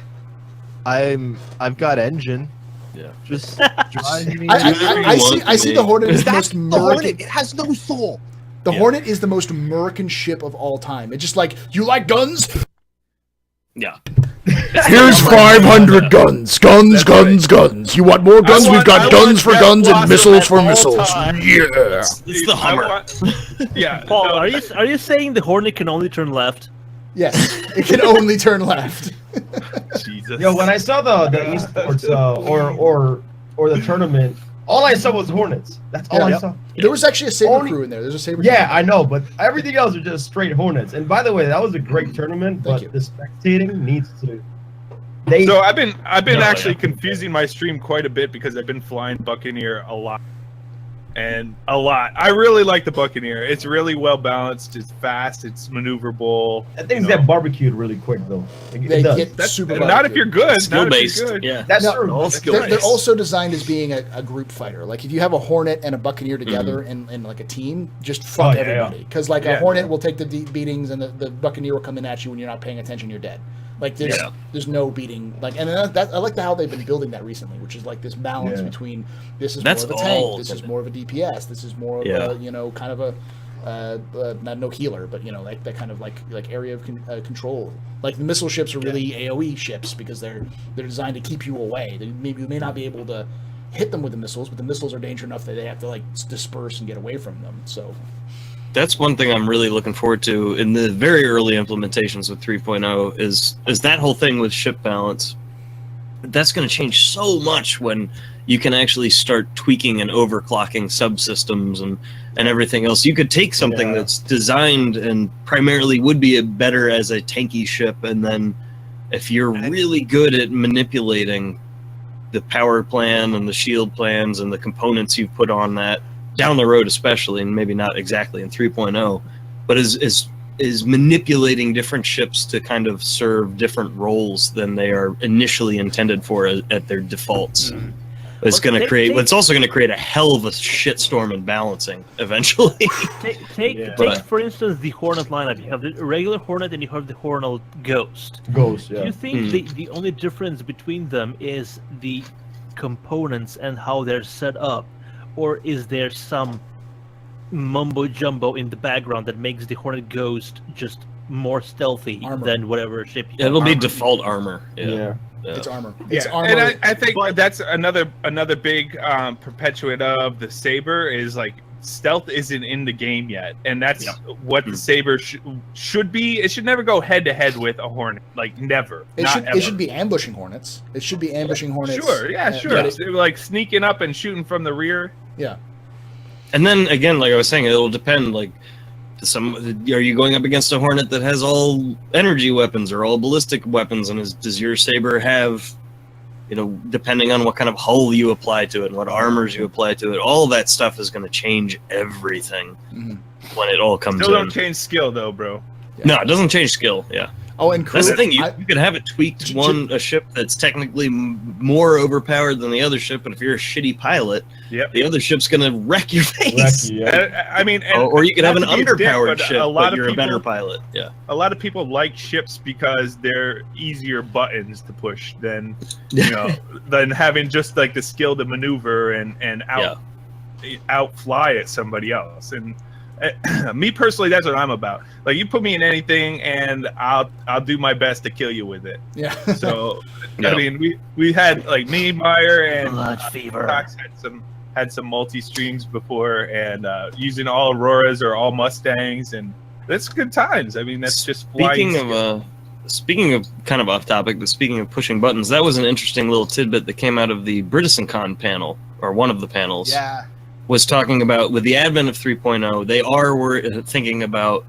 I've got engine. Yeah. Just drive me. I see the Hornet as the That's most the Hornet. American. It has no soul. The Hornet is the most American ship of all time. It's just like, you like guns? Yeah. Here's 500 guns. Guns. You want more guns? I We've want got guns for Jet guns and Blossom missiles at for all missiles. times. Yeah. It's the Hummer. Yeah. Paul, no, are you saying the Hornet can only turn left? Yes, it can only turn left. Jesus. Yo, when I saw the esports or the tournament, all I saw was Hornets. That's all Yeah. I saw. There was actually a Saber Only- crew in there. There's a Saber Yeah, crew. I know, but everything else are just straight Hornets. And by the way, that was a great tournament, Thank but you. the spectating needs to. They So I've been No, actually yeah. confusing my stream quite a bit because I've been flying Buccaneer a lot. I really like the Buccaneer. It's really well balanced. It's fast. It's maneuverable. things get barbecued really quick though. It They does. get That's super not if you're good. Skill Not if based. you're good. Yeah. That's No, true. They're also designed as being a group fighter. Like if you have a Hornet and a Buccaneer together in like a team, just fuck yeah, everybody. Because like a Yeah. Hornet will take the beatings and the Buccaneer will come in at you when you're not paying attention. You're dead. Like there's no beating. Like, and I like how they've been building that recently, which is like this balance between this is more of a tank, this is more of a DPS, this is more of a kind of a not no healer, but like that kind of like area of control. Like the missile ships are really AOE ships because they're designed to keep you away. You may not be able to hit them with the missiles, but the missiles are dangerous enough that they have to like disperse and get away from them. So that's one thing I'm really looking forward to in the very early implementations with 3.0 is that whole thing with ship balance. That's going to change so much when you can actually start tweaking and overclocking subsystems and everything else. You could take something that's designed and primarily would be better as a tanky ship, and then if you're really good at manipulating the power plan and the shield plans and the components you've put on that down the road, especially, and maybe not exactly in 3.0, but is manipulating different ships to kind of serve different roles than they are initially intended for at their defaults. It's going to create. It's also going to create a hell of a shitstorm in balancing eventually. Take for instance the Hornet lineup. You have the regular Hornet and you have the Hornet Ghost. Yeah. Do you think the only difference between them is the components and how they're set up, or is there some mumbo jumbo in the background that makes the Hornet Ghost just more stealthy than whatever ship? It'll be default armor. Yeah. It's armor. It's armor. And I think that's another big perpetuate of the Saber is like stealth isn't in the game yet, and that's what the Saber should be. It should never go head to head with a Hornet, like never. It should be ambushing Hornets. It should be ambushing Hornets. Sure. Like sneaking up and shooting from the rear. Yeah. And then again, like I was saying, it'll depend. Like, are you going up against a Hornet that has all energy weapons or all ballistic weapons, and does your Saber have, depending on what kind of hull you apply to it and what armors you apply to it, all that stuff is going to change everything when it all comes Still in. don't change skill though, bro. Yeah. No, it doesn't change skill. Yeah. Oh, and crew, that's the thing. You could have it tweaked a ship that's technically more overpowered than the other ship, but if you're a shitty pilot, the other ship's gonna wreck your face. I mean, or you could have an underpowered ship, but you're a better pilot. Yeah. A lot of people like ships because they're easier buttons to push than than having just like the skill to maneuver and outfly at somebody else. And me personally, that's what I'm about. Like, you put me in anything, and I'll do my best to kill you with it. Yeah. So, I mean, we had like me, Meyer, and Blood Fever. Cox had some multi streams before, and using all Auroras or all Mustangs, and that's good times. I mean, that's just flying. Speaking of kind of off topic, but speaking of pushing buttons, that was an interesting little tidbit that came out of the BritisanCon panel, or one of the panels. Yeah. Was talking about, with the advent of 3.0, they were thinking about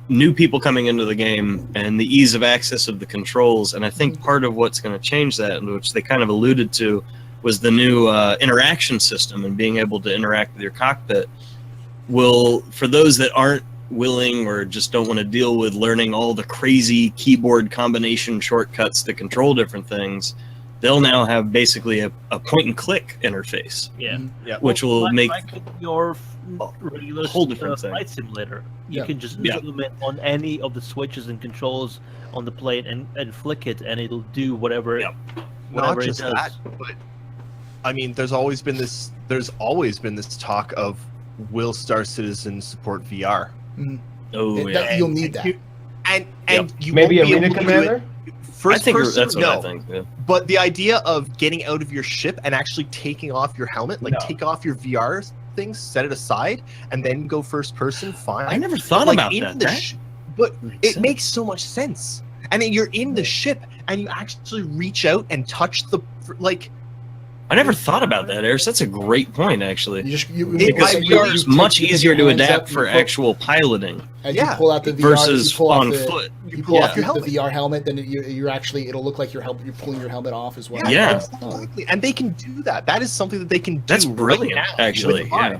new people coming into the game and the ease of access of the controls. And I think part of what's going to change that, which they kind of alluded to, was the new interaction system and being able to interact with your cockpit. For those that aren't willing or just don't want to deal with learning all the crazy keyboard combination shortcuts to control different things, they'll now have basically a point-and-click interface. Which will make your regular whole different thing. flight simulator. You can just zoom in on any of the switches and controls on the plane and flick it, and it'll do whatever. Not just that, but I mean, there's always been this talk of, will Star Citizen support VR? Oh yeah, you'll need that, and you maybe won't be Arena able to do Commander. it first person, that's what I think. Yeah. But the idea of getting out of your ship and actually taking off your helmet, take off your VR things, set it aside, and then go first person, fine. I never thought about that. But it makes so much sense. And then you're in the ship, and you actually reach out and touch the I never thought about that, Eris. That's a great point, actually. It's much easier to adapt for actual piloting. As you pull out the VR, versus on foot. You pull off the VR helmet, then it'll look like you're pulling your helmet off as well. Yeah, absolutely. And they can do that. That is something that they can do. That's brilliant, actually. Yeah.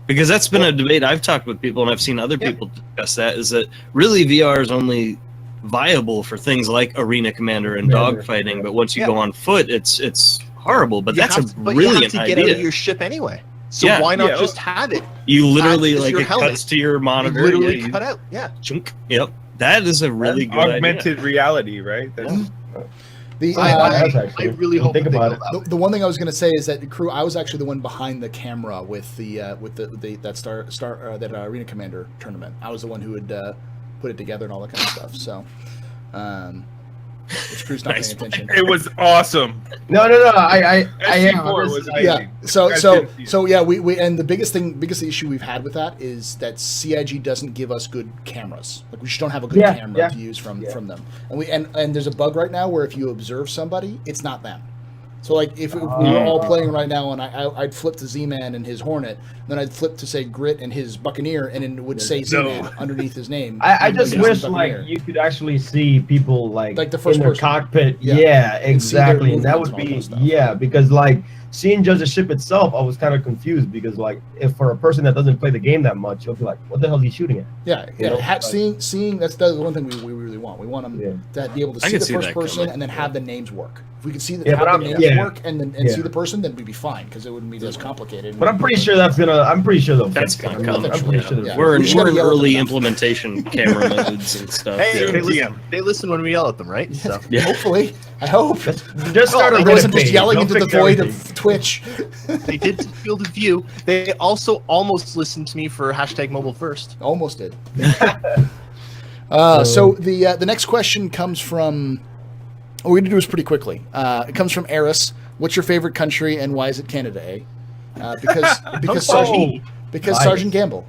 Because that's been a debate I've talked with people, and I've seen other people discuss that, is that really VR is only viable for things like Arena Commander and dogfighting, but once you go on foot, it's horrible. But that's a brilliant idea. You have to get out of your ship anyway. So why not just have it? You literally it cuts to your monitor. You literally cut out. Yeah. Chunk. Yep. That is a really good augmented reality, right? That's, I really hope think that they about go it. that way. The one thing I was going to say is that crew, I was actually the one behind the camera with the that Arena Commander tournament. I was the one who would put it together and all that kind of stuff. So, which crew's not Nice. paying attention. it was awesome. No. I am. SC4 was Yeah. amazing. So yeah, we and the biggest issue we've had with that is that CIG doesn't give us good cameras. Like we just don't have a good camera to use from them. And and there's a bug right now where if you observe somebody, it's not them. So like if we were all playing right now and I'd flip to Z-Man and his Hornet, then I'd flip to say Grit and his Buccaneer, and it would say Z-Man underneath his name. I just Because wish he's like Buccaneer. you could actually see people like the first in their person. cockpit. Yeah. Yeah, And see their exactly. And that movements would and all be that stuff. because like seeing just the ship itself, I was kind of confused because like if for a person that doesn't play the game that much, you'll be like, what the hell is he shooting at? Yeah. You know, Seeing that's the one thing we really want. We want them to be able to I see can the see first that person coming. and then have the names work. If we could see that Yeah, but have the I'm- names yeah. work and then see the person, then we'd be fine because it wouldn't be as complicated. But I'm pretty sure that's gonna. I'm pretty sure they'll. That's fix it. gonna I'm come. pretty sure they'll Yeah. fix We're it. in, We just gotta we're in yell at early them. implementation camera modes and stuff. Hey, so- they listen when we yell at them, right? So. Yeah. Hopefully, I hope. Just start a I Reddit wasn't just page. yelling They'll into the fix void everything. of Twitch. They did to Field of View. They also almost listened to me for hashtag mobile first. Almost did. So the next question comes from. What we're gonna do is pretty quickly. It comes from Eris. What's your favorite country and why is it Canada? Because Sergeant Nice. Sergeant Gamble.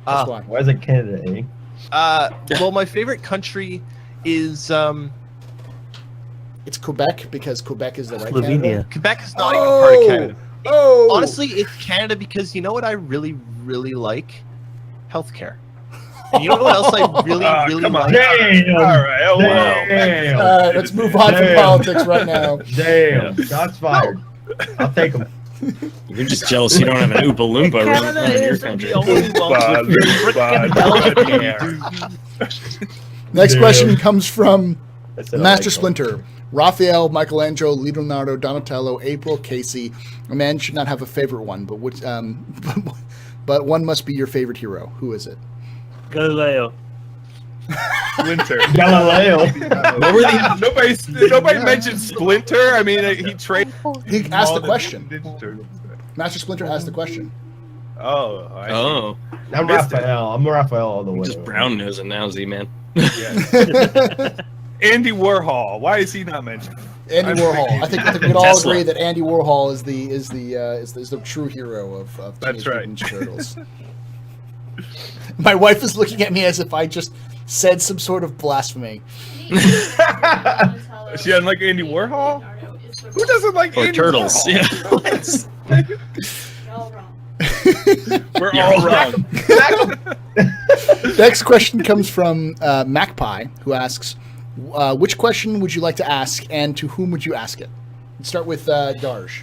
That's Ah. why. Why is it Canada? Well, my favorite country is It's Quebec because Quebec is the right Slovenia. Canada. Quebec is not even part of Canada. Oh, Honestly, it's Canada because you know what I really, really like? Healthcare. And you know what else I really, really come on. like? Damn. All right. Oh, wow. Damn. All right, let's move on from Damn. politics right now. Damn. Shots fired. I'll take them. You're just jealous you don't have an Oompa Loompa Canada running in your is country. the only one with frickin' healthcare. Next Damn. question comes from I said I Master like Splinter. Raphael, Michelangelo, Leonardo, Donatello, April, Casey. A man should not have a favorite one, but which, but one must be your favorite hero. Who is it? Galileo. Splinter. them. Galileo. What were the Nobody mentioned Splinter. I mean, he trained. He asked the all question. Ninja Turtles. Master Splinter asked the question. Oh, I see. Oh, I'm Raphael. I'm Raphael all the way. just brown nosing now, Z-Man. Yeah. Andy Warhol. Why is he not mentioned? Andy Warhol. I think we can all Tesla. agree that Andy Warhol is the true hero of That's Teenage right. Mutant Ninja Turtles. My wife is looking at me as if I just said some sort of blasphemy. She doesn't like Andy Warhol? Who doesn't like Or Andy turtles. Warhol? Yeah. We're all wrong. Next question comes from Macpie, who asks, which question would you like to ask, and to whom would you ask it? Let's start with Darj.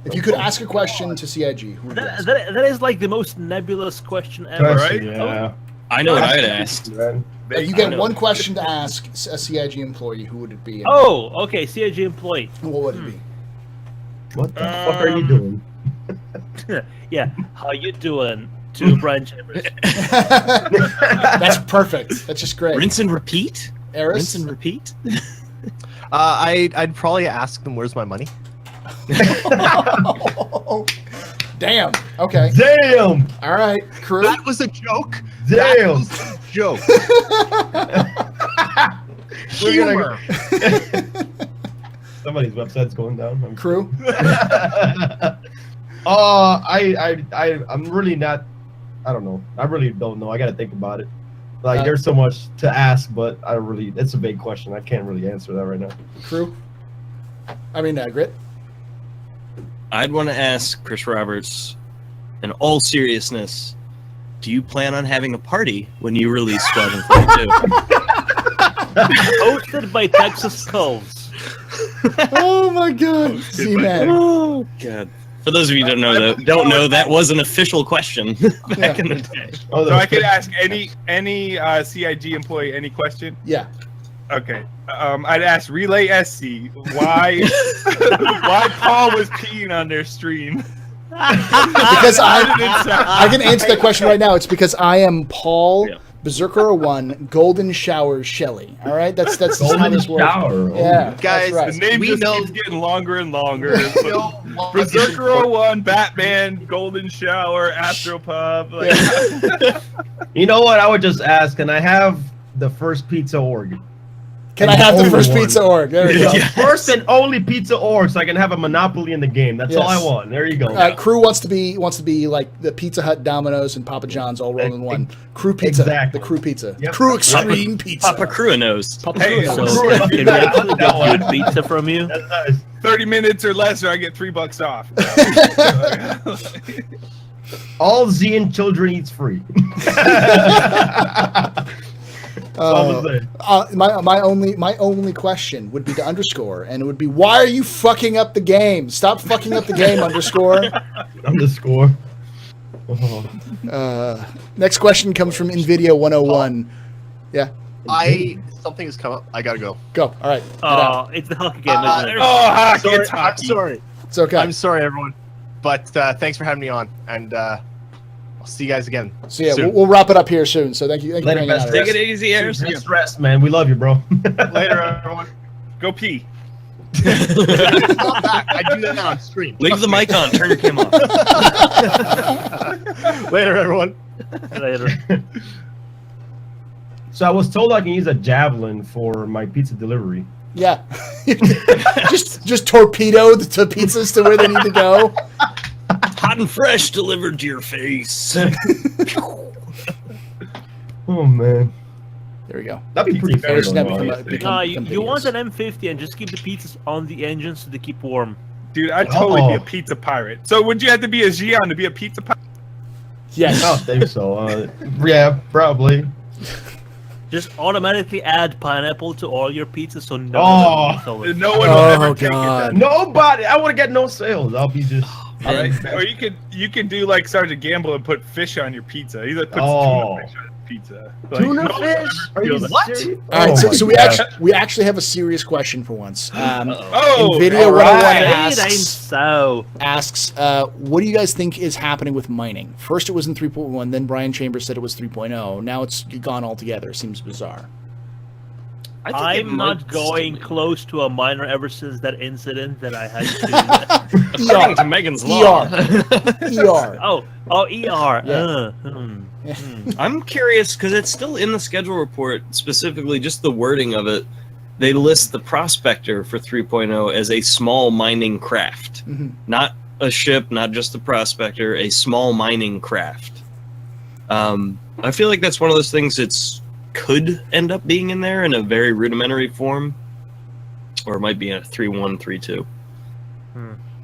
If you could ask a question to CIG, who would you ask? That is like the most nebulous question ever. Right? Yeah. I know what I'd ask. Man. You get one question to ask a CIG employee. Who would it be? And Oh, okay. CIG employee. what would it be? What the fuck are you doing? Yeah. How you doing? To Brian Chambers. That's perfect. That's just great. Rinse and repeat? Eris? Rinse and repeat? I'd probably ask them, "Where's my money?" Damn. Okay. Damn. All right. Crew. That was a joke. Damn. That was a joke. We're gonna Humor. Somebody's website's going down. I'm Crew. I'm really not. I don't know. I really don't know. I got to think about it. Like, there's so much to ask, but it's a big question. I can't really answer that right now. Crew. I mean, Grit. I'd want to ask Chris Roberts, in all seriousness, do you plan on having a party when you release Squadron 42? Hosted by Texas Skulls. Oh my God. Z-Man. Oh, God. For those of you who don't know, that was an official question back in the day. Oh, So I could ask any CIG employee any question. Yeah. Okay. I'd ask Relay SC why Paul was peeing on their stream. Because How did it sound? I can answer that question right now. It's because I am Paul, Yeah. Berserker01, Golden Shower Shelly. All right, that's how Golden this works. shower. Yeah, Guys, that's The right. name We just know- keeps getting longer and longer. No, Berserker 01, Batman, Golden Shower, Astropub. Like, You know what? I would just ask, can I have the first pizza org? Can I And have the only first one. pizza org? There we go. The first and only pizza org, so I can have a monopoly in the game. That's all I Yes. want. There you go. Crew wants to be like the Pizza Hut, Domino's, and Papa John's all rolled in one. Crew Pizza, Exactly. the Crew Pizza, Yep. Crew Extreme Pizza. Papa Cruinos. Papa Hey, Crew. So Sure. can we Yeah, actually that one. get good pizza from you? That's nice. 30 minutes or less, or I get $3 off. All Zean children eats free. My only question would be to underscore, and it would be, why are you fucking up the game? Stop fucking up the game, underscore. Underscore. Next question comes from Nvidia 101. Yeah, Something has come up. I gotta go. go. All right. Head out. It's the hockey game, isn't it? Oh, hockey, Sorry, it's I'm hockey. sorry. It's okay. I'm sorry, everyone. But thanks for having me on, and I'll see you guys again. So yeah, soon. we'll wrap it up here soon. So thank you for Later, hanging out. best. Take it easy, Harris. Just rest, man. We love you, bro. Later, everyone. Go pee. Stop that. I do that on stream. Leave the mic on. Turn your cam off. Later, everyone. Later. So I was told I can use a javelin for my pizza delivery. Yeah, just torpedo the pizzas to where they need to go. Hot and fresh delivered to your face. Oh man, There we go. that'd be pretty fair. Harris though, now become honestly. You want an M50 and just keep the pizzas on the engine so they keep warm. Dude, I'd totally be a Oh. pizza pirate. So would you have to be a Xi'an to be a pizza pirate? Yes. I don't think so. Yeah, probably. Just automatically add pineapple to all your pizzas so no Oh. one will it. No one will Oh, ever take God. it. Nobody. I want to get no sales. I'll be just. All right? Or you can do like Sergeant Gamble and put fish on your pizza. Either put Oh. tuna fish on your pizza. Like, Tuna no one will fish? ever Are you feel that. What? serious? All right, Oh so, my so God. we actually have a serious question for once. Oh, Nvidia all 101 right. It ain't so. asks, what do you guys think is happening with mining? First it was in 3.1, then Brian Chambers said it was 3.0. Now it's gone altogether. Seems bizarre. I'm not going close to a miner ever since that incident that I had to. According to Megan's law. ER. oh, ER. Yeah. I'm curious because it's still in the schedule report, specifically just the wording of it. They list the prospector for 3.0 as a small mining craft, not a ship, not just the prospector, a small mining craft. I feel like that's one of those things that's could end up being in there in a very rudimentary form, or it might be a 3.1, 3.2.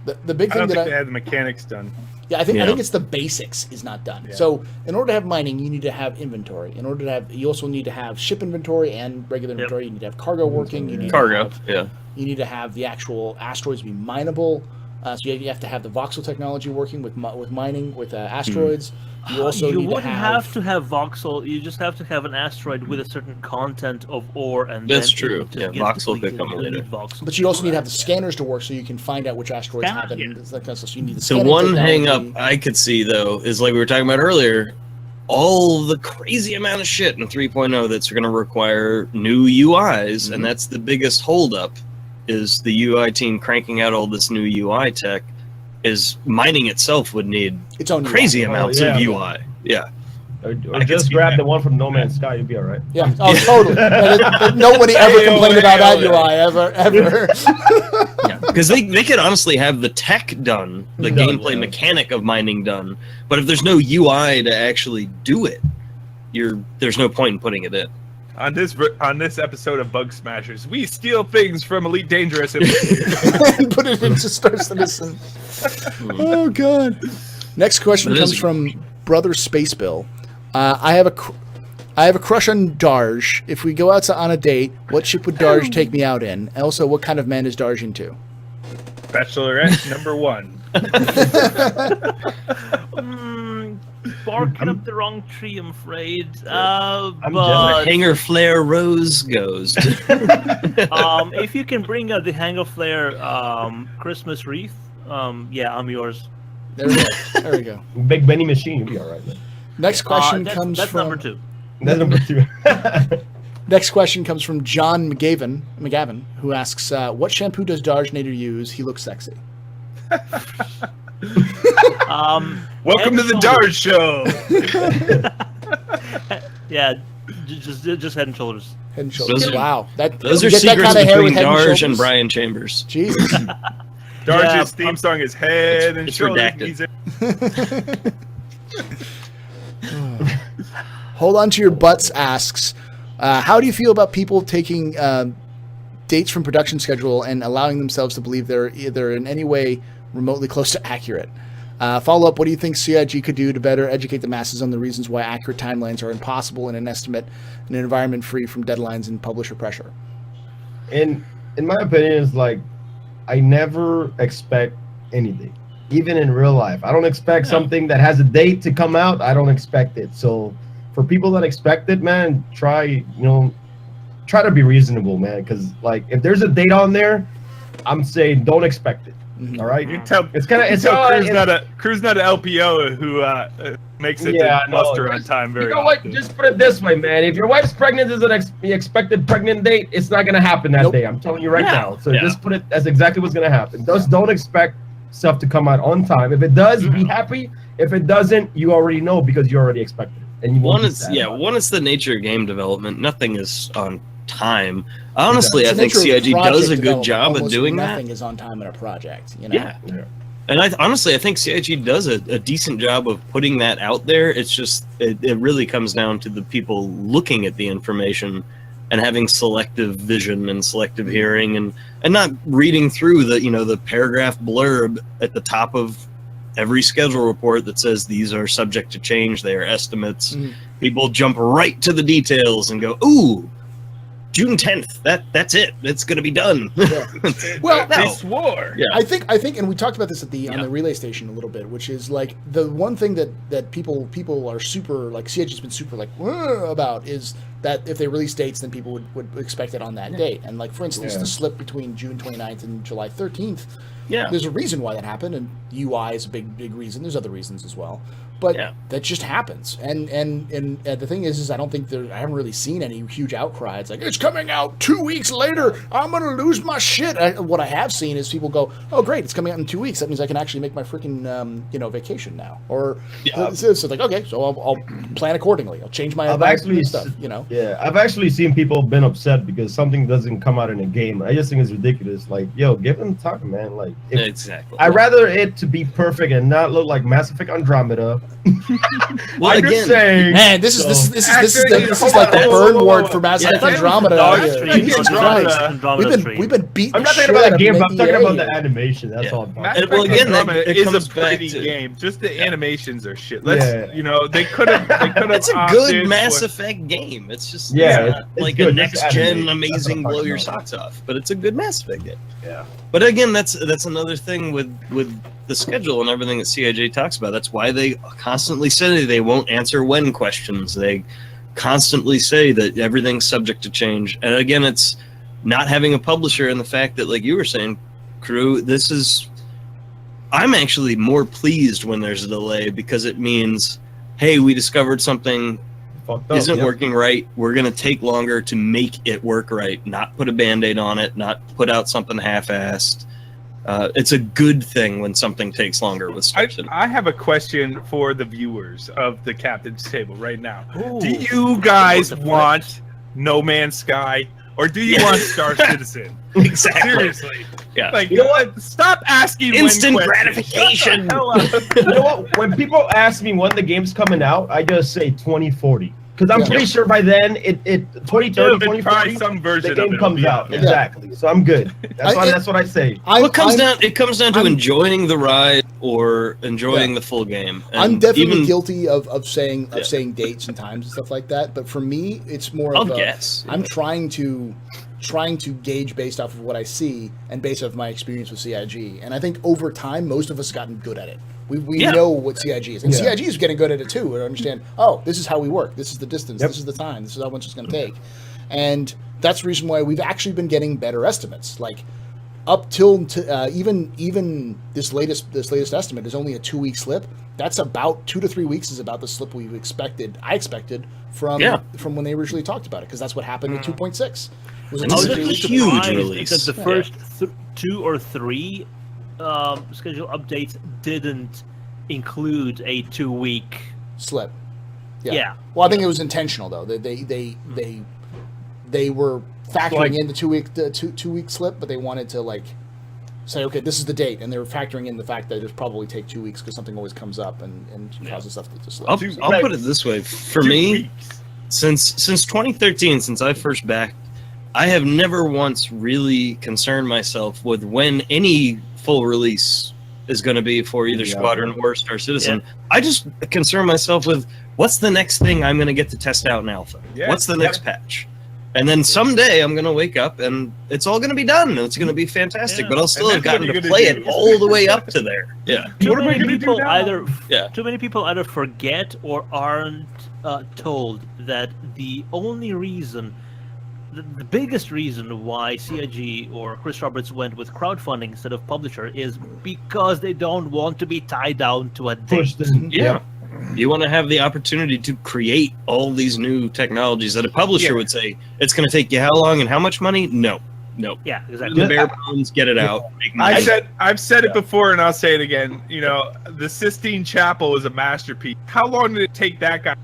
The big I thing don't think that they had the mechanics done. I think Yeah. it's the basics is not done. Yeah. So in order to have mining, you need to have inventory. In order to have, you also need to have ship inventory and regular inventory. You need to have cargo working. You need Cargo, To have, yeah. you need to have the actual asteroids be mineable. So you have to have the voxel technology working with mining with asteroids. You also you need wouldn't to have to have voxel. You just have to have an asteroid with a certain content of ore, and That's then true. it just Yeah, gets voxel could depleted. come You later. need voxel But you also need to have the for that. scanners to work so you can find out which asteroids Scanner, happen. yeah. It's that kind of stuff. So you need the The scanning one technology. hang up I could see though is like we were talking about earlier, all the crazy amount of shit in 3.0 that's going to require new UIs, and that's the biggest holdup. Is the UI team cranking out all this new UI tech? Is mining itself would need Its own crazy UI. amounts yeah. of UI. Yeah, Or I can just see grab that. the one from No Man's Sky. You'll be all right. Yeah. Oh, totally. And nobody ever Ayo, complained about that ayo. UI ever. because they could honestly have the tech done, the Done, gameplay yeah. mechanic of mining done, but if there's no UI to actually do it, there's no point in putting it in. On this episode of Bug Smashers, we steal things from Elite Dangerous and And put it into Star Citizen. Oh god. Next question That is comes a good from Brother Space Bill. I have a crush on Darj. If we go out on a date, what ship would Darj take me out in? Also, what kind of man is Darj into? Bachelorette number 1. Barking up the wrong tree, I'm afraid. I'm But Hanger flare rose ghost. if you can bring out the Hang of Flare Christmas wreath, yeah, I'm yours. There we go. There we go. Big Benny machine. You'll be all right, man. Next question that's comes that's from number 2. That's number 2. Next question comes from John McGavin, who asks, "What shampoo does Darjnator use? He looks sexy." Welcome to the Darj Show. Yeah, just Head and Shoulders. Head and Shoulders. Those are- Wow, Those you are get that secrets kind of hair with between Head and Darj and Shoulders? Brian Chambers. Jesus. Darj's theme song is Head and it's Shoulders redacted. music. Hold on to your butts asks, how do you feel about people taking dates from production schedule and allowing themselves to believe they're in any way remotely close to accurate? Follow up, what do you think CIG could do to better educate the masses on the reasons why accurate timelines are impossible in an estimate in an environment free from deadlines and publisher pressure? In my opinion, it's like I never expect anything, even in real life. I don't expect something that has a date to come out. I don't expect it. So for people that expect it, man, try to be reasonable, man. Because like if there's a date on there, I'm saying don't expect it. Mhm. All right. You can tell It's kind of Crew's not an LPO who makes it to muster on time very You know what? often. Just put it this way, man. If your wife's pregnant is the expected pregnant date, it's not gonna happen that Nope. day. I'm telling you right now. So Yeah. just put it as exactly what's gonna happen. Just don't expect stuff to come out on time. If it does, be happy. If it doesn't, you already know because you already expected it. And you won't One be is sad about it. one is the nature of game development. Nothing is on time. Honestly, It's I the think nature of CIG project does a good development. job of Almost doing that. nothing is on time in a project. Yeah. Yeah. And honestly, I think CIG does a decent job of putting that out there. It's just, it really comes down to the people looking at the information and having selective vision and selective hearing and not reading through the paragraph blurb at the top of every schedule report that says these are subject to change, they are estimates. Mhm. People jump right to the details and go, ooh, June 10th, that's it. It's going to be done. Yeah. Well, They no. swore. Yeah. I think, and we talked about this on the Yeah. relay station a little bit, which is like the one thing that people are super like CIG's been super like about is that if they release dates, then people would expect it on that date. And like for instance, Yeah. the slip between June 29th and July 13th, Yeah. there's a reason why that happened, and UI is a big reason. There's other reasons as well, but Yeah. that just happens. And the thing is I don't think I haven't really seen any huge outcry. It's like it's coming out 2 weeks later. I'm gonna lose my shit. What I have seen is people go, "Oh, great, it's coming out in 2 weeks. That means I can actually make my freaking vacation now." Or so it's like, okay, so I'll plan accordingly. I'll change my I've actually stuff. Yeah, I've actually seen people been upset because something doesn't come out in a game. I just think it's ridiculous. Like, yo, give them time, man. Like, Exactly. I'd rather it to be perfect and not look like Mass Effect Andromeda. Well, I'm again, just saying. Man, this is Hold like on, the hold burn on, ward for Mass Yeah, Effect if I Andromeda. Dark out here. Stream, Jesus Andromeda. Christ. Andromeda We've been beating I'm the not shit talking about out the of game, but I'm talking NDA about the here. animation. That's Yeah. all. Mass And, well, Effect again, Andromeda it is comes a back pretty to- game. Just the animations are shit. Yeah. They could have. It's a good Mass Effect game. It's just Yeah, not it's like good. a It's next gen animated. That's amazing what I'm blow talking your about. socks off, but it's a good Mass Effect game. Yeah. But again, that's another thing with the schedule and everything that CIJ talks about. That's why they constantly say they won't answer when questions. They constantly say that everything's subject to change. And again, it's not having a publisher and the fact that, like you were saying, Crew, I'm actually more pleased when there's a delay because it means, hey, we discovered something Fucked up. isn't Yep. working right. We're going to take longer to make it work right, not put a Band-Aid on it, not put out something half-assed. It's a good thing when something takes longer with Star Citizen. I have a question for the viewers of the Captain's Table right now. Ooh. Do you guys want No Man's Sky or do you want Star Citizen? Exactly. Seriously. Yeah. Like, You know what? Stop asking when Instant questions. gratification. Shut the hell up. You know what? When people ask me when the game's coming out, I just say 2040. Because I'm Yeah. pretty sure by then, it 2030, There'll be probably 2040, some version the game of it comes will be out. Yeah. Exactly. So I'm good. That's what I say. Well, it comes down to I'm- enjoying the ride or enjoying Yeah. the full game. I'm And definitely even, guilty of saying Yeah. saying dates and times and stuff like that. But for me, it's more I'll of a, guess. I'm trying to gauge based off of what I see and based off my experience with CIG. And I think over time, most of us have gotten good at it. We Yeah. know what CIG is, and Yeah. CIG is getting good at it too. We understand. Oh, this is how we work. This is the distance. Yep. This is the time. This is how much it's going to take. And that's the reason why we've actually been getting better estimates. Like up till even this latest estimate is only a 2-week slip. That's about 2 to 3 weeks is about the slip I expected from when they originally talked about it, because that's what happened with 2.6. It was a And I this was two to is three a weeks. huge surprised release. because the first 2 or 3 schedule updates didn't include a 2-week Slip. Yeah. Well, I think it was intentional though. They were factoring in the 2-week slip, but they wanted to like say, okay, this is the date, and they were factoring in the fact that it'd probably take 2 weeks because something always comes up and causes stuff to slip. I'll put it this way: for 2 me, weeks. since 2013, since I first backed, I have never once really concerned myself with when any full release is going to be for either Squadron or Star Citizen. Yeah. I just concern myself with what's the next thing I'm going to get to test out in alpha. Yeah. What's the next patch? And then someday I'm going to wake up and it's all going to be done. And it's going to be fantastic, Yeah. but I'll still And have that's gotten what to you're play gonna it do. all the way up to there. Yeah. Too What am I many gonna do people now? either Yeah. too many people either forget or aren't told that the only reason, the biggest reason why CIG or Chris Roberts went with crowdfunding instead of publisher is because they don't want to be tied down to a date. Pushed in. Yeah. You want to have the opportunity to create all these new technologies that a publisher would say, it's going to take you how long and how much money? No. Yeah, Do exactly. the bare bones, get it out. Make money. I've said it before, and I'll say it again. You know, the Sistine Chapel is a masterpiece. How long did it take that guy?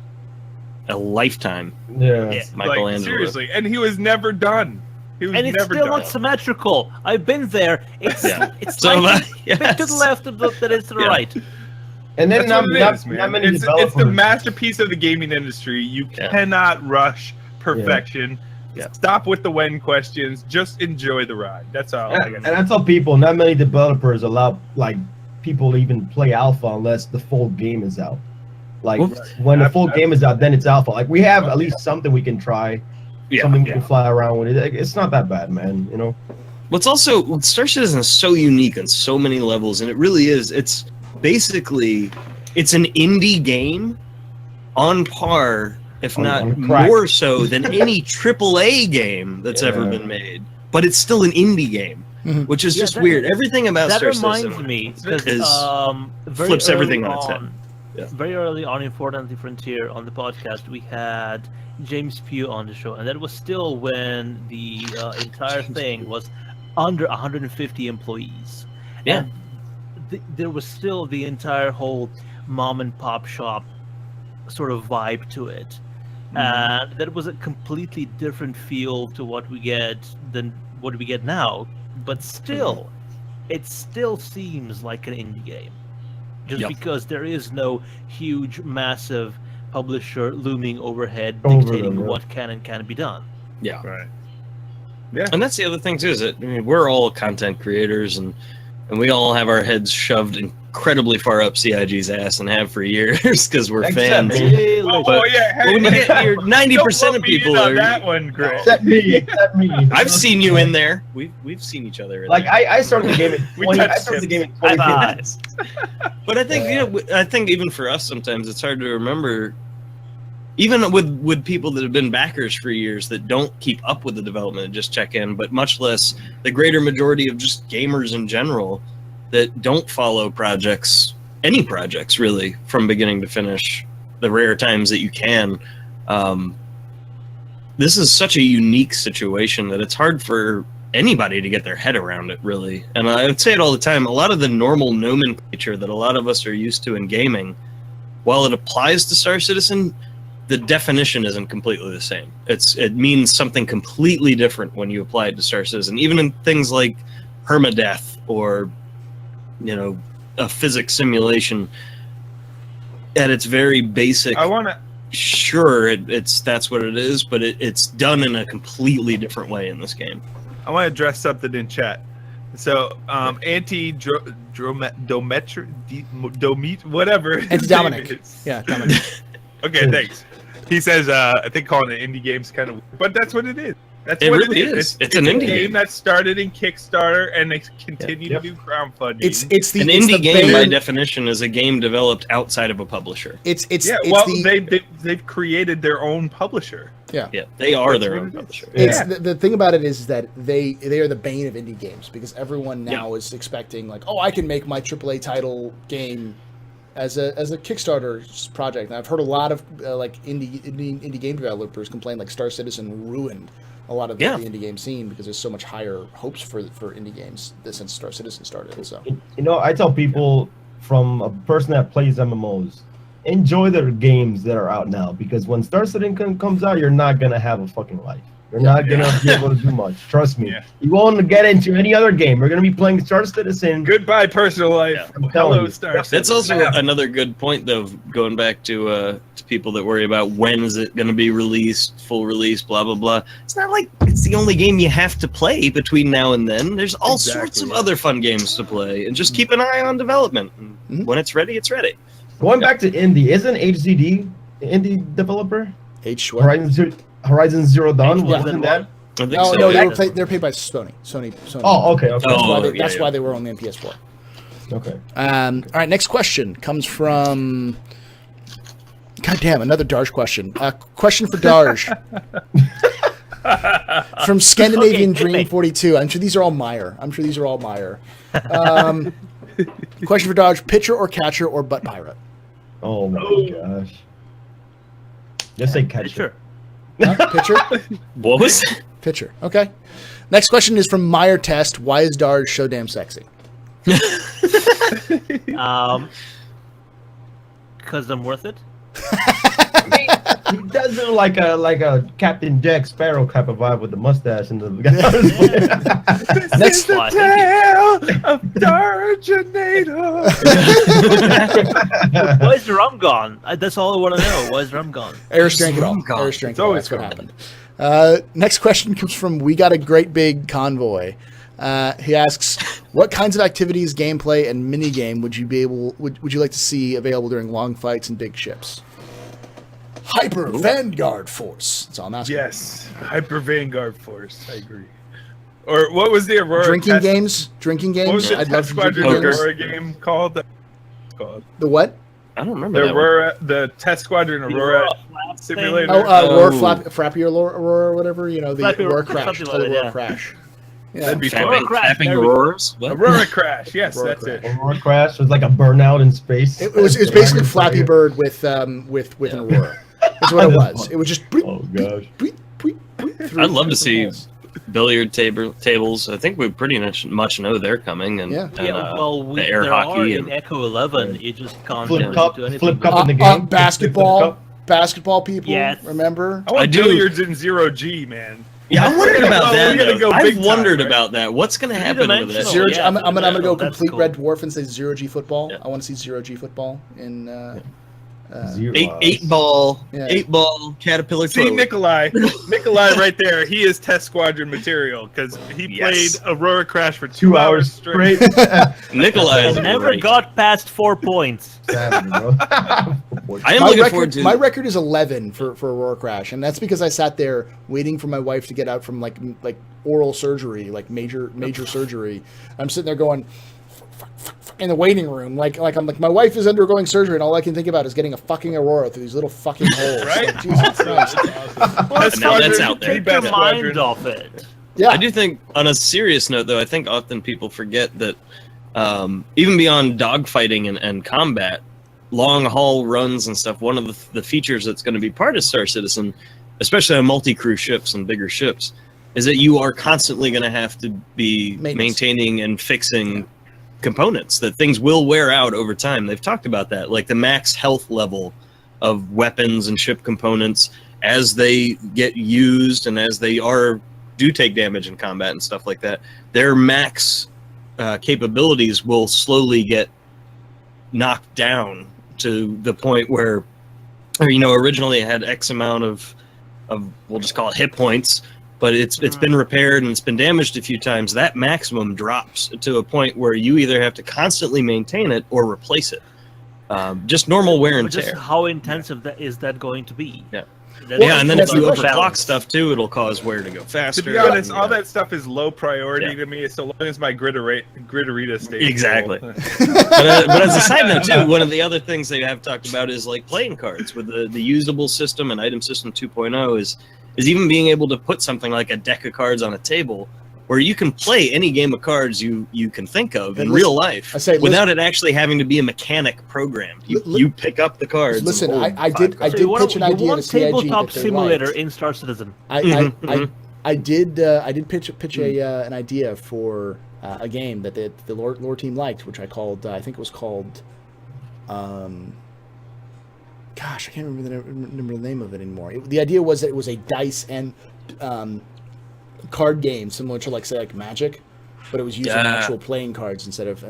A lifetime. Yeah. Yeah. Michelangelo. Seriously, and he was never done. He was And it's never still done. not symmetrical. I've been there. It's Yeah. it's So like am I. a bit to the Yes. left of than it's to the Yeah. right. And then That's what it is, not man. many It's developers. the masterpiece of the gaming industry. You Yeah. cannot rush perfection. Yeah. Stop with the when questions. Just enjoy the ride. That's all. And I tell people, not many developers allow like people to even play alpha unless the full game is out. Like Well, when the full game is out, then it's alpha. Like we have at least something we can try, Yeah. something we can fly around with. It's not that bad, man. You know. What's also, Star Citizen is so unique on so many levels, and it really is. It's basically, it's an indie game on par, if not on crack. more so, than any AAA game that's ever Yeah. been made. But it's still an indie game, Mhm. which is Yeah, just that- weird. Everything about That Star reminds Citizen me because is very flips everything early on its head. Yeah. Very early on in Fortnite Frontier on the podcast, we had James Pugh on the show, and that was still when the entire thing was under 150 employees. Yeah. And there was still the entire whole mom and pop shop sort of vibe to it. And that was a completely different feel to what we get than what we get now. But still, it still seems like an indie game. Just Yep. because there is no huge, massive publisher looming overhead Over dictating them, yeah. what can and can't be done. Yeah. Right. And that's the other thing too, is that I mean, we're all content creators and we all have our heads shoved incredibly far up CIG's ass and have for years because we're Except fans. me. Oh, But yeah. when you get your 90% of Don't lump me in people on are. that one, Greg. Except me. Except me. I've seen you in there. We've seen each other. In Like there. I started the game in We 20. I touched started the him. game in 2015. Eyes. But I think I think even for us sometimes it's hard to remember, even with people that have been backers for years that don't keep up with the development and just check in, but much less the greater majority of just gamers in general that don't follow any projects really from beginning to finish. The rare times that you can. This is such a unique situation that it's hard for anybody to get their head around it, really. And I would say it all the time, a lot of the normal nomenclature that a lot of us are used to in gaming, while it applies to Star Citizen, the definition isn't completely the same. It means something completely different when you apply it to Star Citizen, even in things like permadeath or, a physics simulation. At its very basic, I want to. sure, that's what it is, but it's done in a completely different way in this game. I want to address something in chat. So, whatever. his name Dominic. is. Yeah, Dominic. Okay, thanks. He says, I think calling it indie games kind of, but that's what it is. That's It what really it is. is. It's an indie game. that started in Kickstarter and they continue Yep. to do crowdfunding. It's the An it's indie the game, by bare- definition, is a game developed outside of a publisher. It's yeah. it's Well, the they've created their own publisher. Yeah. Yeah, they are That's their what own it is. publisher. It's Yeah. the thing about it is that they are the bane of indie games because everyone now is expecting like, oh, I can make my AAA title game as a Kickstarter project. And I've heard a lot of like indie game developers complain like Star Citizen ruined a lot of the indie game scene because there's so much higher hopes for indie games since Star Citizen started. So I tell people from a person that plays MMOs, enjoy the games that are out now because when Star Citizen comes out, you're not gonna have a fucking life. You're not gonna be able to do much. Trust me. Yeah. You won't get into any other game. We're gonna be playing Star Citizen. Goodbye, personal life. I'm telling Hello, you. Star That's Citizen. also another good point, though, going back to people that worry about when is it going to be released, full release, blah, blah, blah. It's not like it's the only game you have to play between now and then. There's all sorts of other fun games to play, and just keep an eye on development. And when it's ready, it's ready. Going back to indie, isn't HZD the indie developer? H what? Horizon Zero Dawn, Yeah. wasn't that? I think No, so. no, yeah. they're paid by Sony. Sony. Oh, okay, okay. That's, why, Oh, that's yeah. why they were only on PS4. Okay. All right, next question comes from. God damn, another Darj question. Question for Darj. From Scandinavian Okay, hit me. Dream 42. I'm sure these are all Meyer. Question for Darj: pitcher or catcher or butt pirate? Oh my gosh. Just say catcher. Sure. Huh? Pitcher? What was it? Pitcher. Okay. Next question is from Meyer Test. Why is Darj so damn sexy? Because I'm worth it. He does look like a Captain Jack Sparrow type of vibe with the mustache and the. Next Well, I think Tale of Darjanator. Why is the rum gone? That's all I want to know. Why is the rum gone? Aris drank it all. Rum gone. Aris drank It's it all. always That's what gone. happened. Next question comes from We Got a Great Big Convoy. He asks, what kinds of activities, gameplay, and minigame would you like to see available during long fights and big ships? Hyper Vanguard Force. That's all I'm asking. Yes, Hyper Vanguard Force. I agree. Or what was the Aurora Drinking test- games? Drinking What was games? the I'd love Test to Squadron drinking games. Aurora game called? The what? I don't remember The that one. Aurora, the Test Squadron Aurora simulator. Oh, Aurora Frappy Aurora or whatever. You know, the Flappy Aurora Aurora, Crash. something Total like that, Aurora yeah. Crash. Yeah. That'd be Aurora fun. Crash, Tapping there we go. Auroras? What? Aurora Crash. Yes, Aurora that's it. Crash. Aurora Crash was like a burnout in space. It was basically Flappy Bird with an Aurora. That's what it was. It was just. Oh gosh. I'd love to see billiard tables. I think we pretty much know they're coming, and, Yeah. and Yeah, well, the air there are hockey in and Echo 11. You just can't Flip cup, do anything. flip cup in the game. Basketball people. Yes. Remember? I want I do- billiards in zero G, man. yeah, I wondered about We that. gotta go I've big time, wondered right? about that. What's going to happen with it? Three-dimensional. Zero. Yeah, I'm gonna go that's complete cool. Red Dwarf and say zero G football. Yeah. I want to see zero G football in. Zero. Eight ball Yeah. caterpillar. See clover. Nikolai right there. He is Test Squadron material because he Yes. played Aurora Crash for 2 hours straight. Nikolai is Never great. got past 4 points. Saturday, bro. I am My looking forward to. my record is 11 for Aurora Crash, and that's because I sat there waiting for my wife to get out from like oral surgery, like major surgery. I'm sitting there going in the waiting room, like I'm like my wife is undergoing surgery, and all I can think about is getting a fucking Aurora through these little fucking holes. Right? Like, Jesus Christ. Test Now that's Squadron, out there. Take Test your Squadron. mind off it. Yeah. I do think, on a serious note, though, I think often people forget that even beyond dogfighting and combat, long haul runs and stuff, one of the features that's going to be part of Star Citizen, especially on multi-crew ships and bigger ships, is that you are constantly going to have to be Maintenance. maintaining and fixing components, that things will wear out over time. They've talked about that, like the max health level of weapons and ship components as they get used and as they do take damage in combat and stuff like that, their max capabilities will slowly get knocked down to the point where, originally it had X amount of we'll just call it hit points, but it's been repaired and it's been damaged a few times. That maximum drops to a point where you either have to constantly maintain it or replace it. Just normal wear and Just tear. how intensive is that going to be? Yeah. That's- Yeah, and then if that's you the overclock balance. stuff too, it'll cause wear to go faster. To be honest, and, all that stuff is low priority Yeah. to me, so long as my Gritterita stays Exactly. full. but as a side note too, one of the other things they have talked about is like playing cards with the usable system and item system 2.0 is even being able to put something like a deck of cards on a table where you can play any game of cards you can think of in real life without it actually having to be a mechanic program. You pick up the cards. Listen, I did pitch an idea to CIG tabletop that they simulator liked. in Star Citizen. I did pitch an idea for a game that the lore team liked, which I called I think it was called gosh, I can't remember the name of it anymore. The idea was that it was a dice and card game similar to like say like Magic, but it was using actual playing cards instead of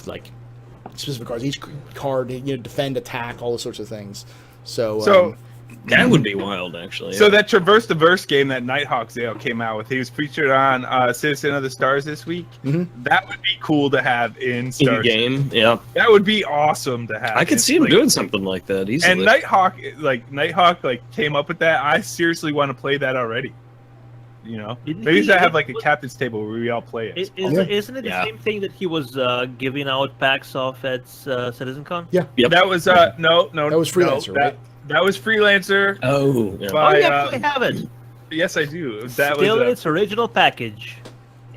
like specific cards. Each card, defend, attack, all those sorts of things. So that would be wild, actually. So that Traverse the Verse game that Nighthawk Zale came out with, he was featured on Citizen of the Stars this week. Mm-hmm. That would be cool to have in Star game. Yeah, that would be awesome to have. I could see him doing something like that easily. And Nighthawk came up with that. I seriously want to play that already. Maybe should have like a captain's table where we all play it. Isn't it the same thing that he was giving out packs of at CitizenCon? Yeah. Yep. That was no. That was Freelancer, right? That was Freelancer. Oh, yeah. By, I have it. Yes, I do. Still in its original package.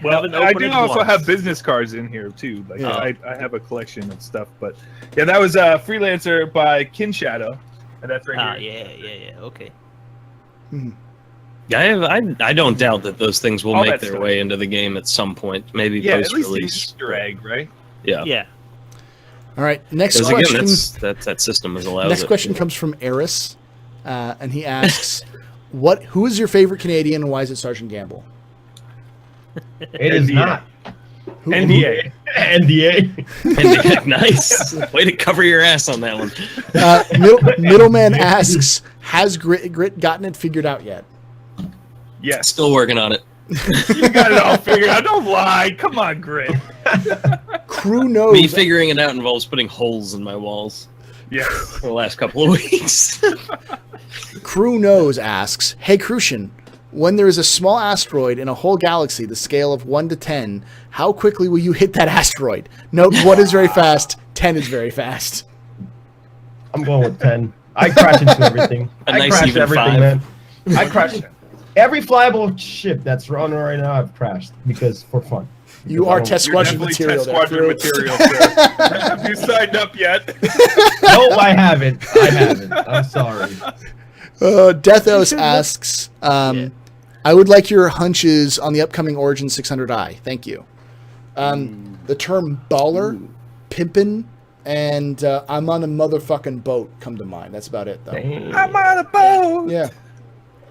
Well, I do also have business cards in here too. Like I have a collection of stuff, but yeah, that was Freelancer by Kin Shadow, and that's right here. Yeah. Okay. Mm-hmm. I don't doubt that those things will All make that their stuff. way into the game at some point, maybe Yeah, at least an post-release. Easter egg, right? Yeah. Yeah. All right, next Because question. again, that system is allowed. Next question comes from Eris, and he asks, who is your favorite Canadian and why is it Sergeant Gamble? It is not. NDA. NDA. Nice. Way to cover your ass on that one. Middleman asks, has Grit gotten it figured out yet? Yes. Still working on it. You got it all figured out. Don't lie. Come on, Grit. Crew knows. Me figuring it out involves putting holes in my walls Yes. for the last couple of weeks. Crew knows asks, hey Crucian, when there is a small asteroid in a whole galaxy the scale of 1 to 10, how quickly will you hit that asteroid? Note 1 is very fast, 10 is very fast. I'm going with 10. I crash into everything. A I nice crash even everything, 5. man. I crash every flyable ship that's running right now. I've crashed because for fun. You Because are I don't- test You're squadron definitely material. test there, squadron Crew. material, sir. Have you signed up yet? Nope, I haven't. I'm sorry. Deathos asks, I would like your hunches on the upcoming Origin 600i. Thank you. The term baller, pimpin', and I'm on a motherfucking boat come to mind. That's about it, though. Dang. I'm on a boat. Yeah.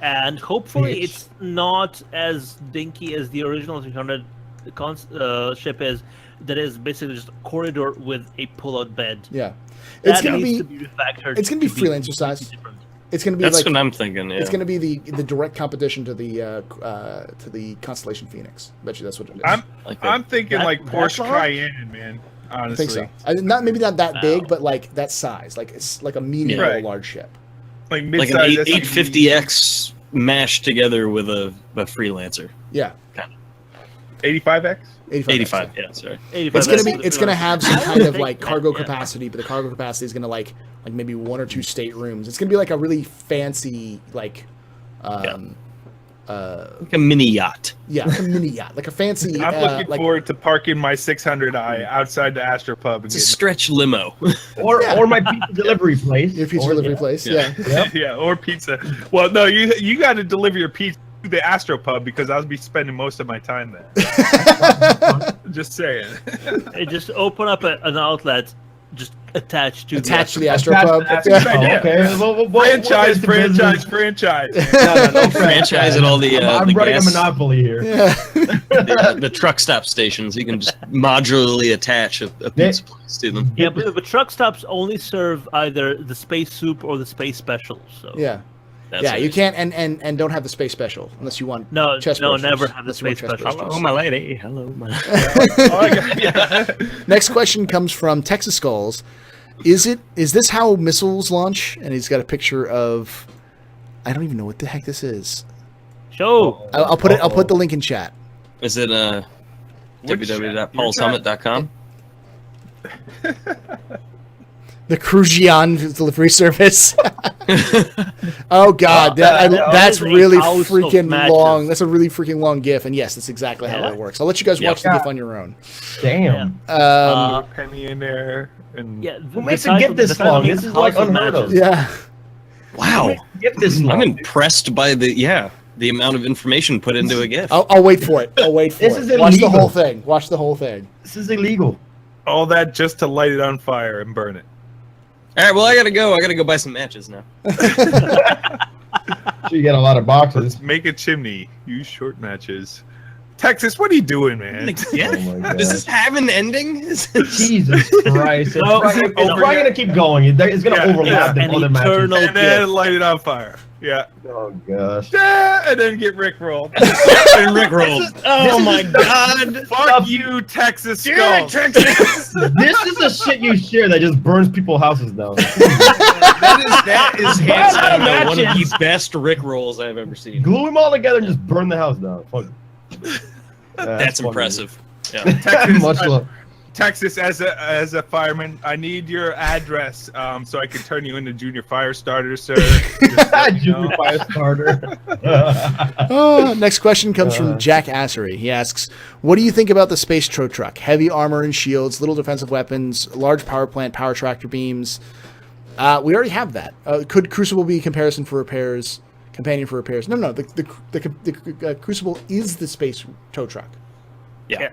And hopefully Bitch. it's not as dinky as the original 600 ship is. That is basically just a corridor with a pull-out bed. Yeah. It's That gonna needs be to refactored. it's gonna be to freelancer size. different. it's gonna be That's like what I'm thinking. Yeah. it's gonna be the direct competition to the Constellation Phoenix. Bet you that's what it is. I'm thinking That- like that Porsche large? Cayenne, man. I Honestly. think so. Not maybe not that big, Wow. but like that size. Like it's like a medium Right. or a large ship. Like like mid-size an SUV. 850X mashed together with a freelancer. Yeah. 85X? 85. 85. Yeah, sorry. 85, It's gonna have some kind of like cargo Yeah. capacity, but the cargo capacity is gonna like maybe 1 or 2 staterooms. It's gonna be like a really fancy like Like a mini yacht. like a mini yacht, like a fancy I'm looking like forward to parking my 600i outside the Astropub and It's a getting stretch limo. Or my pizza delivery place. your pizza Or- delivery yeah. place. Yeah. Yeah. yeah, or pizza. Well, no, you got to deliver your pizza to the Astropub because I'll be spending most of my time there. Just saying. Hey, just open up an outlet, just attached to Attached to the That's- Astropub. that's- Yeah. Oh, Yeah. okay. Well, what is Franchise, the franchise. business? No, Franchise at all the I'm the running gas, a monopoly here. Yeah. the truck stop stations. You can just modularly attach a pizza place to them. Yeah, but truck stops only serve either the space soup or the space special. So Yeah. That's Yeah, it. you can't and don't have the space special unless you want No, chest no, bursters. never have the Unless you want space chest special. bursters. Hello, my lady. Hello, my. Oh, I got- yeah. Next question comes from Texas Skulls. Is this how missiles launch? And he's got a picture of I don't even know what the heck this is. Show. I'll put the link in chat. Is it Which- www.paulsummit.com? The Crujian delivery service. Oh God, that's is a really house of freaking matches. long. That's a really freaking long GIF, and yes, that's exactly how Yeah. it works. I'll let you guys watch the Yeah. GIF on your own. Damn. Penny in there. And Yeah, Who makes it get this long? This is like unheard of. Yeah. Wow. Get this long. I'm impressed by the amount of information put into a GIF. I'll wait for it. I'll wait for This it. is Watch the illegal. whole thing. Watch the whole thing. This is illegal. all that just to light it on fire and burn it. All right, well, I gotta go buy some matches now. So you get a lot of boxes. Make a chimney. Use short matches. Texas, what are you doing, man? Yeah. Oh my God. Does this have an ending? Jesus Christ. It's No, probably, it's it's probably going to keep going. It's going to Yeah, overlap the an other matches. eternal- And then light it on fire. Yeah. Oh, gosh. Yeah, and then get Rickrolled. And Rickrolled. Oh my God! Fuck you, Texas skull. Texas. This is the shit you share that just burns people's houses down. that is hands What down about one of matches? the best Rickrolls I've ever seen. Glue them all together and just burn the house down. Fuck. That's funny. impressive. Yeah. Texas, Much love. Texas, as a fireman, I need your address so I can turn you into junior fire starter, sir. Just let me know. Junior fire starter. Oh, next question comes from Uh. Jack Assery. He asks, what do you think about the Space Tro Truck? Heavy armor and shields, little defensive weapons, large power plant, power tractor beams. We already have that. Could Crucible be a companion for repairs? No. The Crucible is the Space Tow Truck. Yeah.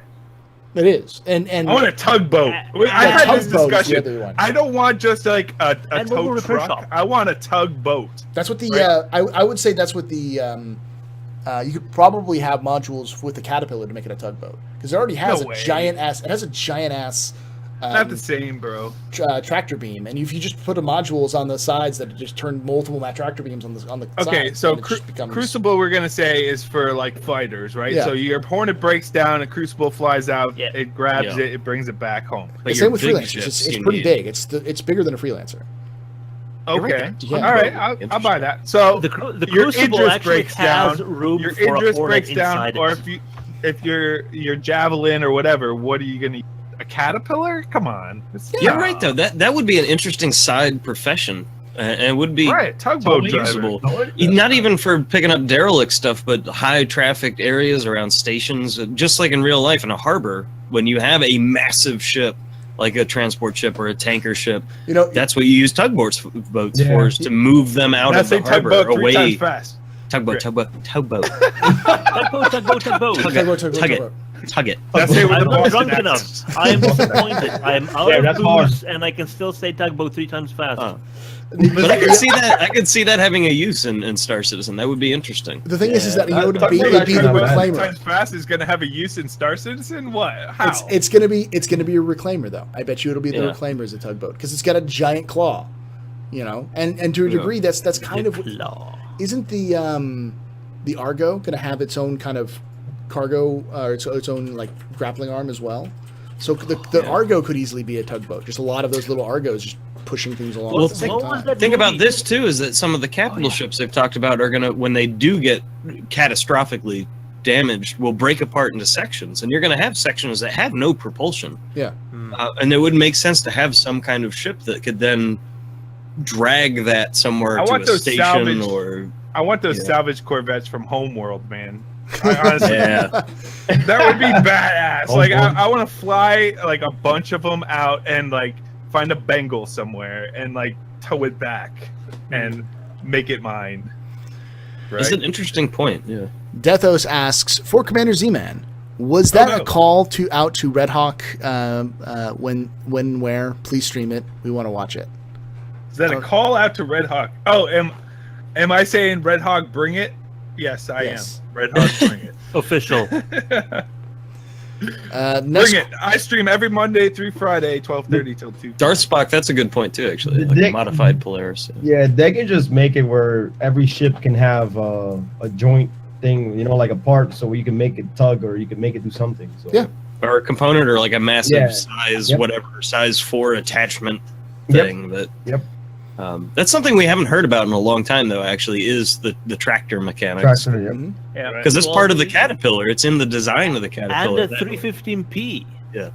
It is. And I want a tugboat. I Yeah, had this tugboat is the discussion. other one. I don't want just like a And tow mobile repair truck. shop. I want a tugboat. that's what the Right. I would say that's what the you could probably have modules with the Caterpillar to make it a tugboat because it already has No a way. giant ass. It has a giant ass. Not the same, bro. Tractor beam, and if you just put the modules on the sides that just turn multiple tractor beams on the Okay, sides, so then it just becomes- Crucible we're gonna say is for like fighters, right? Yeah. So your Hornet breaks down, a Crucible flies out, Yeah. it grabs Yeah. it brings it back home. But the your same with big freelancers. ships, It's you pretty need- big. It's bigger than a freelancer. You're right Okay, there. Yeah. all right, I'll buy that. So The your Crucible Idris actually breaks has down, room your for a Idris Hornet breaks down, inside or it. if your Javelin or whatever, what are you gonna? A Caterpillar? Come on. You're right though. That would be an interesting side profession, and it would be Right, tugboat totally driver. usable. Not even for picking up derelict stuff, but high trafficked areas around stations, just like in real life in a harbor. When you have a massive ship, like a transport ship or a tanker ship, You know, that's what you use boats Yeah. for, is to move them out That's of a the harbor tugboat 3 away. times fast. Tugboat. Tugboat. tugboat. Tug it. Tug it. That's it with I'm the not Boston drunk accent. enough. I am disappointed. I am out Yeah, of that's booze, and I can still say tugboat 3 times fast. Oh. But I could see that. I could see that having a use in Star Citizen. That would be interesting. The thing is that you know that- it'd be tugboat it'd be the actually not bad. reclaimer. Times fast is going to have a use in Star Citizen? What? How? It's gonna be a reclaimer though. I bet you it'll be the Yeah. reclaimer as a tugboat because it's got a giant claw. You know, and to a degree that's kind of Law. isn't the Argo gonna have its own kind of cargo or its own like grappling arm as well? So the Argo could easily be a tugboat. Just a lot of those little Argos just pushing things along Well, at the same what was time. that Think about movie? this too: is that some of the capital ships they've talked about are gonna, when they do get catastrophically damaged, will break apart into sections, and you're gonna have sections that have no propulsion. Yeah. And it would make sense to have some kind of ship that could then drag that somewhere I to want a those station salvaged- or I want those Yeah. salvage Corvettes from Homeworld, man. I honestly, yeah. that would be badass. Like, Homeworld. I want to fly like a bunch of them out and like find a Bengal somewhere and like tow it back and make it mine. That's Right? an interesting point. Yeah. Deathos asks for Commander Z-Man. Was that no. a call out to Red Hawk? Where? Please stream it. We want to watch it. Is that a call out to Red Hawk? Oh, am I saying Red Hawk bring it? Yes, I Yes. am. Red Hawk bring it. Official. Next, Bring it. I stream every Monday through Friday, 12:30 till 2. Darthspock, that's a good point too. Actually, like a Dick- modified Polaris. Yeah, they can just make it where every ship can have a joint thing, like a part, so you can make it tug or you can make it do something. So. Yeah. Or a component, or like a massive Yeah. size, Yep. whatever size 4 attachment Yep. thing. That. Yep. That's something we haven't heard about in a long time, though. Actually, is the tractor mechanics. Tractor, yep. Mhm. Yeah, Because it's part of the Caterpillar. It's in the design of the And Caterpillar. the 315p. Yeah.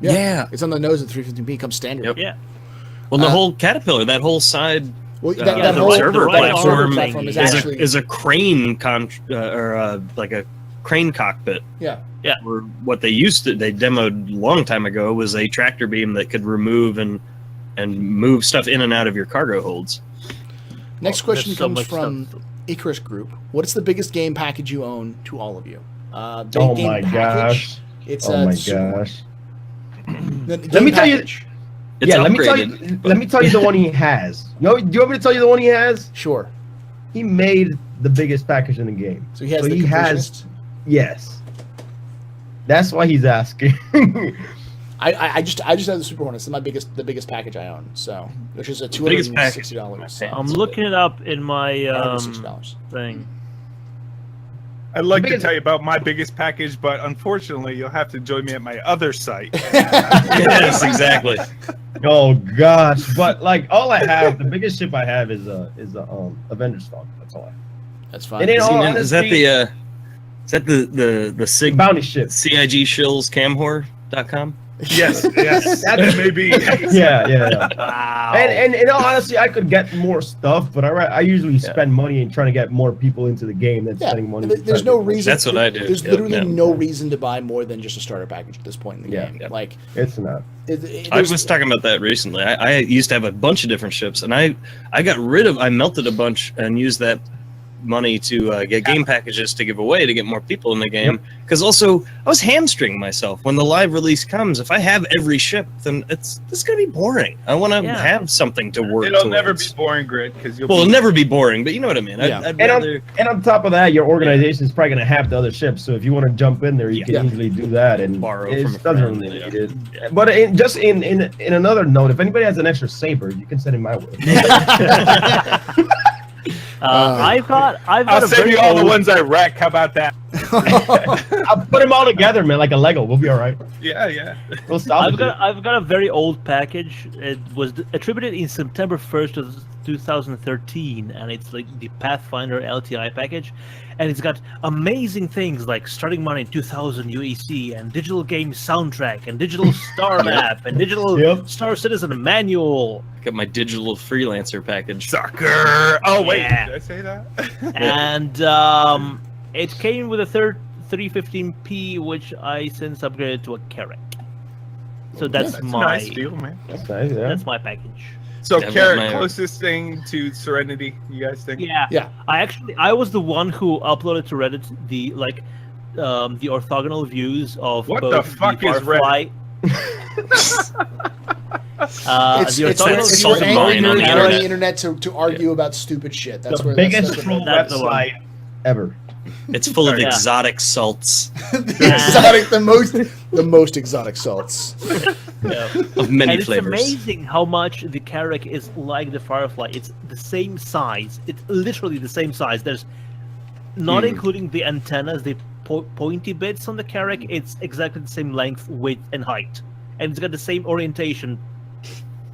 Yeah. It's on the nose of 315p. Comes standard. Yep. Yeah. Well, the whole Caterpillar, that whole side Well, Yeah, that the whole server platform platform is is actually is a crane like a crane cockpit. yeah. Or what they demoed a long time ago was a tractor beam that could remove and move stuff in and out of your cargo holds. Next question There's so comes much from stuff. Icarus Group. What is the biggest game package you own to all of you? Big Oh game my package. gosh. It's Oh my Super- gosh. the Let game me tell you. package. It's Yeah, upgraded. let me tell you the one he has. Do you want me to tell you the one he has? Sure. He made the biggest package in the game. So he has the completionist. Yes. That's why he's asking. I just have the Super Hornets. It's the biggest package I own. So, which is a Biggest $260. So I'm it's looking it up in my $160. thing. I'd like to Biggest- tell you about my biggest package, but unfortunately, you'll have to join me at my other site. Yes, exactly. Oh gosh, but like all I have, the biggest ship I have is a Avengers Falcon. That's all I have. That's fine. It ain't all Is that the SIG Bounty ship. CIG shills camhor.com? Yes, yes, that may be. Yeah. Wow. And in all honesty, I could get more stuff, but I usually spend money in trying to get more people into the game than Yeah, spending money. there's no reason. That's what I do. There's Yep, literally yep. no reason to buy more than just a starter package at this point in the Yeah, game. yep. Like, It's not. I was talking about that recently. I used to have a bunch of different ships, and I melted a bunch and used that money to get game packages to give away to get more people in the game. Because also, I was hamstringing myself when the live release comes. If I have every ship, then it's gonna be boring. I want to have something to work. It'll never be towards. boring, Grit, because you'll. Well, it'll be... never be boring, but you know what I mean. Yeah. I'd And rather. on top of that, your organization is probably going to have the other ships. So if you want to jump in there, you Yeah. can easily do that and Borrow it from a doesn't friend, really yeah. need it. But in another note, if anybody has an extra saber, you can send it my way. I've got I'll a send very you all the old- ones I wreck. How about that? I'll put them all together, man, like a Lego. We'll be all right. Yeah. We'll stop. I've got a very old package. It was attributed in September 1st of 2013, and it's like the Pathfinder LTI package, and it's got amazing things like starting money 2000 UEC and digital game soundtrack and digital star map and digital Yep. Star Citizen manual. Get my digital freelancer package. Sucker. Oh wait, Yeah. did I say that? And it came with a 315p, which I since upgraded to a Carrack. So that's, That's my a nice deal, man. That's nice, yeah. that's my package. So, Yeah, Carrot, my- closest thing to Serenity, you guys think? Yeah. Yeah. I was the one who uploaded to Reddit the orthogonal views of What both the fuck is Firefly. It's The that orthogonal it's views salt you're of and both angry mine on the you're Firefly- on the internet to argue about stupid shit. That's The where biggest that's troll That's the one. website ever. It's full of Yeah. exotic salts the most exotic salts. Yeah. of many And it's flavors. amazing how much the Carrack is like the Firefly. It's the same size. It's literally the same size. There's not including the antennas, the pointy bits on the Carrack. It's exactly the same length, width, and height, and it's got the same orientation.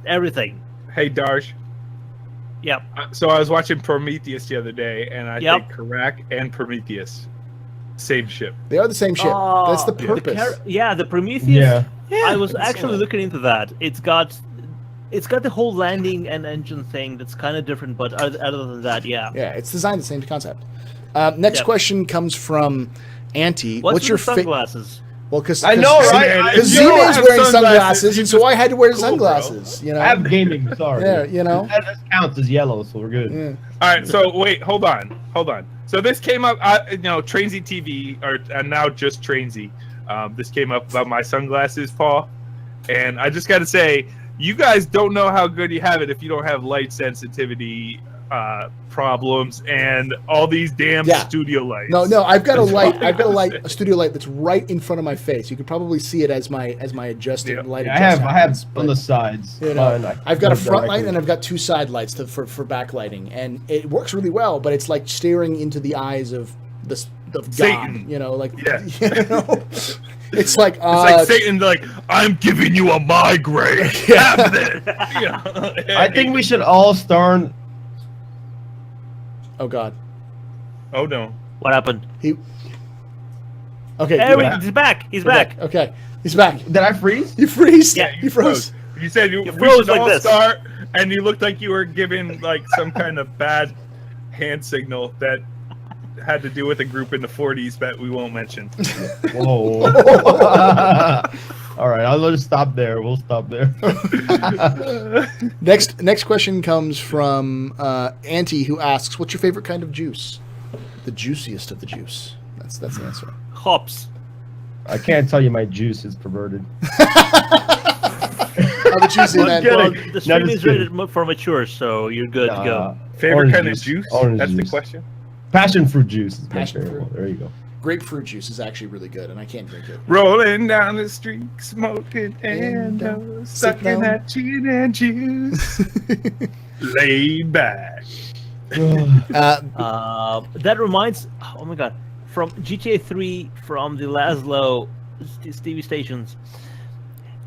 Everything. Hey, Darsh. Yep. So I was watching Prometheus the other day, and I Yep. think Karak and Prometheus, same ship. They are the same shit. That's the purpose. The Prometheus. Yeah. I was actually looking into that. It's got the whole landing and engine thing that's kind of different, but other than that, yeah. Yeah, it's designed the same concept. Next Yep. question comes from Auntie. What's your your sunglasses? Well, because I know, right? Man, Because if you don't Z-Man's have wearing sunglasses, sunglasses, you and so I had to wear cool, bro. sunglasses. You know. I have gaming, sorry. Yeah, you know. That counts as yellow, so we're good. Yeah. All right, so wait, hold on. So this came up, Trainsy TV, and now just Trainsy. This came up about my sunglasses, Paul, and I just got to say, you guys don't know how good you have it if you don't have light sensitivity problems and all these damn Yeah. studio lights. No, I've got a That's light. all I I've got a gotta light, say. a studio light that's right in front of my face. You could probably see it as my adjusted Yeah. light. I have happens, on but, the sides. you know, Mine, I've got a don't front light directly- and I've got two side lights for backlighting, and it works really well. But it's like staring into the eyes of God. Satan. You know, like Yeah. you know, it's like It's like Satan, like, I'm giving you a migraine. Yeah. Have it. You know? I think we should all start. oh God, Oh no. What happened? he. Okay, Hey, you're he's back. He's back. Okay, he's back. Did I freeze? You freeze. Yeah, you froze. You said you froze should like all this. start, and you looked like you were giving like some kind of bad hand signal that had to do with a group in the 40s that we won't mention. Whoa. All right, I'll just stop there. We'll stop there. Next question comes from Auntie, who asks, "What's your favorite kind of juice?" The juiciest of the juice. That's the answer. Hops. I can't tell you my juice is perverted. How the juicy man? Well, kidding. the stream No, is just kidding. rated for mature, so you're good to go. Favorite Orange kind juice. of juice? Orange That's the juice. question. Passion fruit juice is my Passion favorite fruit. one. There you go. Grapefruit juice is actually really good, and I can't drink it. Rolling down the street, smoking And, and sit sucking down. that gin and juice, laid back. That reminds. Oh my god! From GTA 3, from the Laszlo TV stations,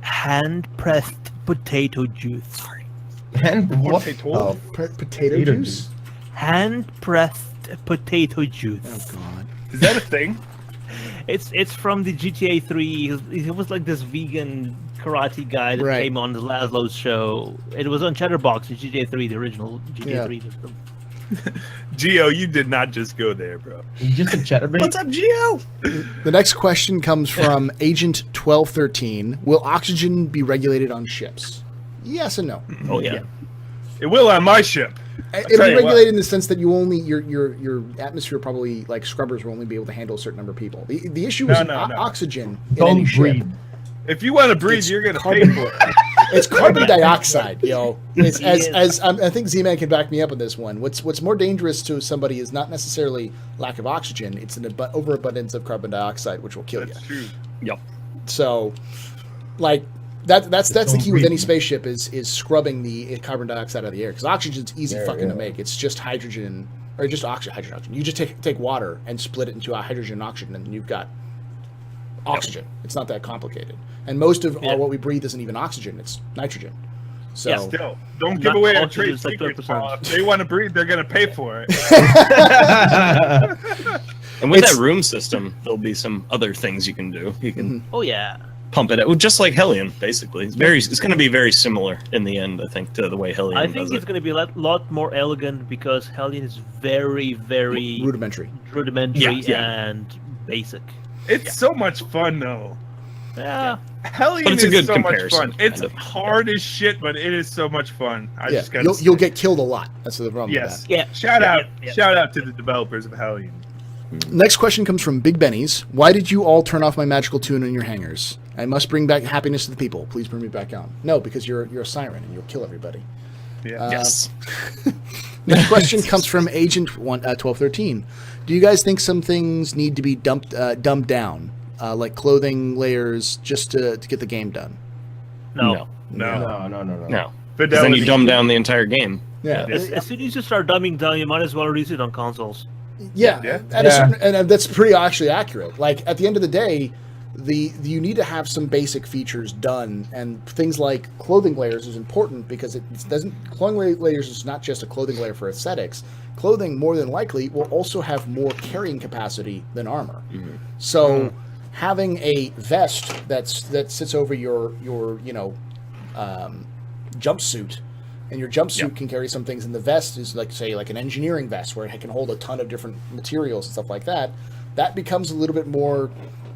hand pressed potato juice. And what? Potato. Oh, Potato Potato juice? Hand pressed potato juice. Oh god. Is that a thing? It's from the GTA 3. He was like this vegan karate guy that Right. came on the Laszlo's show. It was on Chatterbox in GTA 3, the original GTA Yeah. 3 system. Gio, you did not just go there, bro. you just a cheddar bait? What's up, Gio? The next question comes from Agent 1213. Will oxygen be regulated on ships? Yes and no. Oh yeah. It will on my ship. It'll tell be you what. regulated in the sense that you only your atmosphere probably like scrubbers will only be able to handle a certain number of people. The issue is No. oxygen in any Don't ship. breathe. If you want to breathe, It's you're gonna carbon- pay for it. It's carbon dioxide, yo. It's, Yes. as I think Z-Man can back me up on this one. What's more dangerous to somebody is not necessarily lack of oxygen. It's an overabundance of carbon dioxide, which will kill you. That's true. Yep. So, like that's the don't key with breathe. any spaceship is scrubbing the carbon dioxide out of the air, because oxygen's easy There, fucking to yeah. make. It's just hydrogen or just hydrogen. You just take water and split it into a hydrogen and oxygen, and you've got oxygen. It's not that complicated. And most of what we breathe isn't even oxygen; it's nitrogen. So Yeah, Still, don't give Not away our oxygen trade is like secret, 30%. Paul. If they want to breathe, they're gonna pay for it. And with It's- that room system, there'll be some other things you can do. You can Oh yeah. pump it out, just like Hellion, basically. It's going to be very similar in the end, I think, to the way Hellion I does think it. it's going to be a lot more elegant because Hellion is very, very rudimentary. rudimentary Yeah. and basic. It's so much fun, though. Yeah. Hellion But it's a is good so much comparison, fun. It's kind of. hard as shit, but it is so much fun. I Yeah, just gotta say. you'll get killed a lot. That's the problem. Yes. With Yeah. Shout Yeah, out! yeah. Shout out to the developers of Hellion. that. Next question comes from Big Benny's. Why did you all turn off my magical tune in your hangars? I must bring back happiness to the people. Please bring me back on. No, because you're a siren and you'll kill everybody. Yeah. Yes. Next question comes from Agent 1213. Do you guys think some things need to be dumbed down, like clothing layers, just to get the game done? No. No. No. No. Because then Fidelity. you dumb down the entire game. Yeah, As soon as you start dumbing down, you might as well release it on consoles. yeah. Yeah. At a certain, and that's pretty actually accurate. Like at the end of the day, you need to have some basic features done, and things like clothing layers is important because it doesn't. Clothing layers is not just a clothing layer for aesthetics. Clothing more than likely will also have more carrying capacity than armor. So having a vest that sits over your jumpsuit, and your jumpsuit can carry some things, and the vest is like an engineering vest where it can hold a ton of different materials and stuff like that. That becomes a little bit more.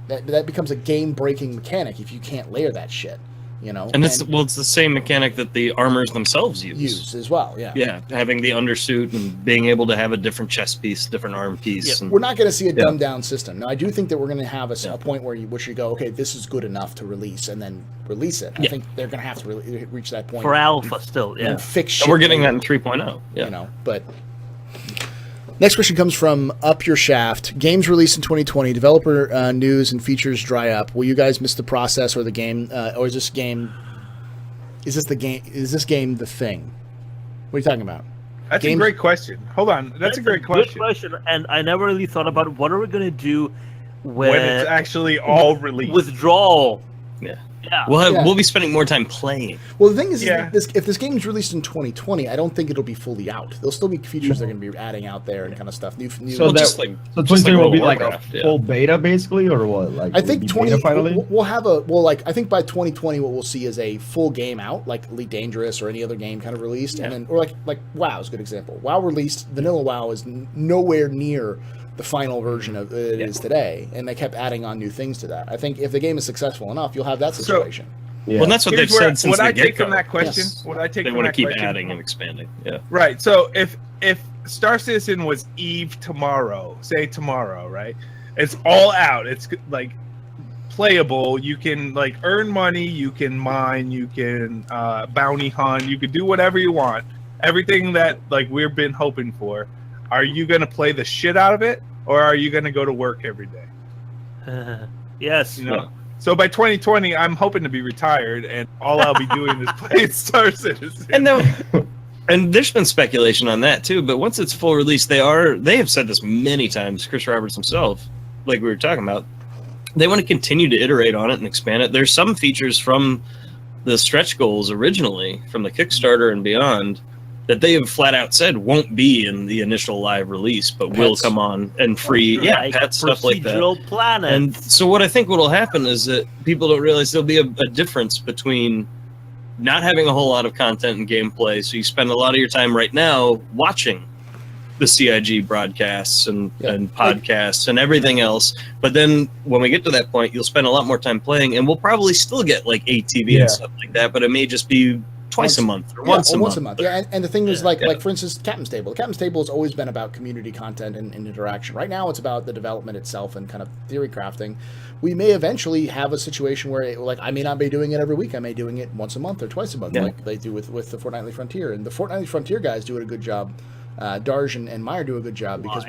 That becomes a game-breaking mechanic if you can't layer that shit, And it's the same mechanic that the armors themselves use as well. Yeah. Yeah, having the undersuit and being able to have a different chest piece, different arm piece. And We're not going to see a dumbed down system. Now, I do think that we're going to have a point where you go, okay, this is good enough to release, and then release it. I think they're going to have to reach that point For alpha still, yeah. and fix shit. And we're getting that later, in 3.0. Yeah. But next question comes from Up Your Shaft. Games released in 2020. Developer news and features dry up. Will you guys miss the process or the game, or is this game? Is this game the thing? What are you talking about? That's Games- a great question. Hold on. That's a great question. Good question, and I never really thought about what are we going to do When it's actually all released. withdrawal. Yeah. Yeah. We'll be spending more time playing. Well, the thing is Yeah. if this game is released in 2020, I don't think it'll be fully out. There'll still be features they're going to be adding out there and kind of stuff. New So Well, that just like- so just 2020 like will be World like of a Warcraft, yeah. full beta basically, or what? Like I will it think be 20 beta finally. we'll have a like I think by 2020 what we'll see is a full game out, like Elite Dangerous or any other game kind of released, and then or like WoW is a good example. WoW released, vanilla WoW is nowhere near the final version of it is today, and they kept adding on new things to that. I think if the game is successful enough, you'll have that situation. Yeah. Well, that's what Here's they've said since what the I take get-go. from that question. Yes. What I take They from want to that keep question, adding and expanding. Yeah. Right. So if Star Citizen was Eve tomorrow, say tomorrow, right? It's all out. It's like playable. You can like earn money. You can mine. You can bounty hunt. You can do whatever you want. Everything that like we've been hoping for. Are you gonna play the shit out of it, or are you gonna go to work every day? Yes. You know. So by 2020, I'm hoping to be retired, and all I'll be doing is playing Star Citizen. And there's been speculation on that too. But once it's full release, they have said this many times. Chris Roberts himself, like we were talking about, they want to continue to iterate on it and expand it. There's some features from the stretch goals originally, from the Kickstarter and beyond, that they have flat out said won't be in the initial live release, but will Pets. come on and free, Like pet stuff like that. procedural planet. And so what I think what will happen is that people don't realize there'll be a difference between not having a whole lot of content and gameplay. So you spend a lot of your time right now watching the CIG broadcasts and podcasts and everything else. But then when we get to that point, you'll spend a lot more time playing, and we'll probably still get like ATV and stuff like that, but it may just be twice a month or once a month. Yeah, and the thing is, like for instance, Captain's Table. The Captain's Table has always been about community content and interaction. Right now, it's about the development itself and kind of theory crafting. We may eventually have a situation where, like, I may not be doing it every week. I may be doing it once a month or twice a month, like they do with the Fortnightly Frontier. And the Fortnightly Frontier guys do a good job. Darge and Meyer do a good job because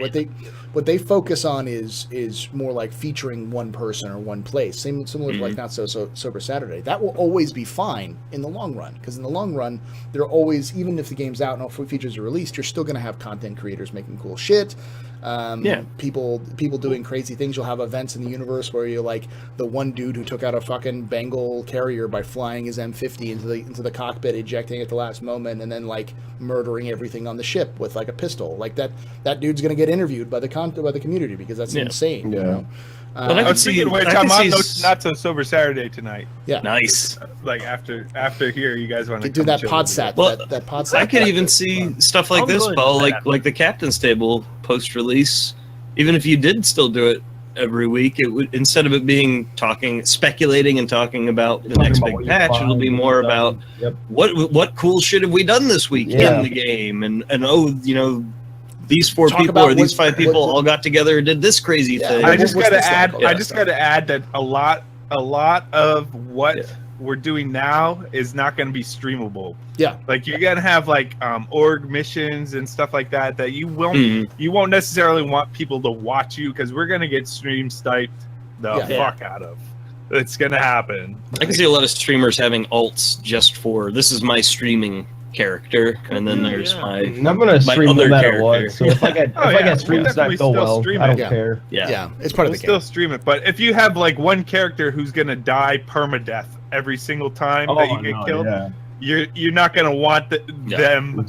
what they focus on is more like featuring one person or one place. Similar to like Not So Sober Saturday. That will always be fine in the long run, because in the long run, there are always, even if the game's out and all features are released, you're still going to have content creators making cool shit. People doing crazy things. You'll have events in the universe where you're like the one dude who took out a fucking Bengal carrier by flying his M50 into the cockpit, ejecting at the last moment, and then like murdering everything on the ship with like a pistol. Like that dude's gonna get interviewed by the community because that's insane. You know? I was thinking, I'm on Not So Sober Saturday tonight. Yeah, nice. Like after here, you guys want to do that podsat. Well, that podsat. I could even see stuff like this, Paul, like the Captain's Table post-release. Even if you did still do it every week, it would, instead of it being speculating and talking about the next big patch, it'll be more about what cool shit have we done this week in the game, and these four people or these five people all got together and did this crazy thing. I just got to add that a lot of what we're doing now is not going to be streamable. Yeah, like you're gonna have like org missions and stuff like that you won't necessarily want people to watch you, because we're gonna get stream sniped the fuck out of. It's gonna happen. I can see a lot of streamers having alts just for this is my streaming character, and then there's I'm gonna stream no matter what. So if I get stream sniped, I don't care. Yeah, it's part of the game. Still stream it, but if you have like one character who's gonna die permadeath every single time that you get killed, you're not gonna want them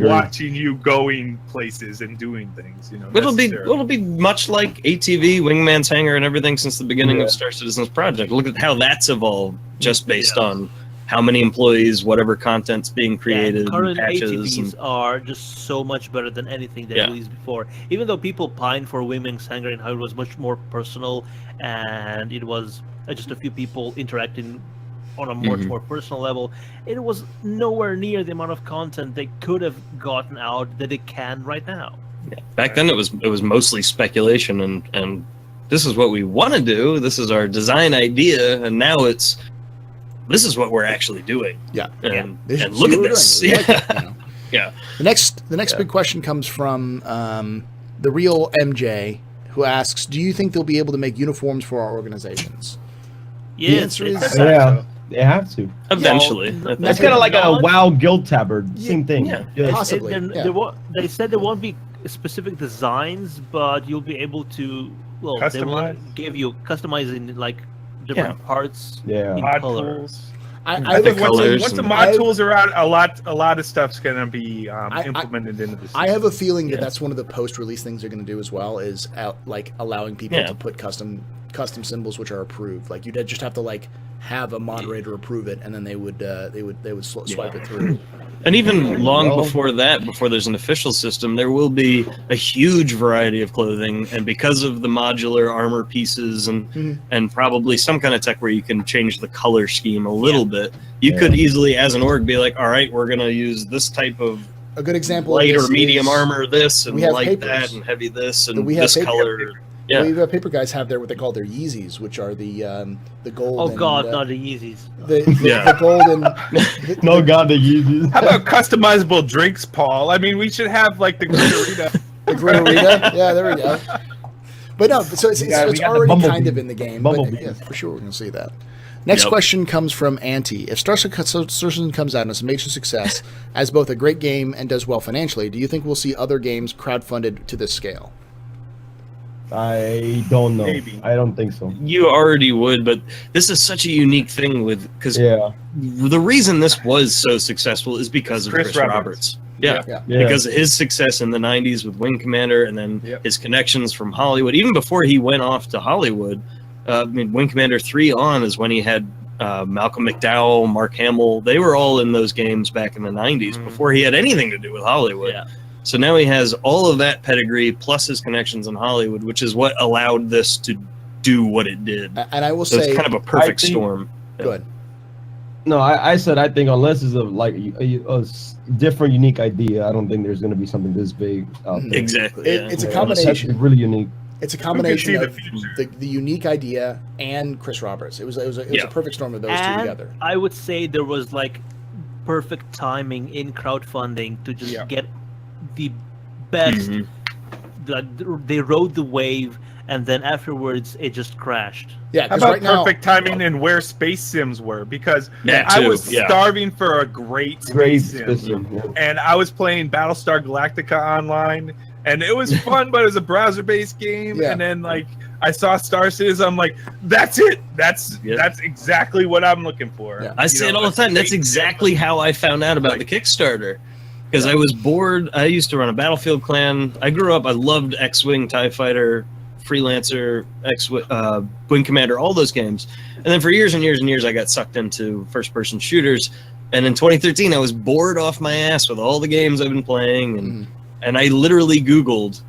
watching you going places and doing things. It'll be much like ATV, Wingman's Hangar, and everything since the beginning of Star Citizen's project. Look at how that's evolved just based on how many employees, whatever content's being created, current patches. ATVs are just so much better than anything they released before. Even though people pine for Wingman's Hangar and how it was much more personal, and it was just a few people interacting on a much more personal level, it was nowhere near the amount of content they could have gotten out that it can right now. Yeah. Back then it was mostly speculation and this is what we want to do, this is our design idea, and now this is what we're actually doing. And look at this. The next big question comes from the real MJ, who asks, do you think they'll be able to make uniforms for our organizations? Yes, the answer is they have to. Eventually. That's kind of like a WoW guild tabard. Same thing. Possibly. They said there won't be specific designs, but you'll be able to, they will give you customizing, like different parts Yeah. in Mod color. tools. I I have think a- colors once the and- mod I- tools are out, a lot of stuff's gonna be implemented into the system. I have a feeling that Yeah. that's one of the post-release things they're going to do as well, is like allowing people Yeah. to put custom symbols which are approved. Like you'd just have to like have a moderator approve it, and then they would swipe it through. And even long Well- before that, before there's an official system, there will be a huge variety of clothing. And because of the modular armor pieces and probably some kind of tech where you can change the color scheme a little bit, you could easily, as an org, be like, all right, we're going to use this type of A good example light of or this medium is, armor this and we have light papers. that and heavy this and We have this paper. color. Yeah. We have paper guys have what they call their Yeezys, which are the gold. Oh and, god, not the Yeezys. the gold and No God, they use How about customizable drinks, Paul? I mean, we should have like the Gritterita. the Gritterita. Yeah, there we go. But no, so it's We got the already Bumblebee. kind of in the game. But Bumblebee. yeah, for sure, we're going to see that. Next Yep. question comes from Auntie. If Star Citizen comes out and is a major success, as both a great game and does well financially, do you think we'll see other games crowdfunded to this scale? I don't know. Maybe. I don't think so. You already would, but this is such a unique thing because Yeah. the reason this was so successful is because of Chris Chris Roberts. Roberts. Yeah. Yeah. Yeah. Because of his success in the 90s with Wing Commander and then Yep. his connections from Hollywood. Even before he went off to Hollywood, Wing Commander 3 on is when he had Malcolm McDowell, Mark Hamill. They were all in those games back in the 90s before he had anything to do with Hollywood. Yeah. So now he has all of that pedigree plus his connections in Hollywood, which is what allowed this to do what it did. And I will So say, it's kind of a perfect I think- storm. good. No, I said I think unless it's different, unique idea, I don't think there's going to be something this big out there. Exactly. It- yeah. it's a Yeah, combination. It's really unique. It's a see combination the of future? the unique idea and Chris Roberts. It was a Yeah. perfect storm of those two And together. I would say there was like perfect timing in crowdfunding to just Yeah. get the best. Mhm. They rode the wave, and then afterwards it just crashed. Yeah, How because about right now, perfect timing and where Space Sims were? Because That I too, was yeah. starving for a great Great Space Sim. system. Yeah. And I was playing Battlestar Galactica online, and it was fun, but it was a browser-based game. Yeah. And then like I saw Star Citizen, I'm like, that's it. That's exactly what I'm looking for. Yeah. I You say it know, all the time. That's great exactly how I found out about the Kickstarter. Because I was bored. I used to run a Battlefield clan. I grew up, I loved X-Wing, TIE Fighter, Freelancer, Wing Commander, all those games. And then for years and years and years, I got sucked into first-person shooters. And in 2013, I was bored off my ass with all the games I've been playing. And I literally Googled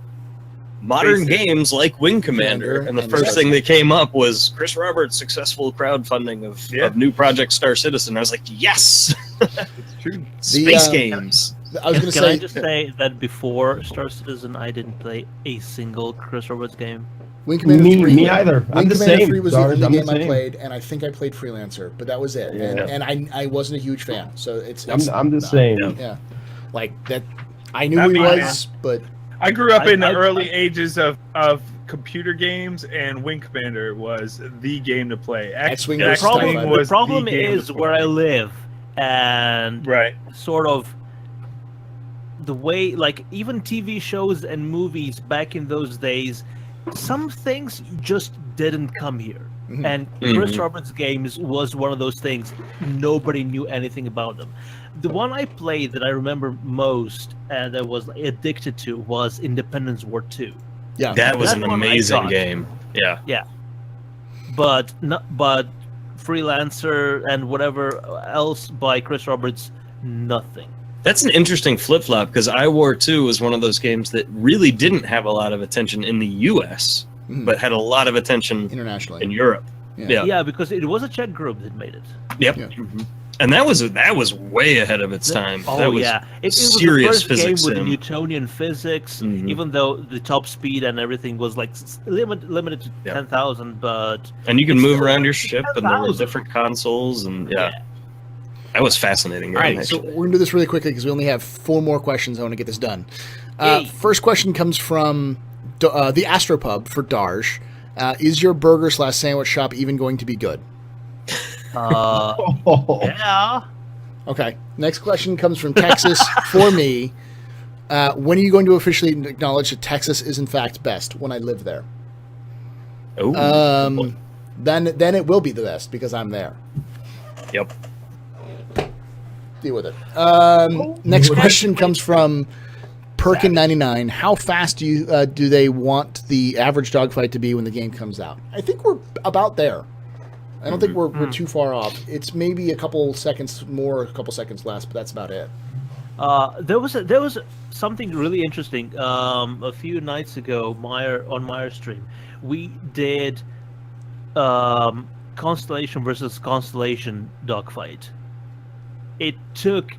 modern Basic. games like Wing Commander. And the and first Star thing that came up was Chris Roberts' successful crowdfunding of new project Star Citizen. I was like, yes! It's true. Space um, games. I was going to Can I say, just say that before Star Citizen, I didn't play a single Chris Roberts game. Wing Commander Me- 3. me either. I'm Wing the Commander same, 3 was Darn, the I'm only the game I same. played, and I think I played Freelancer, but that was it. Yeah. And I wasn't a huge fan, so it's I'm the no. same. Yeah. Yeah, like that. I knew I who he mean, was, but I grew up in the I- early ages of computer games, and Wing Commander was the game to play. X-Wing The was problem, Sci-fi. the problem the game is to where play. I live, and Right. sort of the way, like even TV shows and movies back in those days, some things just didn't come here. Mhm. And Chris Mhm. Roberts games was one of those things. Nobody knew anything about them. The one I played that I remember most and I was addicted to was Independence War 2. yeah, That was That an one I amazing got. game. Yeah. But Freelancer and whatever else by Chris Roberts, nothing. That's an interesting flip flop because I War 2 was one of those games that really didn't have a lot of attention in the US, Mhm. but had a lot of attention internationally. in Europe. Yeah. Yeah, because it was a Czech group that made it. Yep. Yeah. Mhm. And that was way ahead of its time. Oh that was yeah, it was serious the first game physics with sim. Newtonian physics. Mhm. Even though the top speed and everything was like limited to Yeah. 10,000, but and you can it's move still around your ship, and there were 10,000. different consoles, and that was fascinating. All Game, right, so actually. we're gonna do this really quickly because we only have 4 more questions. I want to get this done. Yay. First question comes from the Astropub for Darj. Is your burger/sandwich shop even going to be good? yeah. Okay. Next question comes from Texas for me. When are you going to officially acknowledge that Texas is in fact best? When I live there. Ooh. then it will be the best because I'm there. Yep. Deal with it. Next question comes from Perkin99. How fast do they want the average dogfight to be when the game comes out? I think we're about there. I don't think we're too far off. It's maybe a couple seconds more, a couple seconds less, but that's about it. There was something really interesting a few nights ago. On Meyer stream, we did Constellation versus Constellation dogfight. It took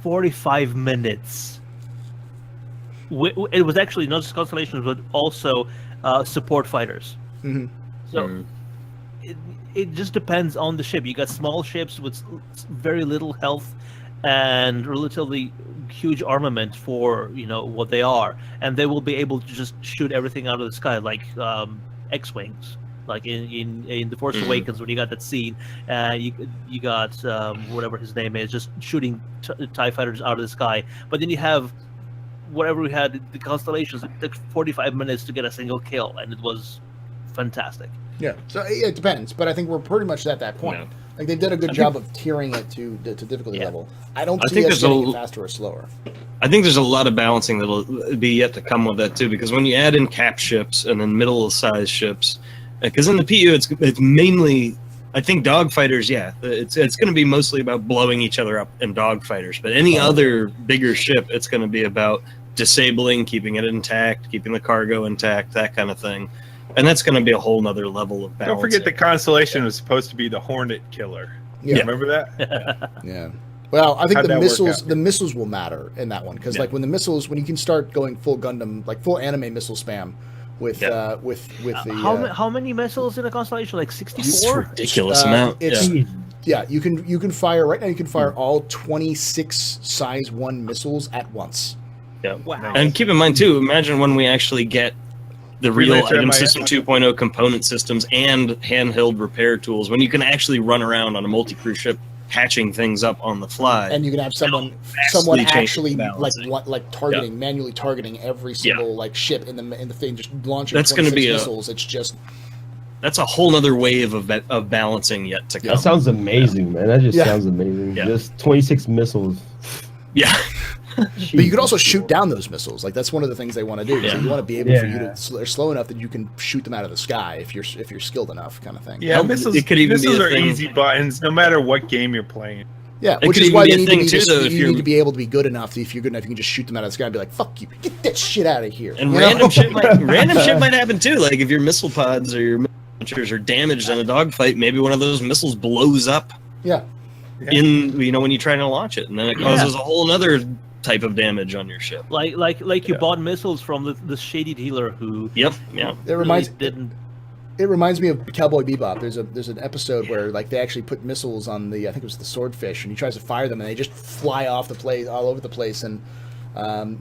45 minutes. It was actually not just Constellations, but also support fighters. Mm-hmm. So it just depends on the ship. You got small ships with very little health and relatively huge armament for what they are, and they will be able to just shoot everything out of the sky like X-wings. Like in The Force Awakens, when you got that scene, you got whatever his name is, just shooting TIE fighters out of the sky. But then you have whatever we had, the Constellations. It took 45 minutes to get a single kill, and it was fantastic. Yeah, so it depends, but I think we're pretty much at that point. Yeah. Like they did a good job of tiering it to difficulty level. I don't I see think us there's a getting it faster or slower. I think there's a lot of balancing that'll be yet to come with that too, because when you add in cap ships and then middle size ships, because in the PU it's mainly, I think dogfighters, it's going to be mostly about blowing each other up in dogfighters, but any other bigger ship, it's going to be about disabling, keeping it intact, keeping the cargo intact, that kind of thing. And that's going to be a whole nother level of balance. Don't forget the Constellation was supposed to be the Hornet killer. Yeah. Remember that? Yeah. Well, I think How'd that work out? the missiles will matter in that one because like when you can start going full Gundam, like full anime missile spam with the how many missiles in a Constellation? Like 64? It's a ridiculous amount. You can fire right now. You can fire all 26 size 1 missiles at once. Yeah. Wow. And keep in mind too, imagine when we actually get the real Related to item my- system 2.0 component systems and handheld repair tools, when you can actually run around on a multi-crew ship patching things up on the fly. And you can have someone vastly change actually the balancing. like targeting manually targeting every single like ship in the thing, just launching. That's going to be missiles. It's just that's a whole nother wave of balancing yet to come. That sounds amazing, man. That just Yeah. sounds amazing. Yeah. Just 26 missiles. Yeah. But you could also shoot down those missiles. Like that's one of the things they want to do. So Yeah. you want to be able for you to they're slow enough that you can shoot them out of the sky if you're skilled enough, kind of thing. Yeah, Hell, missiles, it could even be missiles a are thing. easy buttons no matter what game you're playing. Yeah, It which could is even why be they a need to thing, be too, just, though, if you you're- need to be able to be good enough. If you're good enough, you can just shoot them out of the sky and be like, "Fuck you, get that shit out of here." And You random know? shit might happen too. Like if your missile pods or your launchers are damaged in a dogfight, maybe one of those missiles blows up Yeah, in when you're trying to launch it, and then it causes a whole other type of damage on your ship. Like you bought missiles from the shady dealer who Yep. Yeah. it reminds didn't. It reminds me of Cowboy Bebop. There's an episode where like they actually put missiles on the I think it was the swordfish, and he tries to fire them, and they just fly off the place all over the place. And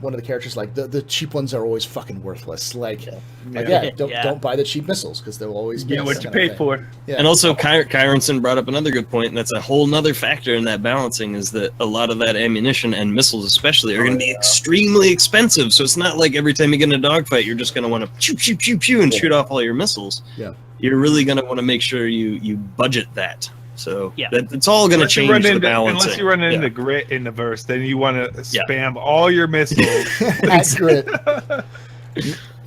one of the characters like the cheap ones are always fucking worthless. Don't buy the cheap missiles because they'll always Get miss what you kind of pay thing. for. Yeah. And also, Kyronson brought up another good point, and that's a whole nother factor in that balancing is that a lot of that ammunition and missiles especially are going to be extremely expensive. So it's not like every time you get in a dogfight, you're just going to want to pew, pew, pew, pew, and shoot off all your missiles. Yeah. You're really going to want to make sure you budget that. So Yeah. it's all going to change the balancing. Unless you run into Yeah. grit in the verse, then you want to spam all your missiles. Accurate.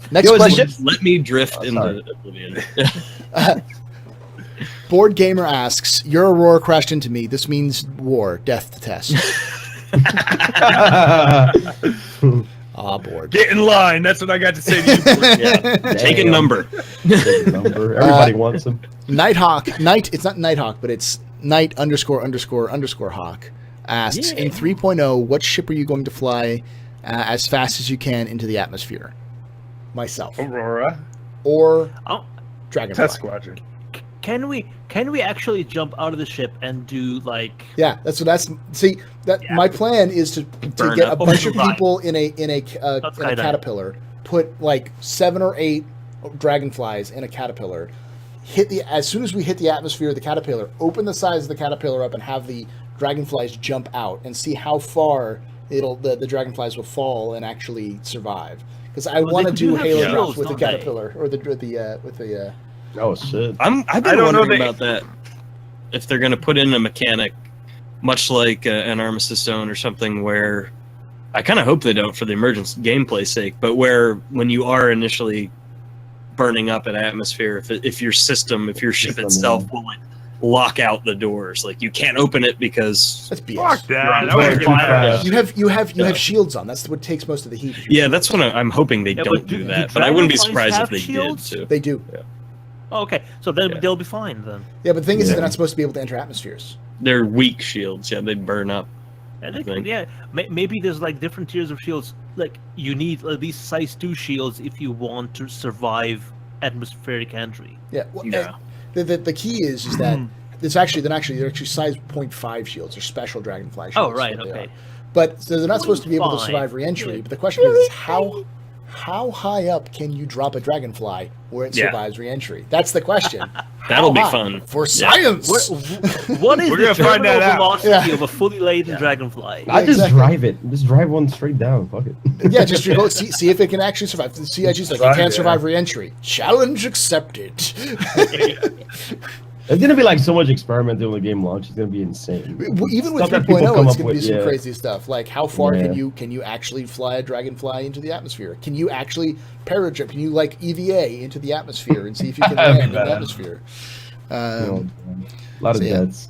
Next Yo, is the question. ship- Let me drift sorry. into oblivion. Board Gamer asks, "Your Aurora crashed into me. This means war, death to test." Ah, board. Get in line. That's what I got to say to you. Yeah. Take a Damn. number. Number. Everybody wants them. Nighthawk. It's not Nighthawk, but it's Night _ Hawk asks, in 3.0, what ship are you going to fly as fast as you can into the atmosphere? Myself. Aurora. Or Oh, Dragonfly. Test Squadron. can we actually jump out of the ship and do like? Yeah, my plan is to Burn get a up. bunch of Fly. people in a That's skydiving. caterpillar, put like 7 or 8 dragonflies in a caterpillar, as soon as we hit the atmosphere of the caterpillar, open the size of the caterpillar up and have the dragonflies jump out and see how far the dragonflies will fall and actually survive. Because I Well, want to they do do have Halo shields, drops with the don't they? caterpillar or with the Oh shit! I've I been don't know wondering they- about that. If they're going to put in a mechanic, much like an Armistice Zone or something, where I kind of hope they don't for the emergence gameplay sake, but where when you are initially burning up an atmosphere, if your ship itself will like lock out the doors, like you can't open it because That's BS. Fuck that. You're I on wouldn't too get mad at fast. that. You have shields on. That's what takes most of the heat. yeah, that's what I'm hoping they Yeah, don't but do do that. But I wouldn't be dragonflies surprised if have they shields? did too. They do. Oh, okay, so then Yeah. they'll be fine then. Yeah, but the thing is, Yeah. they're not supposed to be able to enter atmospheres. They're weak shields. Yeah, they burn up. And I think. yeah, maybe there's like different tiers of shields. Like you need at least size 2 shields if you want to survive atmospheric entry. Yeah. Well, Yeah. The key is that it's actually they're actually size 0.5 shields. They're special dragonfly shields. Oh, right, what they okay. are. But so they're not supposed to be able to 0.5. survive re-entry. Yeah. But the question is how high up can you drop a dragonfly where it Yeah. survives re-entry? That's the question. That'll How be high? fun. For science. What is We're the gonna find terminal that out. velocity Yeah. of a fully laden dragonfly? I just exactly. drive it. Just drive one straight down. Fuck it. Yeah, just go see if it can actually survive. The CIG's like, it can't survive re-entry. Challenge accepted. It's gonna be like so much experimenting when the game launch. It's gonna be insane. Even with Stuff that people 3.0, come it's up going to be with, some yeah. crazy stuff. Like, how far Yeah. can you actually fly a dragonfly into the atmosphere? Can you actually parajump? Can you like EVA into the atmosphere and see if you can land in the atmosphere? You know, a lot of so, yeah. deaths.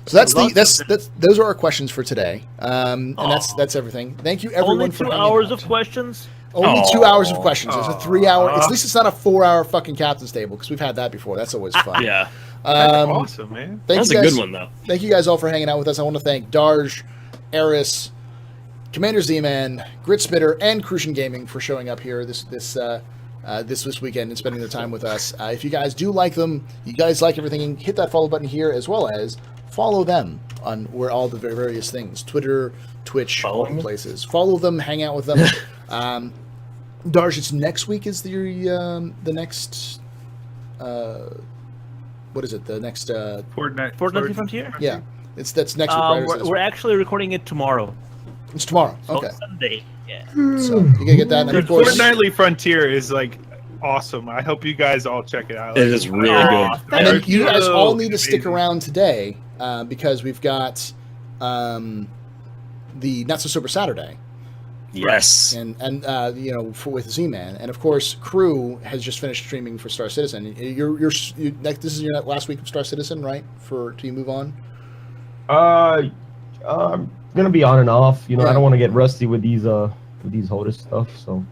So that's those are our questions for today, and that's everything. Thank you everyone Only for 2 hanging hours out. of questions. Only 2 hours of questions. It's a Aw. 3-hour. At least it's not a 4-hour fucking captain's table because we've had that before. That's always fun. Yeah, That's Um, awesome, man. thank that's you a guys, good one though. Thank you guys all for hanging out with us. I want to thank Darj, Eris, Commander Z-Man, Gritspitter, and Crucian Gaming for showing up here this weekend and spending their time with us. If you guys do like them, you guys like everything, hit that follow button here as well as follow them on where all the various things, Twitter, Twitch, all the places. Follow them, hang out with them. Darj, it's next week is the next what is it? The next Fortnite Frontier? yeah. That's next week, right? Or is it this We're week? actually recording it tomorrow. It's tomorrow. So Okay. Sunday. Yeah. So you gotta get that. And The of course, Fortnitely Frontier is like awesome. I hope you guys all check it out. It is really Aw, good. and then thank you guys all need to Amazing. stick around today because we've got the Not So Sober Saturday, Yes. and with Z-Man, and of course, Crew has just finished streaming for Star Citizen. This is your last week of Star Citizen, right? Till you move on. I'm gonna be on and off. You know, Yeah. I don't want to get rusty with these Hodis stuff. So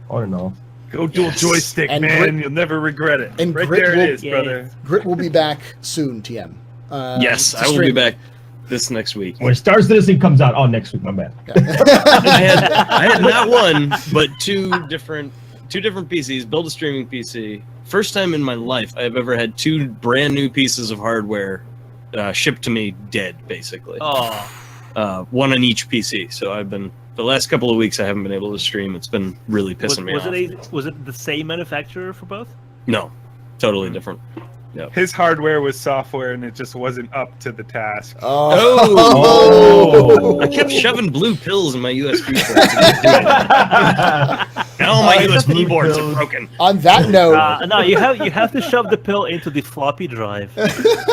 on and off. Go dual Yes. joystick, And man. Grit- You'll never regret it. and right Grit there will- it is, Yeah. brother. Grit will be back soon. TM. Yes, to I will be stream. back this next week. When Star Citizen comes out, next week, my bad. I had not one, but two different PCs. Build a streaming PC. First time in my life I have ever had 2 brand new pieces of hardware shipped to me dead, basically. Oh, One on each PC. So I've been the last couple of weeks I haven't been able to stream. It's been really pissing me off. Was it the same manufacturer for both? No, totally different. His hardware was software, and it just wasn't up to the task. Oh! I kept shoving blue pills in my USB ports. Now my USB boards are broken. On that note, No, you have to shove the pill into the floppy drive.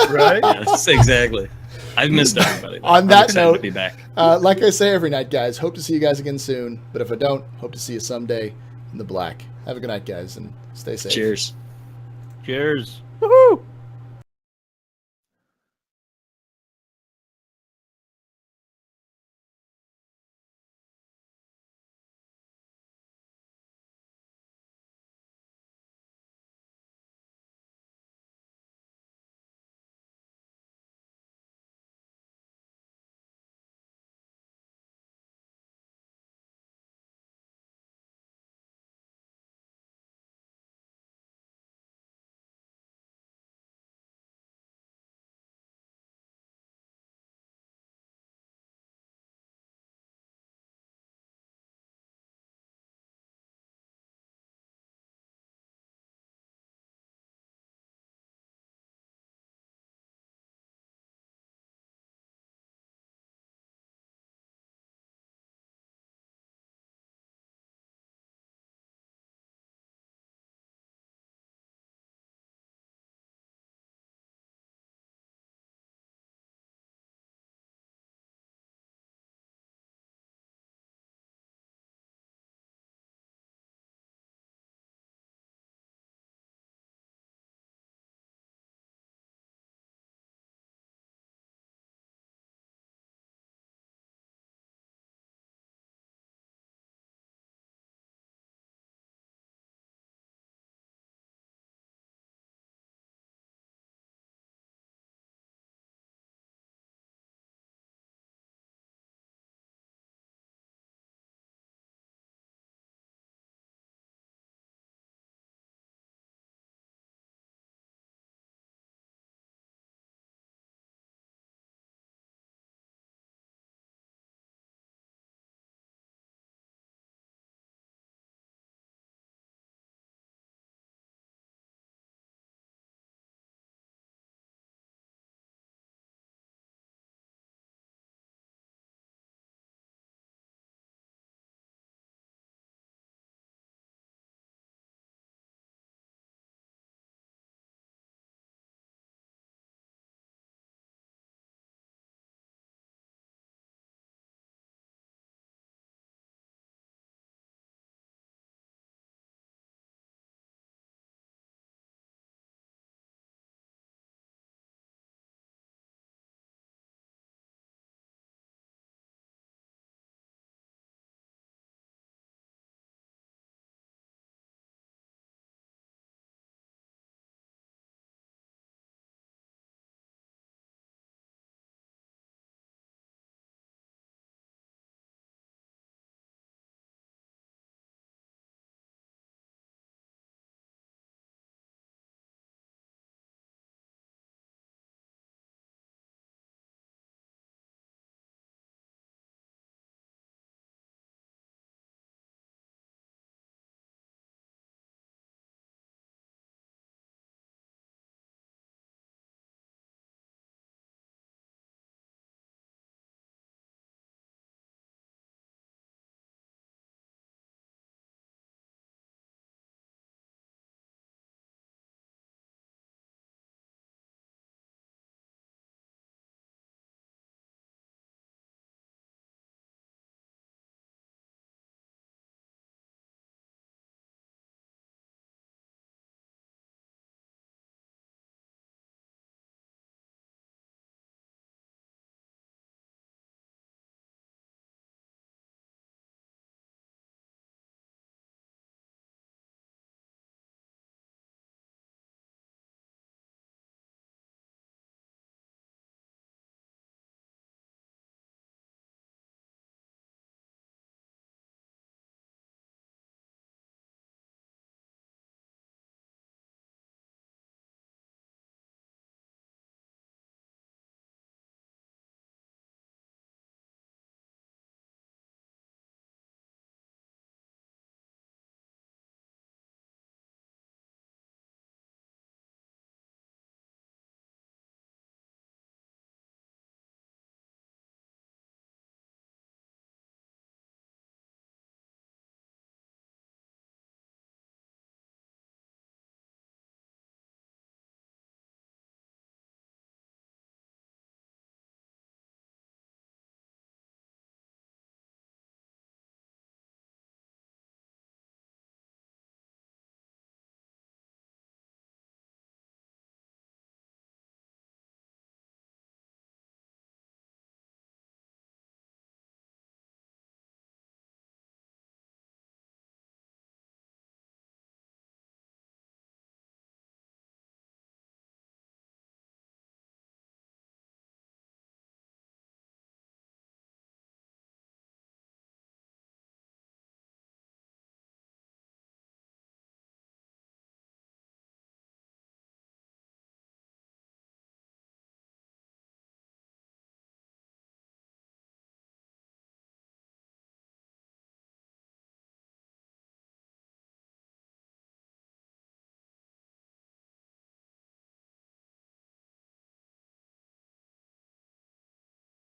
Right? Yes, exactly. I've missed everybody. On I'm that excited note- to be back. like I say every night, guys, hope to see you guys again soon. But if I don't, hope to see you someday in the black. Have a good night, guys, and stay safe. Cheers. Cheers. Woohoo!